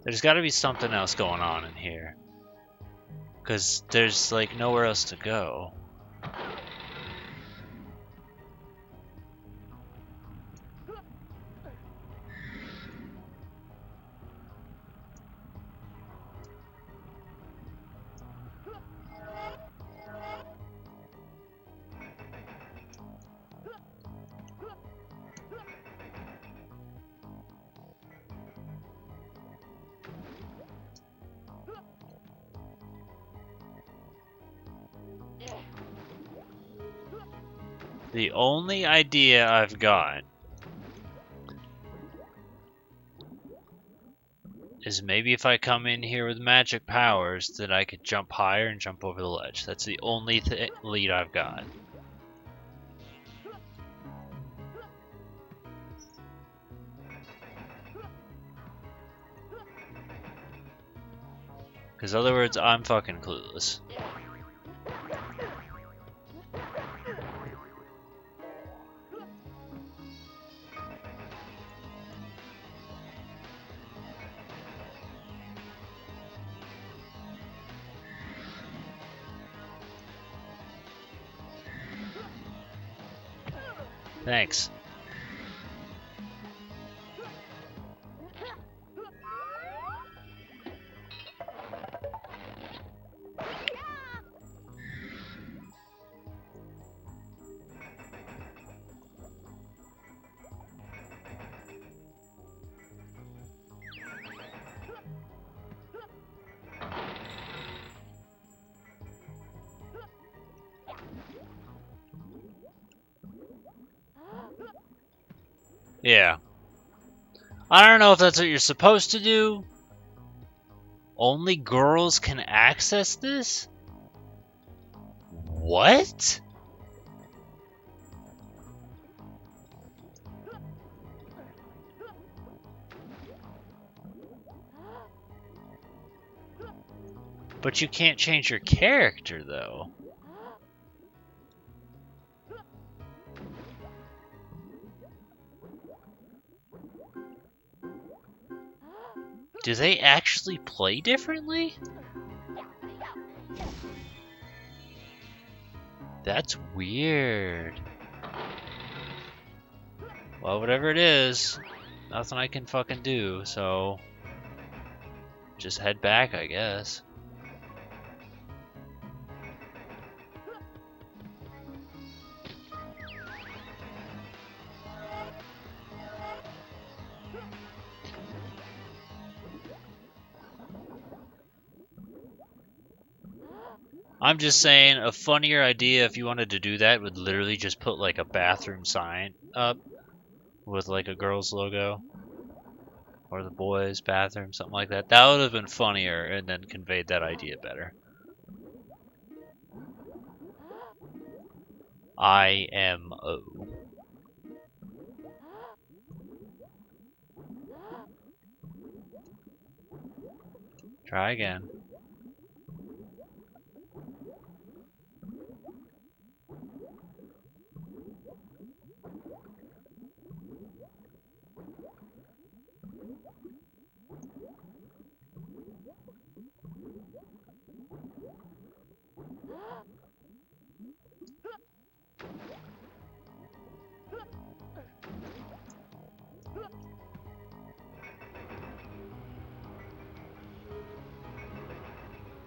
There's gotta be something else going on in here. Because there's, like, nowhere else to go. The only idea I've got is maybe if I come in here with magic powers, that I could jump higher and jump over the ledge. That's the only lead I've got. Because other words, I'm fucking clueless. Thanks. Yeah. I don't know if that's what you're supposed to do. Only girls can access this? What? But you can't change your character, though. Do they actually play differently? That's weird. Well, whatever it is, nothing I can fucking do, so just head back, I guess. I'm just saying, a funnier idea if you wanted to do that would literally just put like a bathroom sign up with like a girl's logo or the boys' bathroom, something like that. That would have been funnier and then conveyed that idea better. IMO. Try again.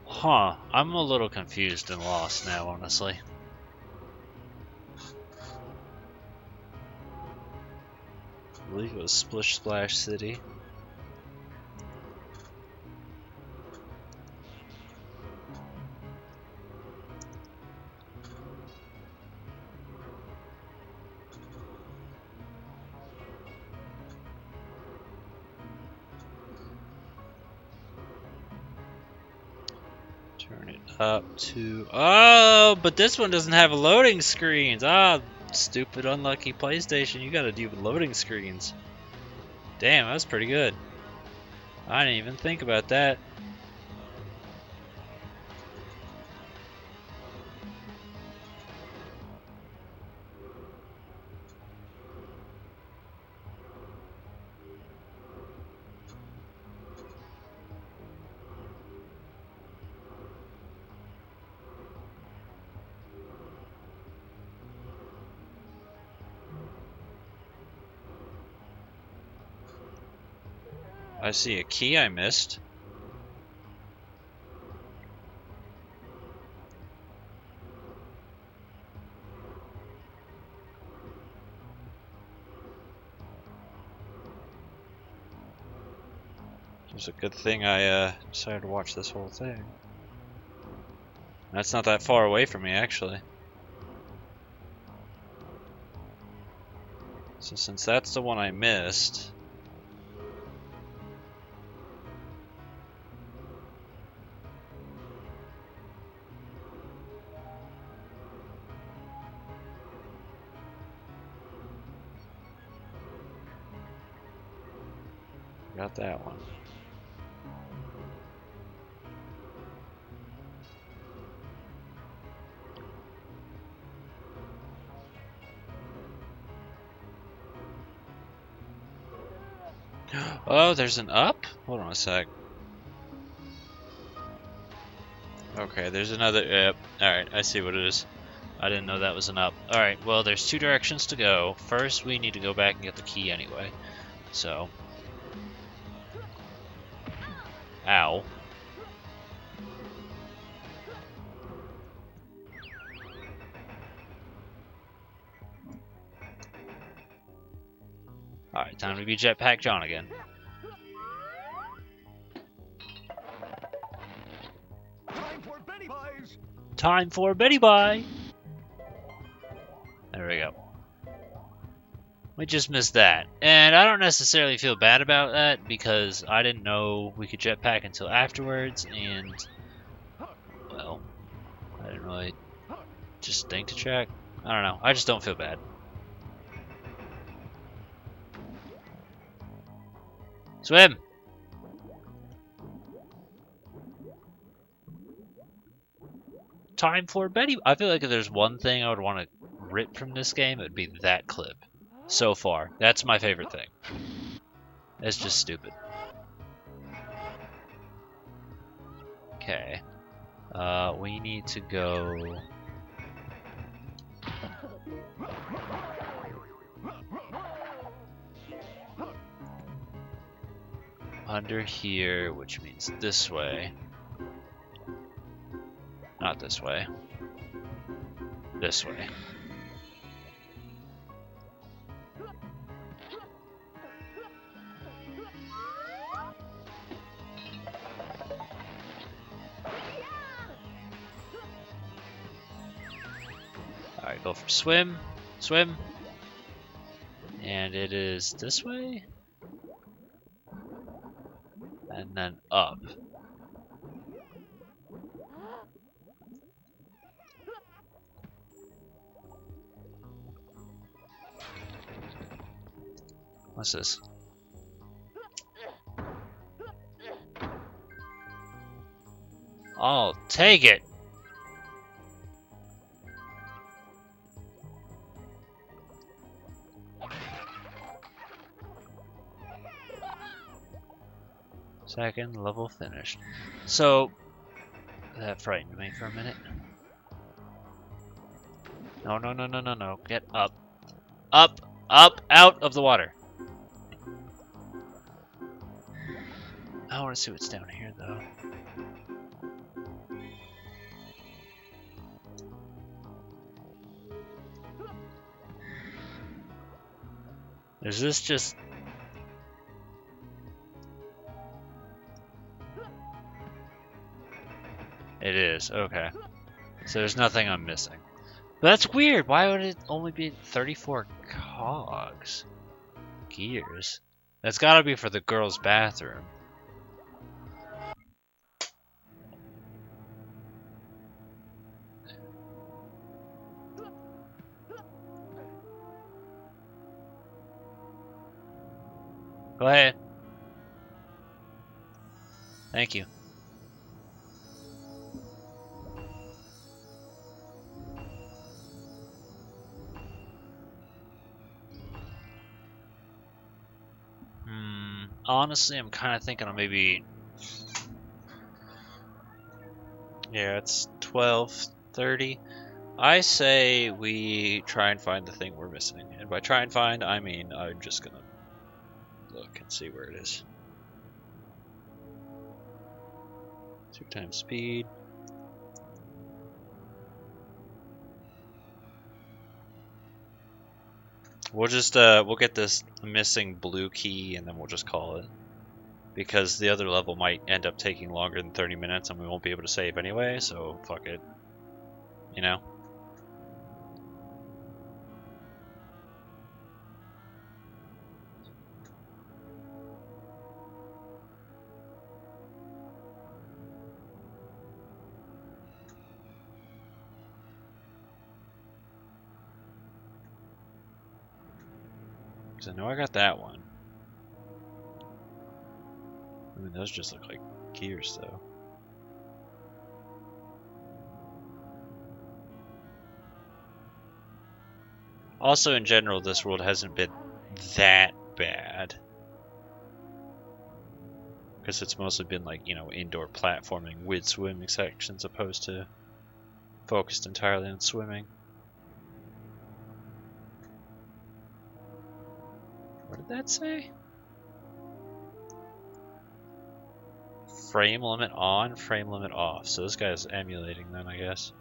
Huh, I'm a little confused and lost now, honestly. I believe it was Splish Splash City. Turn it up to... Oh, but this one doesn't have loading screens. Ah, stupid unlucky PlayStation. You gotta do loading screens. Damn, that's pretty good. I didn't even think about that. I see a key I missed. It's a good thing I decided to watch this whole thing. That's not that far away from me, actually. So since that's the one I missed... Got that one. Oh, there's an up? Hold on a sec. Okay, there's another... Yep. Alright, I see what it is. I didn't know that was an up. Alright, well, there's two directions to go. First, we need to go back and get the key anyway. So... Ow. Alright, time to be Jetpack John again. Time for Betty Buys! Time for Betty Bye! There we go. We just missed that. And I don't necessarily feel bad about that because I didn't know we could jetpack until afterwards, and, well, I didn't really just think to check. I don't know. I just don't feel bad. Swim! Time for Betty. I feel like if there's one thing I would want to rip from this game, it would be that clip. So far, that's my favorite thing. It's just stupid. Okay. We need to go... under here, which means this way. Not this way. This way. Alright, go for swim. Swim. And it is this way. And then up. What's this? I'll take it. Second level finished. So, that frightened me for a minute. No, no, no, no, no, no. Get up. Up! Up! Out of the water! I want to see what's down here, though. Is this just... It is, okay. So there's nothing I'm missing. But that's weird. Why would it only be 34 cogs? Gears? That's gotta be for the girls' bathroom. Go ahead. Thank you. Honestly, I'm kind of thinking of maybe... Yeah, it's 12:30. I say we try and find the thing we're missing. And by try and find, I mean I'm just gonna look and see where it is. 2 times speed. We'll just we'll get this missing blue key and then we'll just call it. Because the other level might end up taking longer than 30 minutes and we won't be able to save anyway, so fuck it. You know? Because I know I got that one. I mean, those just look like gears, though. Also, in general, this world hasn't been that bad. Because it's mostly been like, you know, indoor platforming with swimming sections opposed to focused entirely on swimming. What did that say? Frame limit on, frame limit off. So this guy's emulating then, I guess.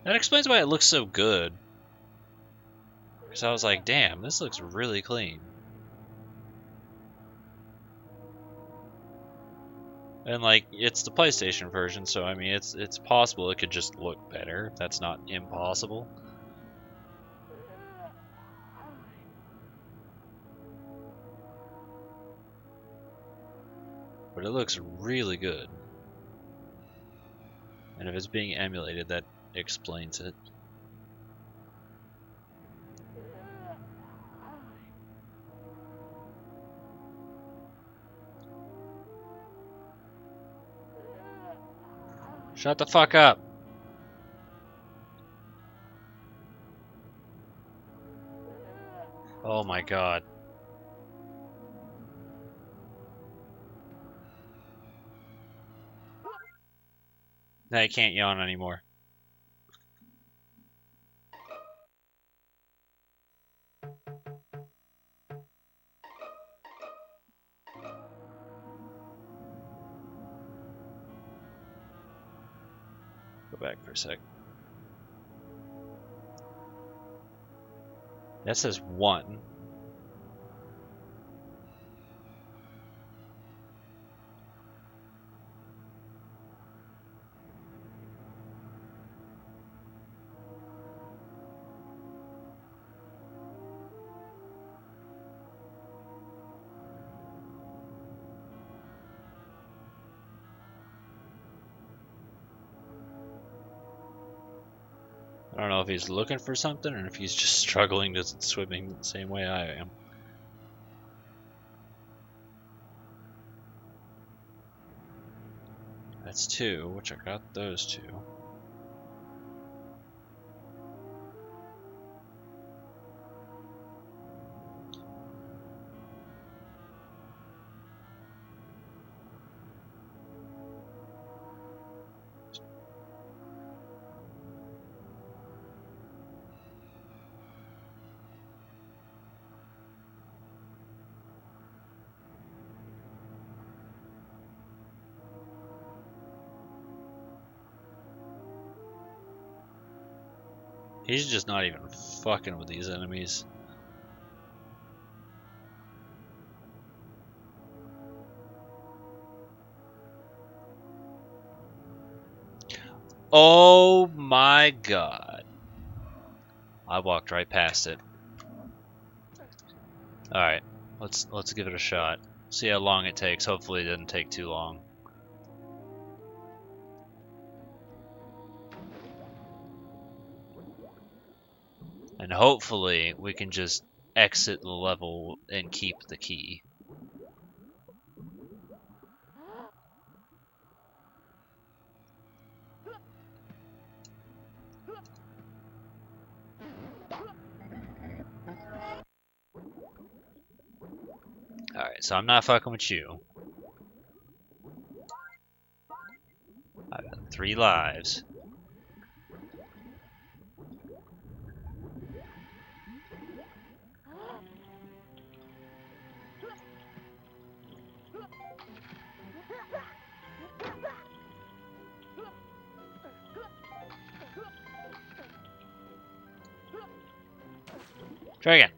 That explains why it looks so good. Because I was like, damn, this looks really clean. And like, it's the PlayStation version, so I mean, it's possible it could just look better. That's not impossible. But it looks really good. And if it's being emulated, that explains it. Shut the fuck up! Oh my god. Now I can't yawn anymore. Go back for a sec. That says 1. I don't know if he's looking for something or if he's just struggling to swimming the same way I am. That's 2, which I got those 2. He's just not even fucking with these enemies. Oh my god. I walked right past it. Alright, let's give it a shot. See how long it takes. Hopefully it doesn't take too long. And hopefully we can just exit the level and keep the key. Alright, so I'm not fucking with you. I've got 3 lives. Try again.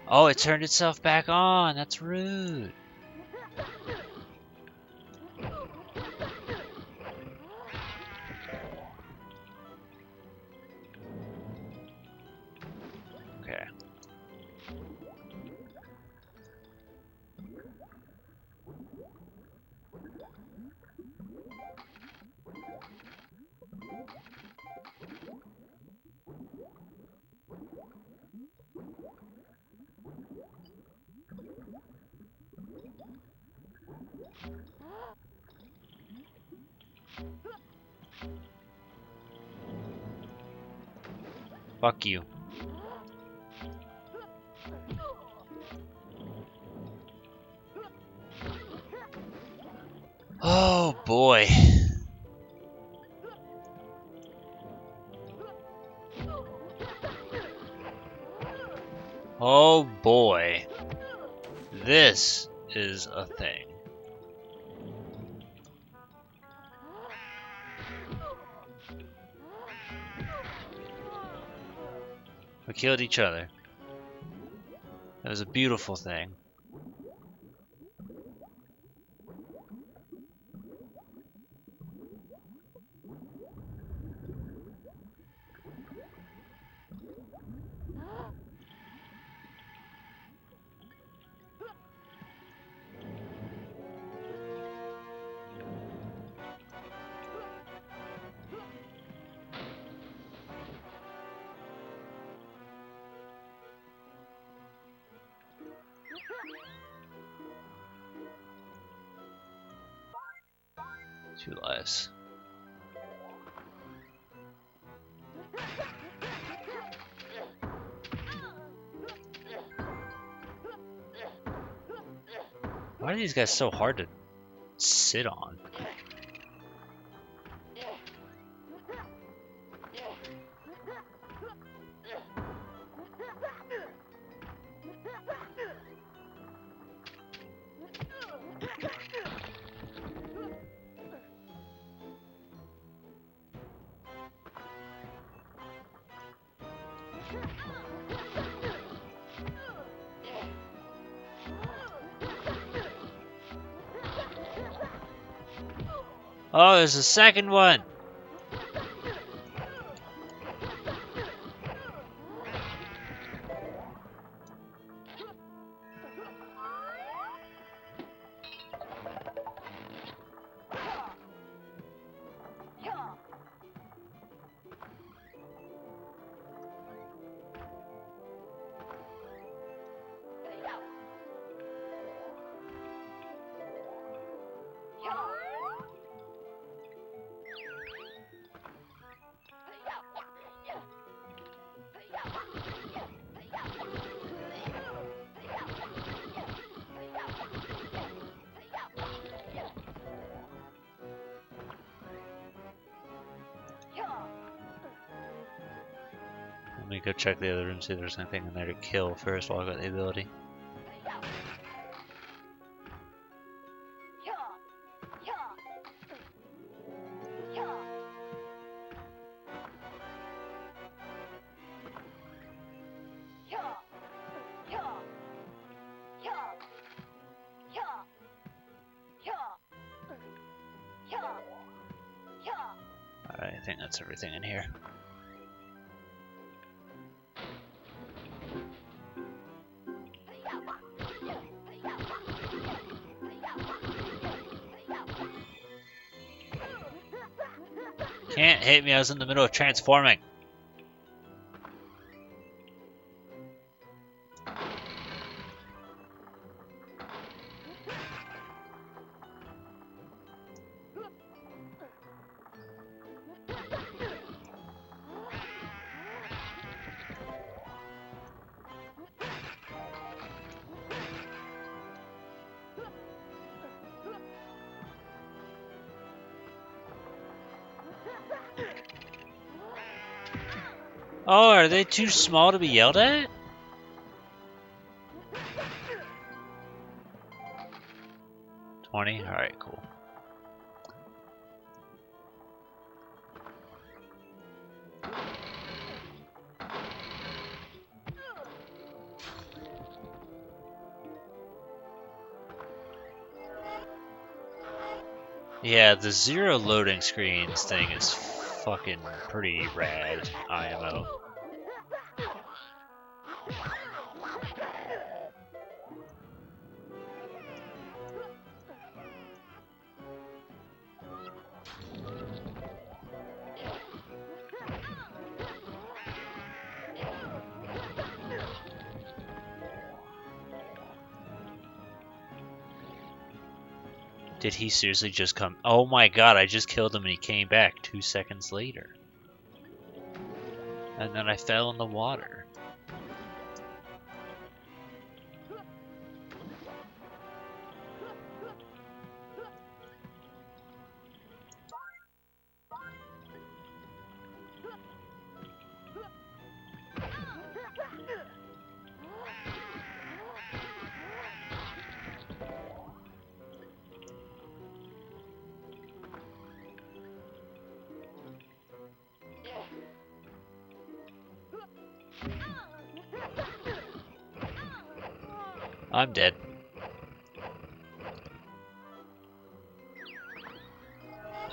Oh, it turned itself back on. That's rude. Okay. Fuck you. Oh boy. Oh boy. This is a thing. We killed each other. That was a beautiful thing. Two lives. Why are these guys so hard to sit on? Oh, there's a second one! Let me go check the other room, see if there's anything in there to kill first while I got the ability. Alright, I think that's everything in here. Can't hit me, I was in the middle of transforming. Oh, are they too small to be yelled at? $20? Alright, cool. Yeah, the zero loading screens thing is fucking pretty rad, IMO. Did he seriously just come? Oh my god, I just killed him and he came back 2 seconds later. And then I fell in the water. I'm dead.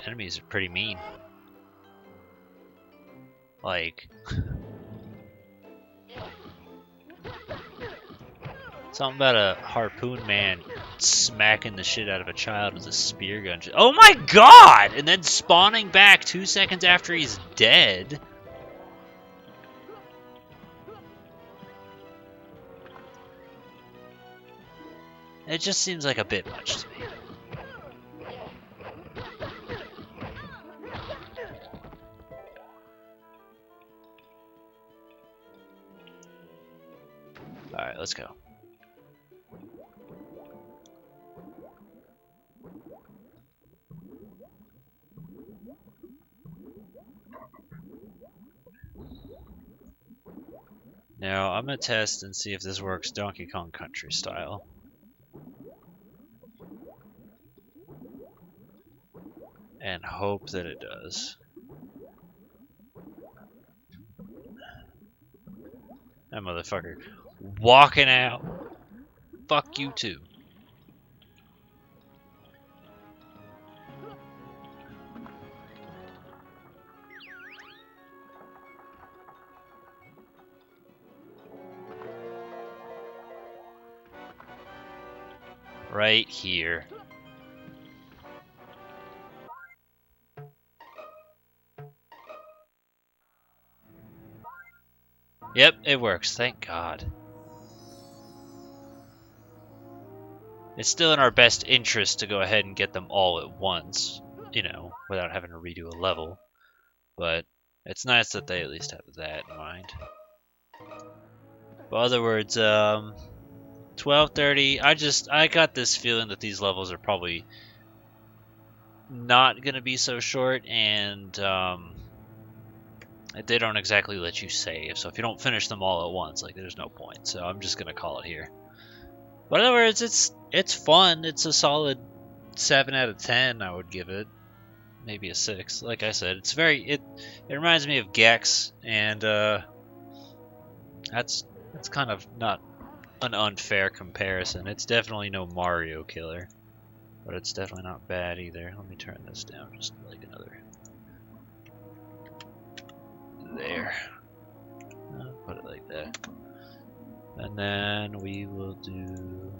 Enemies are pretty mean. Like... something about a harpoon man smacking the shit out of a child with a spear gun. Oh my god! And then spawning back 2 seconds after he's dead. It just seems like a bit much to me. Alright, let's go. Now, I'm gonna test and see if this works Donkey Kong Country style. And hope that it does. That motherfucker walking out. Fuck you too. Right here. Yep, it works. Thank God. It's still in our best interest to go ahead and get them all at once, you know, without having to redo a level. But it's nice that they at least have that in mind. But other words, 12:30. I got this feeling that these levels are probably not gonna be so short, and They don't exactly let you save, so if you don't finish them all at once, like, there's no point. So I'm just gonna call it here. But in other words, it's fun. It's a solid 7 out of 10. I would give it. Maybe a 6. Like I said, it reminds me of Gex, and that's kind of not an unfair comparison. It's definitely no Mario killer, but it's definitely not bad either. Let me turn this down just like another. There. Put it like that. And then we will do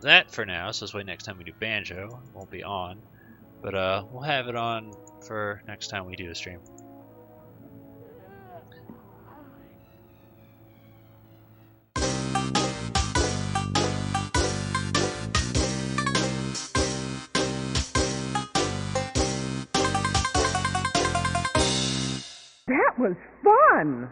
that for now. So let's wait next time we do Banjo. It won't be on, but we'll have it on for next time we do a stream. That was fun!